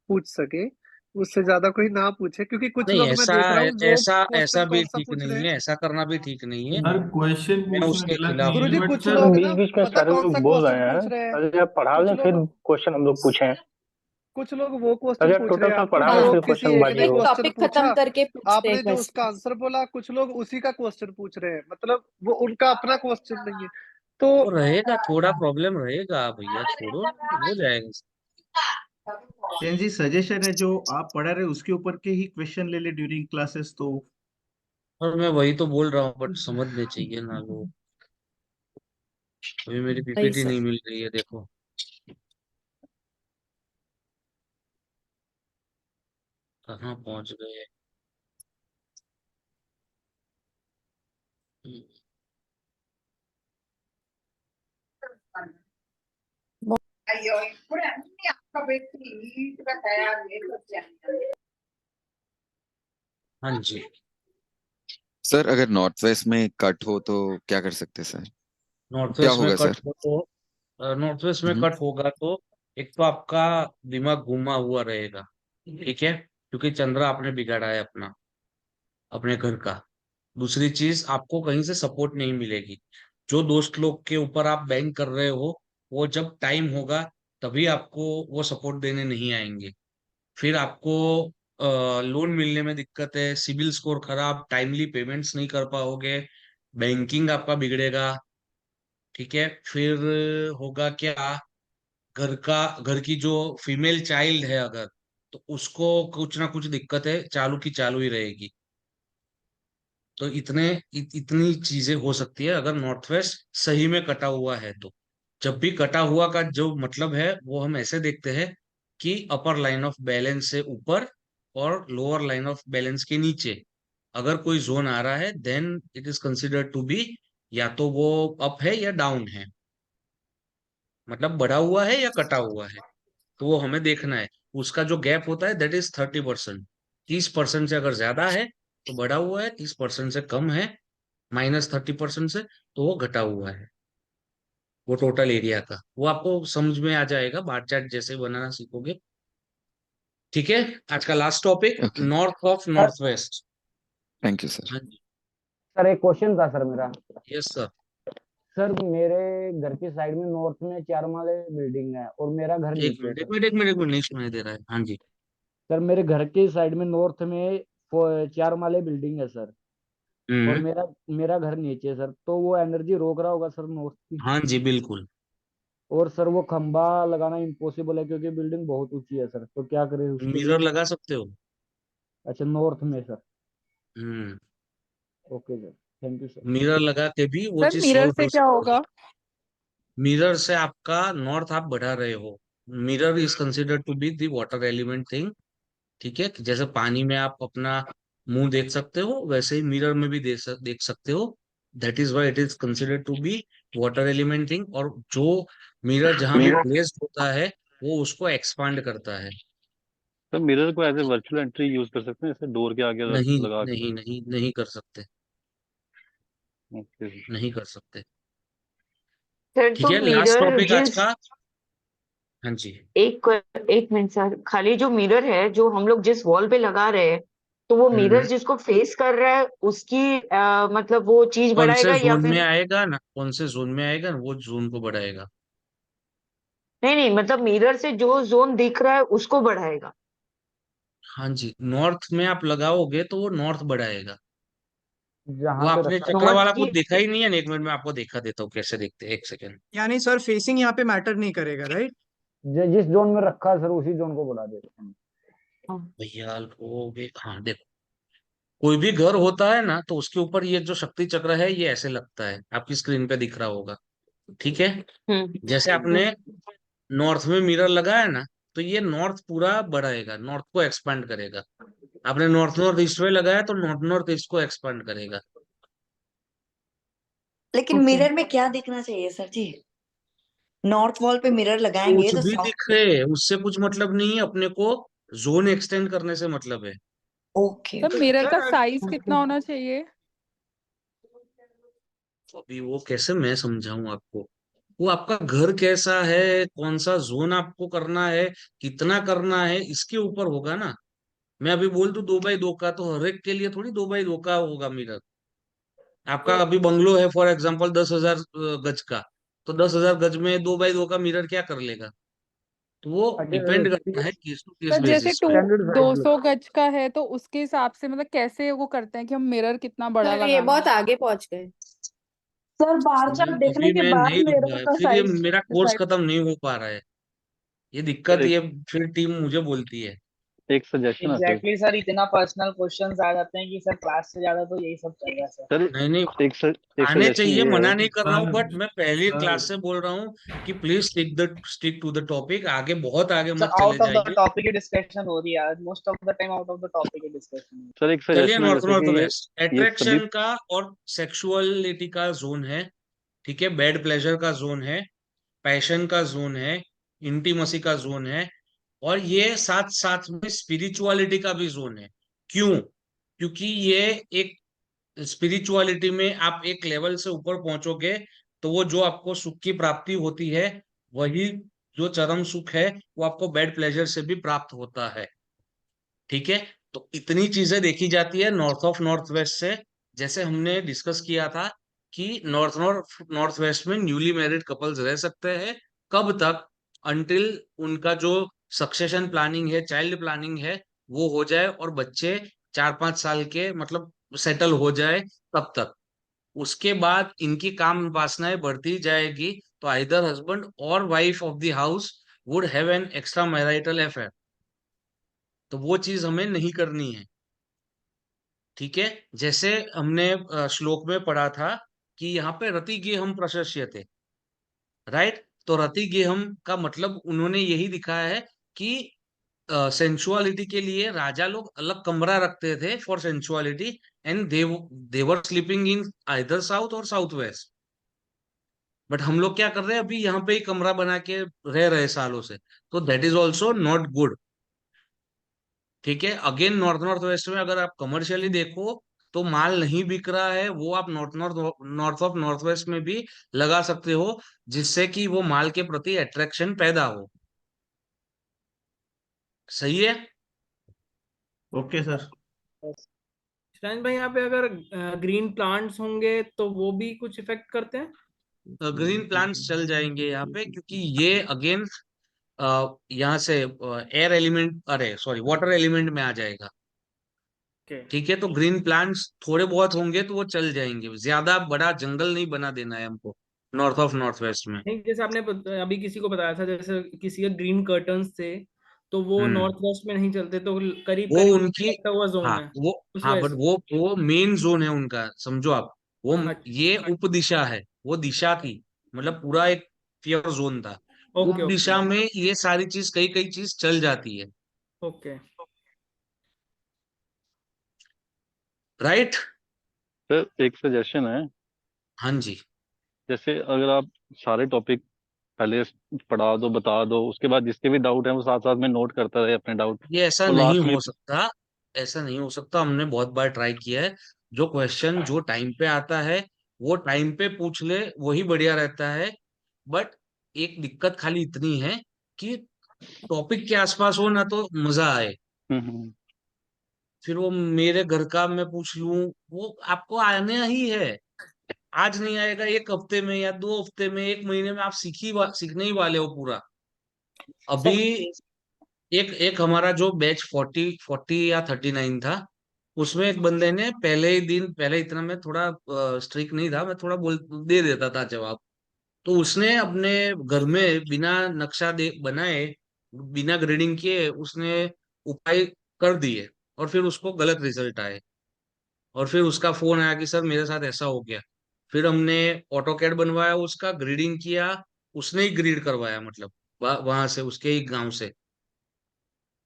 पूछ सके, उससे ज्यादा कोई ना पूछे, क्योंकि कुछ नहीं, लोग मैं ऐसा देख रहा हूँ वो ऐसा ऐसा क्वेश्चन भी कौन सा ठीक पूछ रहे नहीं हैं। है, ऐसा करना भी ठीक नहीं है। हर क्वेश्चन मैं पूछना उसके गलत खिलाफ नहीं है, हूँ। गुरुजी बट कुछ सर लोग बीच ना बीच में पता सारे कौन लोग सा बोल क्वेश्चन रहे पूछ हैं। रहे हैं, पहले आप पढ़ा कुछ लें फिर लोग क्वेश्चन हम लोग पूछें। वो क्वेश्चन अच्छा पूछ रहे टोटल हैं सब आपको पढ़ा जो लें हाँ, फिर किसी क्वेश्चन एक बाकी ने एक होगा। क्वेश्चन टॉपिक खत्म पूछा, करके पूछते हैं आपने जो उसका क्वेश्चन। आंसर बोला, कुछ लोग उसी का क्वेश्चन पूछ रहे हैं, मतलब वो उनका अपना क्वेश्चन नहीं है तो वो रहेगा, थोड़ा प्रॉब्लम रहेगा भैया, छोड़ो, हो जाएगा। चैन जी सजेशन है, जो आप पढ़ा रहे उसके ऊपर के ही क्वेश्चन ले ले ड्यूरिंग क्लासेस तो। और मैं वही तो बोल रहा हूँ, बट समझने चाहिए ना लोग। अभी मेरी वही पीपीटी सर। नहीं मिल रही है, देखो कहाँ पहुंच गए। हाँ जी। सर अगर नॉर्थ वेस्ट में कट हो तो क्या कर सकते हैं सर? नॉर्थ क्या वेस्ट में होगा कट सर? हो तो, नॉर्थ वेस्ट में हम्म। कट होगा तो एक तो आपका दिमाग घूमा हुआ रहेगा, ठीक है, क्योंकि चंद्रा आपने बिगाड़ा है अपना, अपने घर का। दूसरी चीज, आपको कहीं से सपोर्ट नहीं मिलेगी। जो दोस्त लोग के ऊपर आप बैंक कर रहे हो, वो जब टाइम होगा तभी आपको वो सपोर्ट देने नहीं आएंगे। फिर आपको लोन मिलने में दिक्कत है, सिविल स्कोर खराब, टाइमली पेमेंट्स नहीं कर पाओगे, बैंकिंग आपका बिगड़ेगा, ठीक है। फिर होगा क्या, घर की जो फीमेल चाइल्ड है अगर, तो उसको कुछ ना कुछ दिक्कत है, चालू की चालू ही रहेगी। तो इतनी चीजें हो सकती है अगर नॉर्थ वेस्ट सही में कटा हुआ है तो। जब भी कटा हुआ का जो मतलब है वो हम ऐसे देखते हैं कि अपर लाइन ऑफ बैलेंस से ऊपर और लोअर लाइन ऑफ बैलेंस के नीचे अगर कोई जोन आ रहा है, then it is considered to be, या तो वो अप है या डाउन है, मतलब बढ़ा हुआ है या कटा हुआ है। तो वो हमें देखना है। उसका जो गैप होता है दैट इज 30%। 30% से अगर ज्यादा है तो बढ़ा हुआ है, 30% से कम है, -30% से, तो वो घटा हुआ है, वो टोटल एरिया का। वो आपको समझ में आ जाएगा बार चार्ट जैसे बनाना सीखोगे। ठीक है, आज का last topic, okay, north of sir north west. Thank you sir. हाँ जी। सर एक क्वेश्चन था सर मेरा। Yes sir. सर मेरे घर की साइड में नॉर्थ में 4 माले बिल्डिंग है और मेरा घर एक नीचे है मिनट एक सर। मिनट एक मिनट एक मिनट, नहीं सुनाई दे रहा है। हाँ जी। सर मेरे घर की साइड में नॉर्थ में 4 माले बिल्डिंग है सर, और हम्म। मेरा मेरा घर नीचे है सर, तो वो एनर्जी रोक रहा होगा सर नॉर्थ की। हाँ जी बिल्कुल। और सर वो खंबा लगाना इम्पॉसिबल है क्योंकि बिल्डिंग बहुत ऊंची है सर, तो क्या करें उसके लिए। मिरर लगा सकते हो। अच्छा नॉर्थ में sir. Hmm. Okay sir, thank you sir. Mirror लगा के भी वो सर चीज मिरर सॉल्व से हो क्या सकती है। होगा? मिरर से आपका नॉर्थ आप बढ़ा रहे हो। Mirror is considered to be the water element thing, ठीक है। कि जैसे पानी में आप अपना मुंह देख सकते हो, वैसे ही मिरर में भी देख सकते हो। That is why it is considered to be water element thing. और जो मिरर जहां भी प्लेस्ड होता है वो उसको एक्सपांड करता है। तो मिरर को as a virtual entry use कर सकते हैं, जैसे डोर के आगे नहीं लगा के। नहीं नहीं, नहीं कर सकते, ओके। नहीं कर सकते। सर ठीक तो है, लास्ट मिरर टॉपिक आज जिस का। हाँ जी। एक एक मिनट सर, खाली जो मिरर है जो हम लोग जिस वॉल पे लगा रहे हैं, तो वो मिरर हम्म। जिसको फेस कर रहा है उसकी मतलब वो चीज कौन से बढ़ाएगा या जोन में फिर आएगा ना, कौन से जोन में आएगा ना, वो जोन को बढ़ाएगा। नहीं नहीं, मतलब मिरर से जो जोन दिख रहा है उसको बढ़ाएगा। हाँ जी, नॉर्थ में आप लगाओगे तो वो नॉर्थ बढ़ाएगा। वो जहाँ पे आपने रखा चक्र नॉर्थ वाला की कुछ देखा ही नहीं है ना, 1 मिनट में आपको दिखा देता हूँ कैसे देखते हैं, 1 सेकेंड। यानी सर फेसिंग यहाँ पे मैटर नहीं करेगा, राइट? जिस जोन में रखा है सर उसी जोन को बढ़ा देते हैं। हाँ। भैया हो गए, हाँ देखो, कोई भी घर होता है ना, तो उसके ऊपर ये जो शक्ति चक्र है ये ऐसे लगता है, आपकी स्क्रीन पे दिख रहा होगा। ठीक है, जैसे आपने नॉर्थ में मिरर लगाया ना, तो ये नॉर्थ पूरा बढ़ाएगा, नॉर्थ को एक्सपांड करेगा। आपने नॉर्थ नॉर्थ ईस्ट में लगाया तो नॉर्थ नॉर्थ ईस्ट को एक्सपांड करेगा। लेकिन मिरर में क्या दिखना चाहिए सर जी? नॉर्थ वॉल पे मिरर लगाएंगे कुछ तो भी साउथ दिख रहे है उससे कुछ मतलब नहीं है, अपने को जोन एक्सटेंड करने से मतलब है। ओके। सर मिरर का साइज कितना होना चाहिए? अभी वो कैसे मैं समझाऊं आपको, वो आपका घर कैसा है, कौन सा जोन आपको करना है, कितना करना है, इसके ऊपर होगा ना। मैं अभी बोल दूं 2x2 का, तो हर एक के लिए थोड़ी 2x2 का होगा मिरर। आपका अभी बंगलो है फॉर एग्जांपल 10,000 गज का, तो 10,000 गज में 2x2 का मिरर क्या कर लेगा? तो वो डिपेंड करता है केस टू केस सर जैसे बेसिस पे। 200 गज का है तो उसके हिसाब से मतलब कैसे वो करते हैं कि हम मिरर कितना बड़ा सर ये लगाना बहुत है? आगे पहुंच गए। सर बार चार्ट देखने अभी के मैं बाद नहीं मिरर रुका है, का फिर ये साइज मेरा कोर्स डिसाइड। खत्म नहीं हो पा रहा है, ये दिक्कत, ये फिर टीम मुझे बोलती है। एक सजेशन है सर। एग्जैक्टली सर, इतना पर्सनल क्वेश्चंस आ जाते हैं कि सर क्लास से ज्यादा तो यही सब चल रहा है सर। सर नहीं नहीं, एक आने सजेशन चाहिए, ये मना है। नहीं कर रहा हूँ, बट मैं पहली सर क्लास से बोल रहा हूँ कि please stick to the topic, आगे बहुत आगे सर मत चले आउट ऑफ द जाइए। टॉपिक की डिस्कशन हो रही है, most of the time out of the topic की डिस्कशन। सर एक चलिए, सजेशन है नॉर्थ जैसे नॉर्थ कि वेस्ट ये सभी अट्रैक्शन का और सेक्सुअलिटी का जोन है। ठीक है, बेड प्लेजर का जोन है, पैशन का जोन है, इंटीमसी का जोन है, और ये साथ साथ में स्पिरिचुअलिटी का भी जोन है। क्यों? क्योंकि ये एक स्पिरिचुअलिटी में आप एक लेवल से ऊपर पहुंचोगे, तो वो जो आपको सुख की प्राप्ति होती है, वही जो चरम सुख है, वो आपको बेड प्लेजर से भी प्राप्त होता है। ठीक है, तो इतनी चीजें देखी जाती है नॉर्थ ऑफ नॉर्थ वेस्ट से। जैसे हमने डिस्कस किया था कि नॉर्थ नॉर्थ नॉर्थ वेस्ट में न्यूली मैरिड कपल्स रह सकते हैं, कब तक? अंटिल उनका जो सक्सेशन प्लानिंग है, चाइल्ड प्लानिंग है, वो हो जाए और बच्चे 4-5 साल के मतलब सेटल हो जाए, तब तक। उसके बाद इनकी काम वासनाएं बढ़ती जाएगी, तो आइदर हस्बैंड और wife of the house would have an extra marital affair, तो वो चीज हमें नहीं करनी है। ठीक है, जैसे हमने श्लोक में पढ़ा था कि यहाँ पे रति गेहम प्रशस्यते, राइट? तो रति गेहम का मतलब उन्होंने यही दिखाया है कि सेंसुअलिटी के लिए राजा लोग अलग कमरा रखते थे for sensuality, and their sleeping in either south और साउथ वेस्ट। बट हम लोग क्या कर रहे हैं, अभी यहाँ पे ही कमरा बना के रह रहे सालों से, तो that is also not good. ठीक है, अगेन नॉर्थ नॉर्थ वेस्ट में अगर आप कमर्शियली देखो, तो माल नहीं बिक रहा है, वो आप north north north of north west में भी लगा सकते हो, जिससे कि वो माल के प्रति अट्रैक्शन पैदा हो। सही है? Okay sir. श्राइन भाई, यहाँ पे अगर ग्रीन प्लांट्स होंगे तो वो भी कुछ इफेक्ट करते हैं? ग्रीन प्लांट्स चल जाएंगे यहाँ पे, क्योंकि ये अगेन यहाँ से एयर एलिमेंट, अरे सॉरी, वाटर एलिमेंट में आ जाएगा। ठीक है, तो ग्रीन प्लांट्स थोड़े बहुत होंगे तो वो चल जाएंगे, ज्यादा बड़ा जंगल नहीं बना देना है हमको नॉर्थ ऑफ नॉर्थ वेस्ट में। नहीं, जैसे आपने अभी किसी को बताया था, जैसे किसी के ग्रीन कर्टन्स थे, तो वो हम्म नॉर्थ वेस्ट में नहीं चलते, तो करीब वो करीब उनकी, लगता हुआ जोन हाँ है वो, उस हाँ वजह बट से। वो मेन जोन है उनका, समझो आप। वो ये उप दिशा है, वो दिशा थी, मतलब पूरा एक प्योर जोन था। ओके उप ओके दिशा में ये सारी चीज, कई कई चीज चल जाती है। ओके। राइट? सर एक सजेशन है। हाँ जी। जैसे अगर आप सारे टॉपिक पहले पढ़ा दो, बता दो, उसके बाद जिसके भी डाउट है वो साथ साथ में नोट करता रहे अपने डाउट, ये ऐसा तो नहीं लास्ट में। हो सकता, ऐसा नहीं हो सकता, हमने बहुत बार ट्राई किया है। जो क्वेश्चन जो टाइम पे आता है, वो टाइम पे पूछ ले, वही बढ़िया रहता है। बट एक दिक्कत खाली इतनी है कि टॉपिक के आसपास हो ना, तो मजा आए। फिर वो मेरे घर का मैं पूछ लूं, वो आपको आना ही है, आज नहीं आएगा, 1 हफ्ते में या 2 हफ्ते में, 1 महीने में आप सीखने ही वाले हो पूरा। अभी एक एक हमारा जो बैच 40 या 39 था, उसमें एक बंदे ने पहले ही दिन, पहले इतना मैं थोड़ा स्ट्रिक्ट नहीं था, मैं थोड़ा बोल दे देता था जवाब, तो उसने अपने घर में बिना नक्शा दे बनाए, बिना ग्रेडिंग किए, उसने उपाय कर दिए, और फिर उसको गलत रिजल्ट आए। और फिर उसका फोन आया कि सर मेरे साथ ऐसा हो गया। फिर हमने ऑटोकैड बनवाया, उसका ग्रीडिंग किया, उसने ही ग्रीड करवाया, मतलब वहां से, उसके ही गांव से,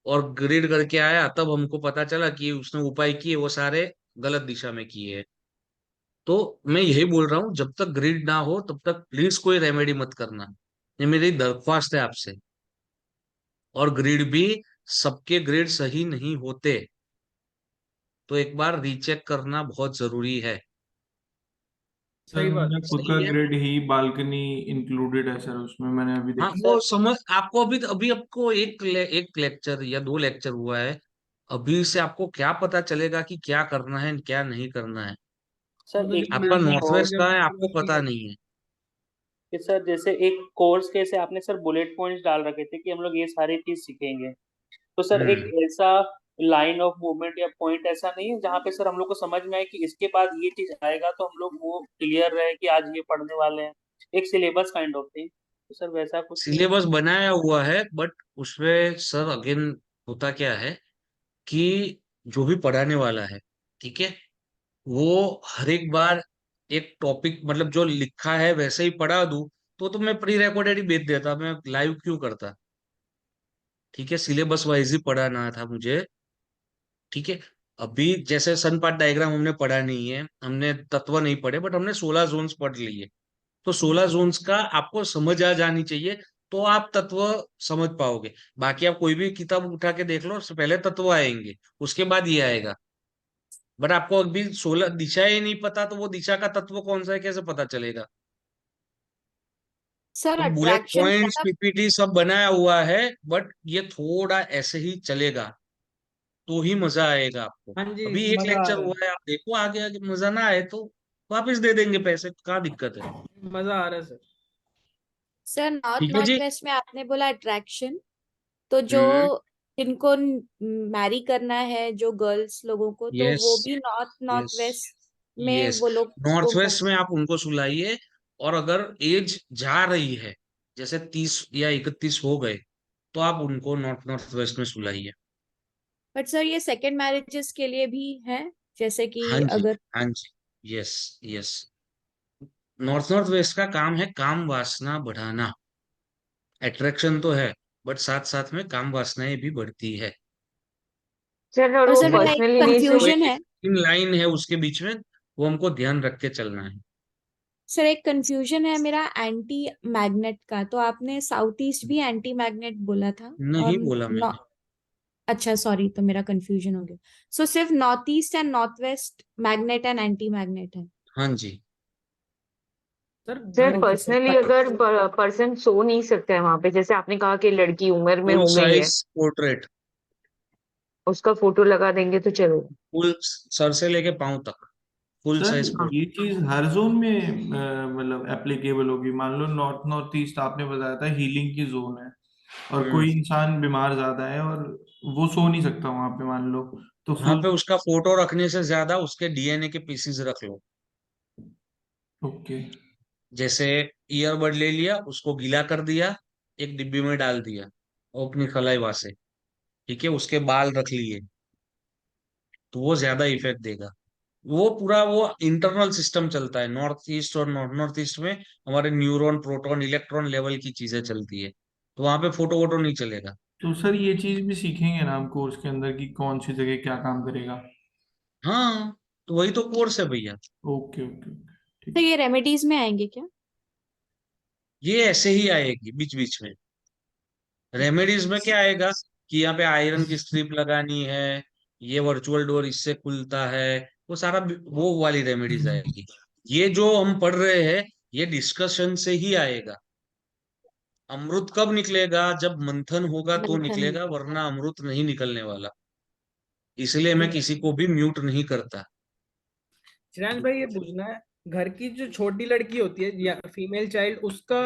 और ग्रीड करके आया। तब हमको पता चला कि उसने उपाय किए वो सारे गलत दिशा में किए हैं। तो मैं यही बोल रहा हूँ, जब तक ग्रिड ना हो तब तक प्लीज कोई रेमेडी मत करना, ये मेरी दरख्वास्त है आपसे। और ग्रिड भी, सबके ग्रिड सही नहीं होते, तो एक बार रीचेक करना बहुत जरूरी है। सर सही बात मेरा है। खुद का सही है। ग्रिड ही बालकनी इंक्लूडेड है सर, उसमें मैंने अभी हाँ, देखा। वो समझ, आपको अभी अभी आपको एक लेक्चर या 2 लेक्चर हुआ है, अभी से आपको क्या पता चलेगा कि क्या करना है क्या नहीं करना है? वो सर तो एक जब आपका चीज मैनेजमेंट नॉर्थ हो वेस्ट और गया कहाँ है उसके आपको बाद पता नहीं नहीं है। कि सर जैसे एक कोर्स के से आपने सर बुलेट पॉइंट्स डाल रखे थे कि हम लोग ये सारी चीज सीखेंगे, तो सर एक हम्म। ऐसा लाइन ऑफ मूवमेंट या पॉइंट ऐसा नहीं है जहाँ पे सर हम लोग को समझ में आए कि इसके बाद ये चीज आएगा तो हम लोग वो क्लियर रहे कि आज ये पढ़ने वाले हैं, एक सिलेबस काइंड ऑफ थिंग, तो सर वैसा कुछ नहीं है। सिलेबस बनाया हुआ है, बट उसमें सर अगेन होता क्या है कि जो भी पढ़ाने वाला है, ठीक है, वो हर एक बार एक टॉपिक, मतलब जो लिखा है वैसे ही पढ़ा दूं, तो मैं प्री रिकॉर्डेड ही भेज देता, मैं लाइव क्यों करता? ठीक है, सिलेबस वाइज ही पढ़ाना था मुझे। ठीक है, अभी जैसे सन पार्ट डायग्राम हमने पढ़ा नहीं है, हमने तत्व नहीं पढ़े, बट हमने 16 जोन्स पढ़ लिए। तो 16 जोन्स का आपको समझ आ जानी चाहिए, तो आप तत्व समझ पाओगे। बाकी आप कोई भी किताब उठा के देख लो, उससे पहले तत्व आएंगे, उसके बाद ये आएगा। बट आपको अभी 16 दिशा ही नहीं पता, तो वो दिशा का तत्व कौन सा है कैसे पता चलेगा? सर तो बुलेट अट्रैक्शन पॉइंट्स मतलब पीपीटी सब बनाया हुआ है, बट ये थोड़ा ऐसे ही चलेगा, तो ही मजा आएगा आपको। हाँ जी, अभी एक मजा आ लेक्चर रहा हुआ है, आप देखो, आगे आगे मजा ना आए तो वापस दे देंगे पैसे, कहाँ दिक्कत है? है, मजा आ रहा है सर। सर नॉर्थ ठीक है नॉर्थ जी। वेस्ट में आपने बोला अट्रैक्शन, तो जो हम्म। जिनको मैरी करना है जो गर्ल्स लोगों को, तो यस, वो भी नॉर्थ नॉर्थ यस, वेस्ट में यस। वो लोग नॉर्थ उसको वेस्ट में आप उनको सुलाइए, और अगर एज जा रही है, जैसे 30 या 31 हो गए, तो आप उनको नॉर्थ नॉर्थ वेस्ट में सुलाइए। बट सर ये सेकंड मैरिजेस के लिए भी है, जैसे कि हाँ जी, अगर हाँ जी, yes, yes. North north west का काम है काम वासना बढ़ाना। अट्रैक्शन तो है, बट साथ साथ में काम वासनाएं भी बढ़ती है। सर और और वो सर तो मेरा एक पर्सनली नहीं वो सर। कंफ्यूजन एक है, इन लाइन है उसके बीच में, वो हमको ध्यान रख के चलना है। सर एक कंफ्यूजन है मेरा एंटी मैग्नेट का, तो आपने साउथ ईस्ट भी एंटी मैग्नेट बोला था, और नहीं बोला मैंने। अच्छा सॉरी, तो मेरा कंफ्यूजन हो गया। सो सिर्फ north east and north west magnet and anti magnet है। हाँ जी। सर सर घर पर्सनली अगर पर्सन सो नहीं सकता है वहां पे, जैसे आपने कहा कि लड़की उम्र में फुल हो गई है, साइज पोर्ट्रेट, उसका फोटो लगा देंगे तो चलेगा। फुल, सर से लेके पांव तक, फुल सर साइज हाँ। ये पोर्ट्रेट। चीज हर जोन में मतलब एप्लीकेबल होगी? मान लो नॉर्थ नॉर्थ ईस्ट आपने बताया था हीलिंग की जोन है, और हम्म। कोई इंसान बीमार ज्यादा है और वो सो नहीं सकता वहां पे, मान लो, तो वहां फुल। पे उसका फोटो रखने से ज्यादा उसके डीएनए के पीसीज रख लो। ओके। जैसे ईयरबड ले लिया, उसको गीला कर दिया, एक डिब्बी में डाल दिया, और अपनी सलाइवा से, ठीक है, उसके बाल रख लिए, तो वो ज्यादा इफेक्ट देगा। वो पूरा वो इंटरनल सिस्टम चलता है नॉर्थ ईस्ट, और नॉर्थ नॉर्थ ईस्ट में हमारे न्यूरॉन, प्रोटॉन, इलेक्ट्रॉन लेवल की चीजें चलती है, तो वहां पे फोटो वोटो नहीं चलेगा। तो सर ये चीज भी सीखेंगे ना हम कोर्स के अंदर कि कौन सी जगह क्या काम करेगा? हाँ, तो वही तो कोर्स है भैया। Okay okay. तो ये रेमेडीज में आएंगे क्या? ये ऐसे ही आएगी बीच बीच में। रेमेडीज में क्या आएगा कि यहाँ पे आयरन की स्ट्रिप लगानी है, ये वर्चुअल डोर इससे खुलता है, वो सारा वो वाली रेमेडीज आएगी। ये जो हम पढ़ रहे हैं, ये डिस्कशन से ही आएगा। अमृत कब निकलेगा? जब मंथन होगा तो मंथन निकलेगा, होगा। वरना अमृत नहीं निकलने वाला। इसलिए मैं किसी को भी म्यूट नहीं करता। श्रेयांश भाई ये पूछना है, घर की जो छोटी लड़की होती है या फीमेल चाइल्ड, उसका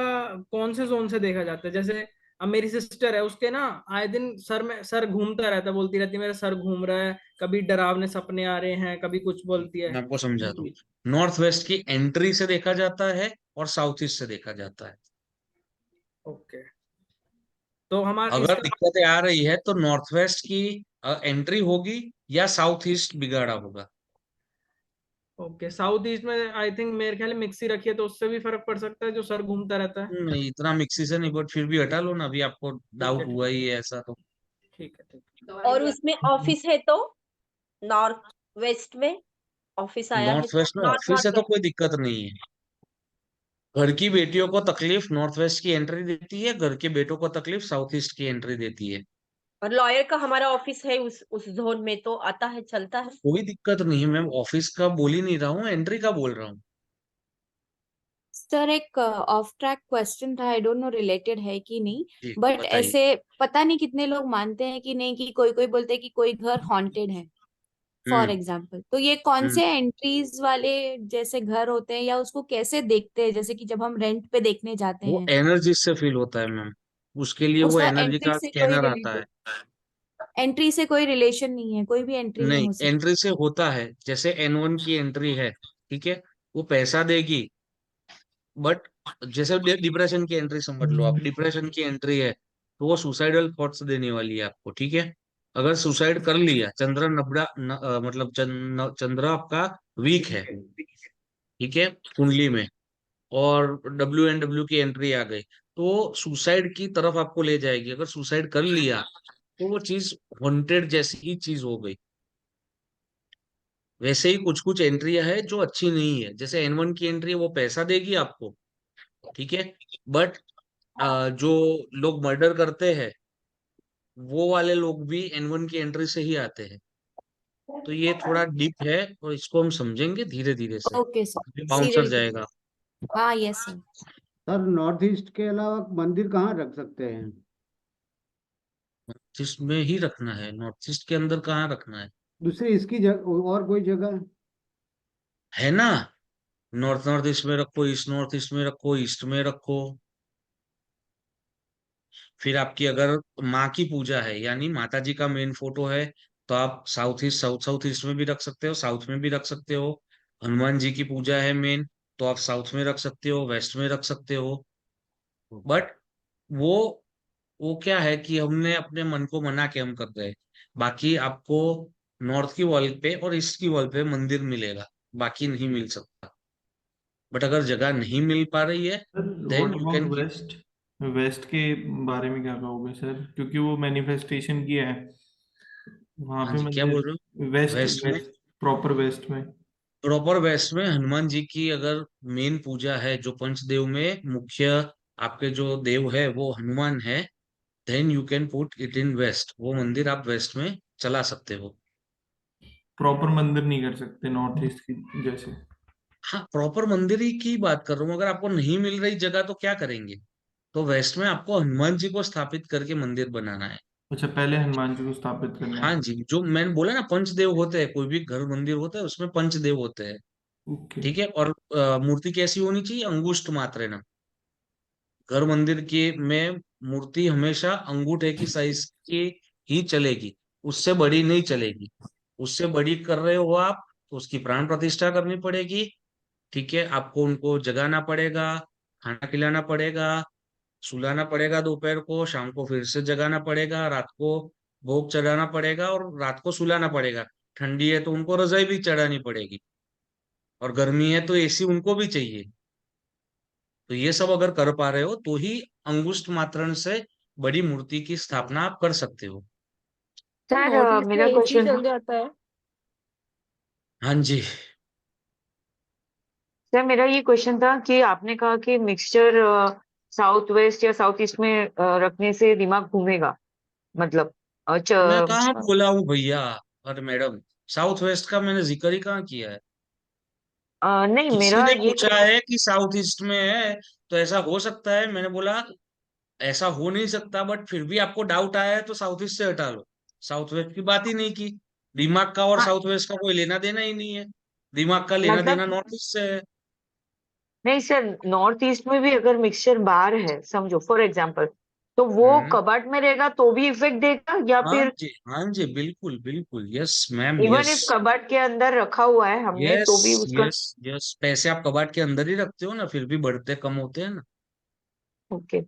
कौन से जोन से देखा जाता है? जैसे अब मेरी सिस्टर है, उसके ना आए दिन सर में सर घूमता रहता है, बोलती रहती है मेरा सर घूम रहा है, कभी डरावने सपने आ रहे हैं, कभी कुछ बोलती है। मैं आपको समझा दूं, नॉर्थ वेस्ट की एंट्री से देखा जाता है, और साउथ ईस्ट से देखा जाता है। ओके, तो हमारा अगर इसका दिक्कतें आ रही है तो नॉर्थ वेस्ट की एंट्री होगी, या साउथ ईस्ट बिगाड़ा होगा। ओके, साउथ ईस्ट में आई थिंक मेरे ख्याल मिक्स ही रखी है, तो उससे भी फर्क पड़ सकता है जो सर घूमता रहता है। नहीं, इतना मिक्सी से नहीं, बट फिर भी हटा लो ना, अभी आपको डाउट ठीक हुआ ही है ऐसा तो। ठीक है ठीक और उसमें ऑफिस है तो नॉर्थ वेस्ट में ऑफिस आया है नॉर्थ तो वेस्ट में नॉर्थ ऑफिस नॉर्थ है तो वेस्ट। कोई दिक्कत नहीं है। घर की बेटियों को तकलीफ नॉर्थ वेस्ट की एंट्री देती है, घर के बेटों को तकलीफ साउथ ईस्ट की एंट्री देती है। और लॉयर का हमारा ऑफिस है उस जोन में, तो आता है, चलता है। कोई दिक्कत नहीं है मैम, ऑफिस का बोल ही नहीं रहा हूँ, एंट्री का बोल रहा हूँ। सर एक ऑफ ट्रैक क्वेश्चन था, आई डोंट नो रिलेटेड है कि नहीं, जी बट बताइए। ऐसे पता नहीं कितने लोग मानते हैं कि नहीं, कि कोई कोई बोलते हैं कि कोई घर हॉन्टेड है फॉर हम्म एग्जाम्पल, तो ये कौन हम्म से एंट्रीज वाले जैसे घर होते हैं, या उसको कैसे देखते हैं, जैसे कि जब हम रेंट पे देखने जाते वो हैं एनर्जी से फील होता है मैम, उसके लिए वो उसका एनर्जी का स्कैनर आता है। एंट्री से कोई रिलेशन नहीं है, कोई भी एंट्री नहीं नहीं, हो सकती। एंट्री से होता है, जैसे N1 की एंट्री है, ठीक है, वो पैसा देगी, बट जैसे डिप्रेशन की एंट्री समझ लो आप, डिप्रेशन की एंट्री है तो वो सुसाइडल थॉट्स देने वाली है आपको, ठीक है। अगर सुसाइड कर लिया, चंद्र नबड़ा मतलब चंद्र आपका वीक है, ठीक है, कुंडली में, और WNW की एंट्री आ गई, तो सुसाइड की तरफ आपको ले जाएगी। अगर सुसाइड कर लिया तो वो चीज वांटेड जैसी ही चीज हो गई। वैसे ही कुछ कुछ एंट्रियां है जो अच्छी नहीं है, जैसे N1 की एंट्री है वो पैसा देगी आपको, ठीक है, बट जो लोग मर्डर करते हैं वो वाले लोग भी N1 की एंट्री से ही आते हैं। तो ये थोड़ा डीप है और इसको हम समझेंगे धीरे धीरे से, ओके सर, बाउंसर सीरियल। जाएगा। हाँ yes sir. Sir north east के अलावा मंदिर कहाँ रख सकते हैं? नॉर्थ ईस्ट में ही रखना है, नॉर्थ ईस्ट के अंदर कहाँ रखना है? दूसरी इसकी जगह और कोई जगह? है ना, नॉर्थ नॉर्थ ईस्ट में रखो, ईस्ट नॉर्थ ईस्ट में रखो, ईस्ट में रखो। फिर आपकी अगर माँ की पूजा है, यानी माता जी का मेन फोटो है, तो आप south east, south south east में भी रख सकते हो, साउथ में भी रख सकते हो। हनुमान जी की पूजा है मेन, तो आप साउथ में रख सकते हो, वेस्ट में रख सकते हो। बट वो वो क्या है कि हमने अपने मन को मना के हम कर रहे हैं। बाकी आपको नॉर्थ की वॉल पे और ईस्ट की वॉल पे मंदिर मिलेगा, बाकी नहीं मिल सकता। बट अगर जगह नहीं मिल पा रही है, sir then what you about can keep. West? West के बारे में क्या कहोगे सर, क्योंकि वो मैनिफेस्टेशन किया है वहां हाँ पे जी, क्या बोल रहे मंदिर, हो? वेस्ट वेस्ट में, वेस्ट प्रॉपर वेस्ट में। प्रॉपर वेस्ट में हनुमान जी की अगर मेन पूजा है, जो पंचदेव में मुख्य आपके जो देव है वो हनुमान है, then you can put it in west, वो मंदिर आप वेस्ट में चला सकते हो। प्रॉपर मंदिर नहीं कर सकते नॉर्थ ईस्ट की जैसे? हाँ, प्रॉपर मंदिर ही की बात कर रहा हूँ, अगर आपको नहीं मिल रही जगह तो क्या करेंगे? तो वेस्ट में आपको हनुमान जी को स्थापित करके मंदिर बनाना है। अच्छा, पहले हनुमान जी को स्थापित करना हाँ है। जी, जो मैंने बोला ना, पंचदेव होते हैं, कोई भी घर मंदिर होता है उसमें पंचदेव होते हैं, ओके। ठीक है। और मूर्ति कैसी होनी चाहिए? अंगुष्ठ मात्र ना। घर मंदिर के में मूर्ति हमेशा अंगूठे की साइज की ही चलेगी, उससे बड़ी नहीं चलेगी। उससे बड़ी कर रहे हो आप तो उसकी प्राण प्रतिष्ठा करनी पड़ेगी, ठीक है। आपको उनको जगाना पड़ेगा, खाना खिलाना पड़ेगा, सुलाना पड़ेगा, दोपहर को, शाम को फिर से जगाना पड़ेगा, रात को भोग चढ़ाना पड़ेगा और रात को सुलाना पड़ेगा। ठंडी है तो उनको रजाई भी चढ़ानी पड़ेगी, और गर्मी है तो एसी उनको भी चाहिए। तो ये सब अगर कर पा रहे हो तो ही अंगुष्ठ मात्रण से बड़ी मूर्ति की स्थापना आप कर सकते हो। तो सर नॉर्थ ईस्ट में मेरा एसी क्वेश्चन, चल जाता है? हाँ जी। सर मेरा ये क्वेश्चन था कि आपने कहा कि मिक्सचर साउथ वेस्ट या साउथ ईस्ट में रखने से दिमाग घूमेगा, मतलब मैं कहाँ बोला हूँ भैया? अरे मैडम, साउथ वेस्ट का मैंने जिक्र ही कहाँ किया है? नहीं किसी मेरा ने ये पूछा है कि साउथ ईस्ट में है तो ऐसा हो सकता है, मैंने बोला ऐसा हो नहीं सकता, बट फिर भी आपको डाउट आया है तो साउथ ईस्ट से हटा लो। साउथ वेस्ट की बात ही नहीं की। दिमाग का और हाँ, साउथ वेस्ट का कोई लेना देना ही नहीं है, दिमाग का लेना मतलब देना नॉर्थ ईस्ट से है। नहीं सर, नॉर्थ ईस्ट में भी अगर मिक्सचर बार है समझो फॉर एग्जांपल, तो वो हम्म। कबाट में रहेगा तो भी इफेक्ट देगा, या हाँ फिर जी, हाँ जी, बिल्कुल बिल्कुल, yes ma'am, even yes. If कबाट के अंदर रखा हुआ है हमने यस तो भी उसका? यस यस, पैसे आप कबाड़ के अंदर ही रखते हो ना, फिर भी बढ़ते कम होते हैं ना। ओके।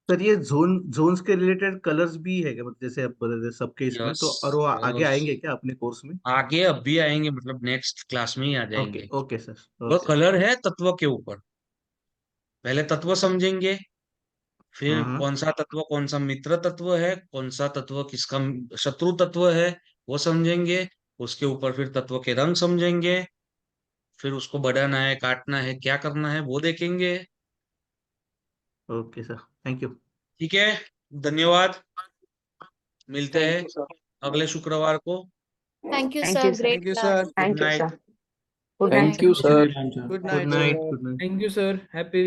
सर ये जोन्स के रिलेटेड कलर्स भी है क्या, मतलब जैसे आप बता रहे थे सबके इसमें, यस तो और वो आगे यस, आएंगे क्या अपने कोर्स में? आगे अब भी आएंगे, मतलब नेक्स्ट क्लास में ही आ ओके जाएंगे। ओके सर, वह ओके। कलर है तत्व के ऊपर। पहले तत्व समझेंगे, फिर हाँ कौन सा तत्व कौन सा मित्र तत्व है, कौन सा तत्व किसका शत्रु तत्व है वो समझेंगे। उसके ऊपर फिर तत्व के रंग समझेंगे, फिर उसको बढ़ाना है काटना है क्या करना है वो देखेंगे। Okay sir, thank you. ठीक है, धन्यवाद। मिलते थैंक हैं यू सर। अगले शुक्रवार को। Thank you thank sir, you sir. Great thank you class. Sir. Good thank you night. Sir. Good good night night sir. Thank you sir. Good good night night, sir. Good night. Thank you sir, happy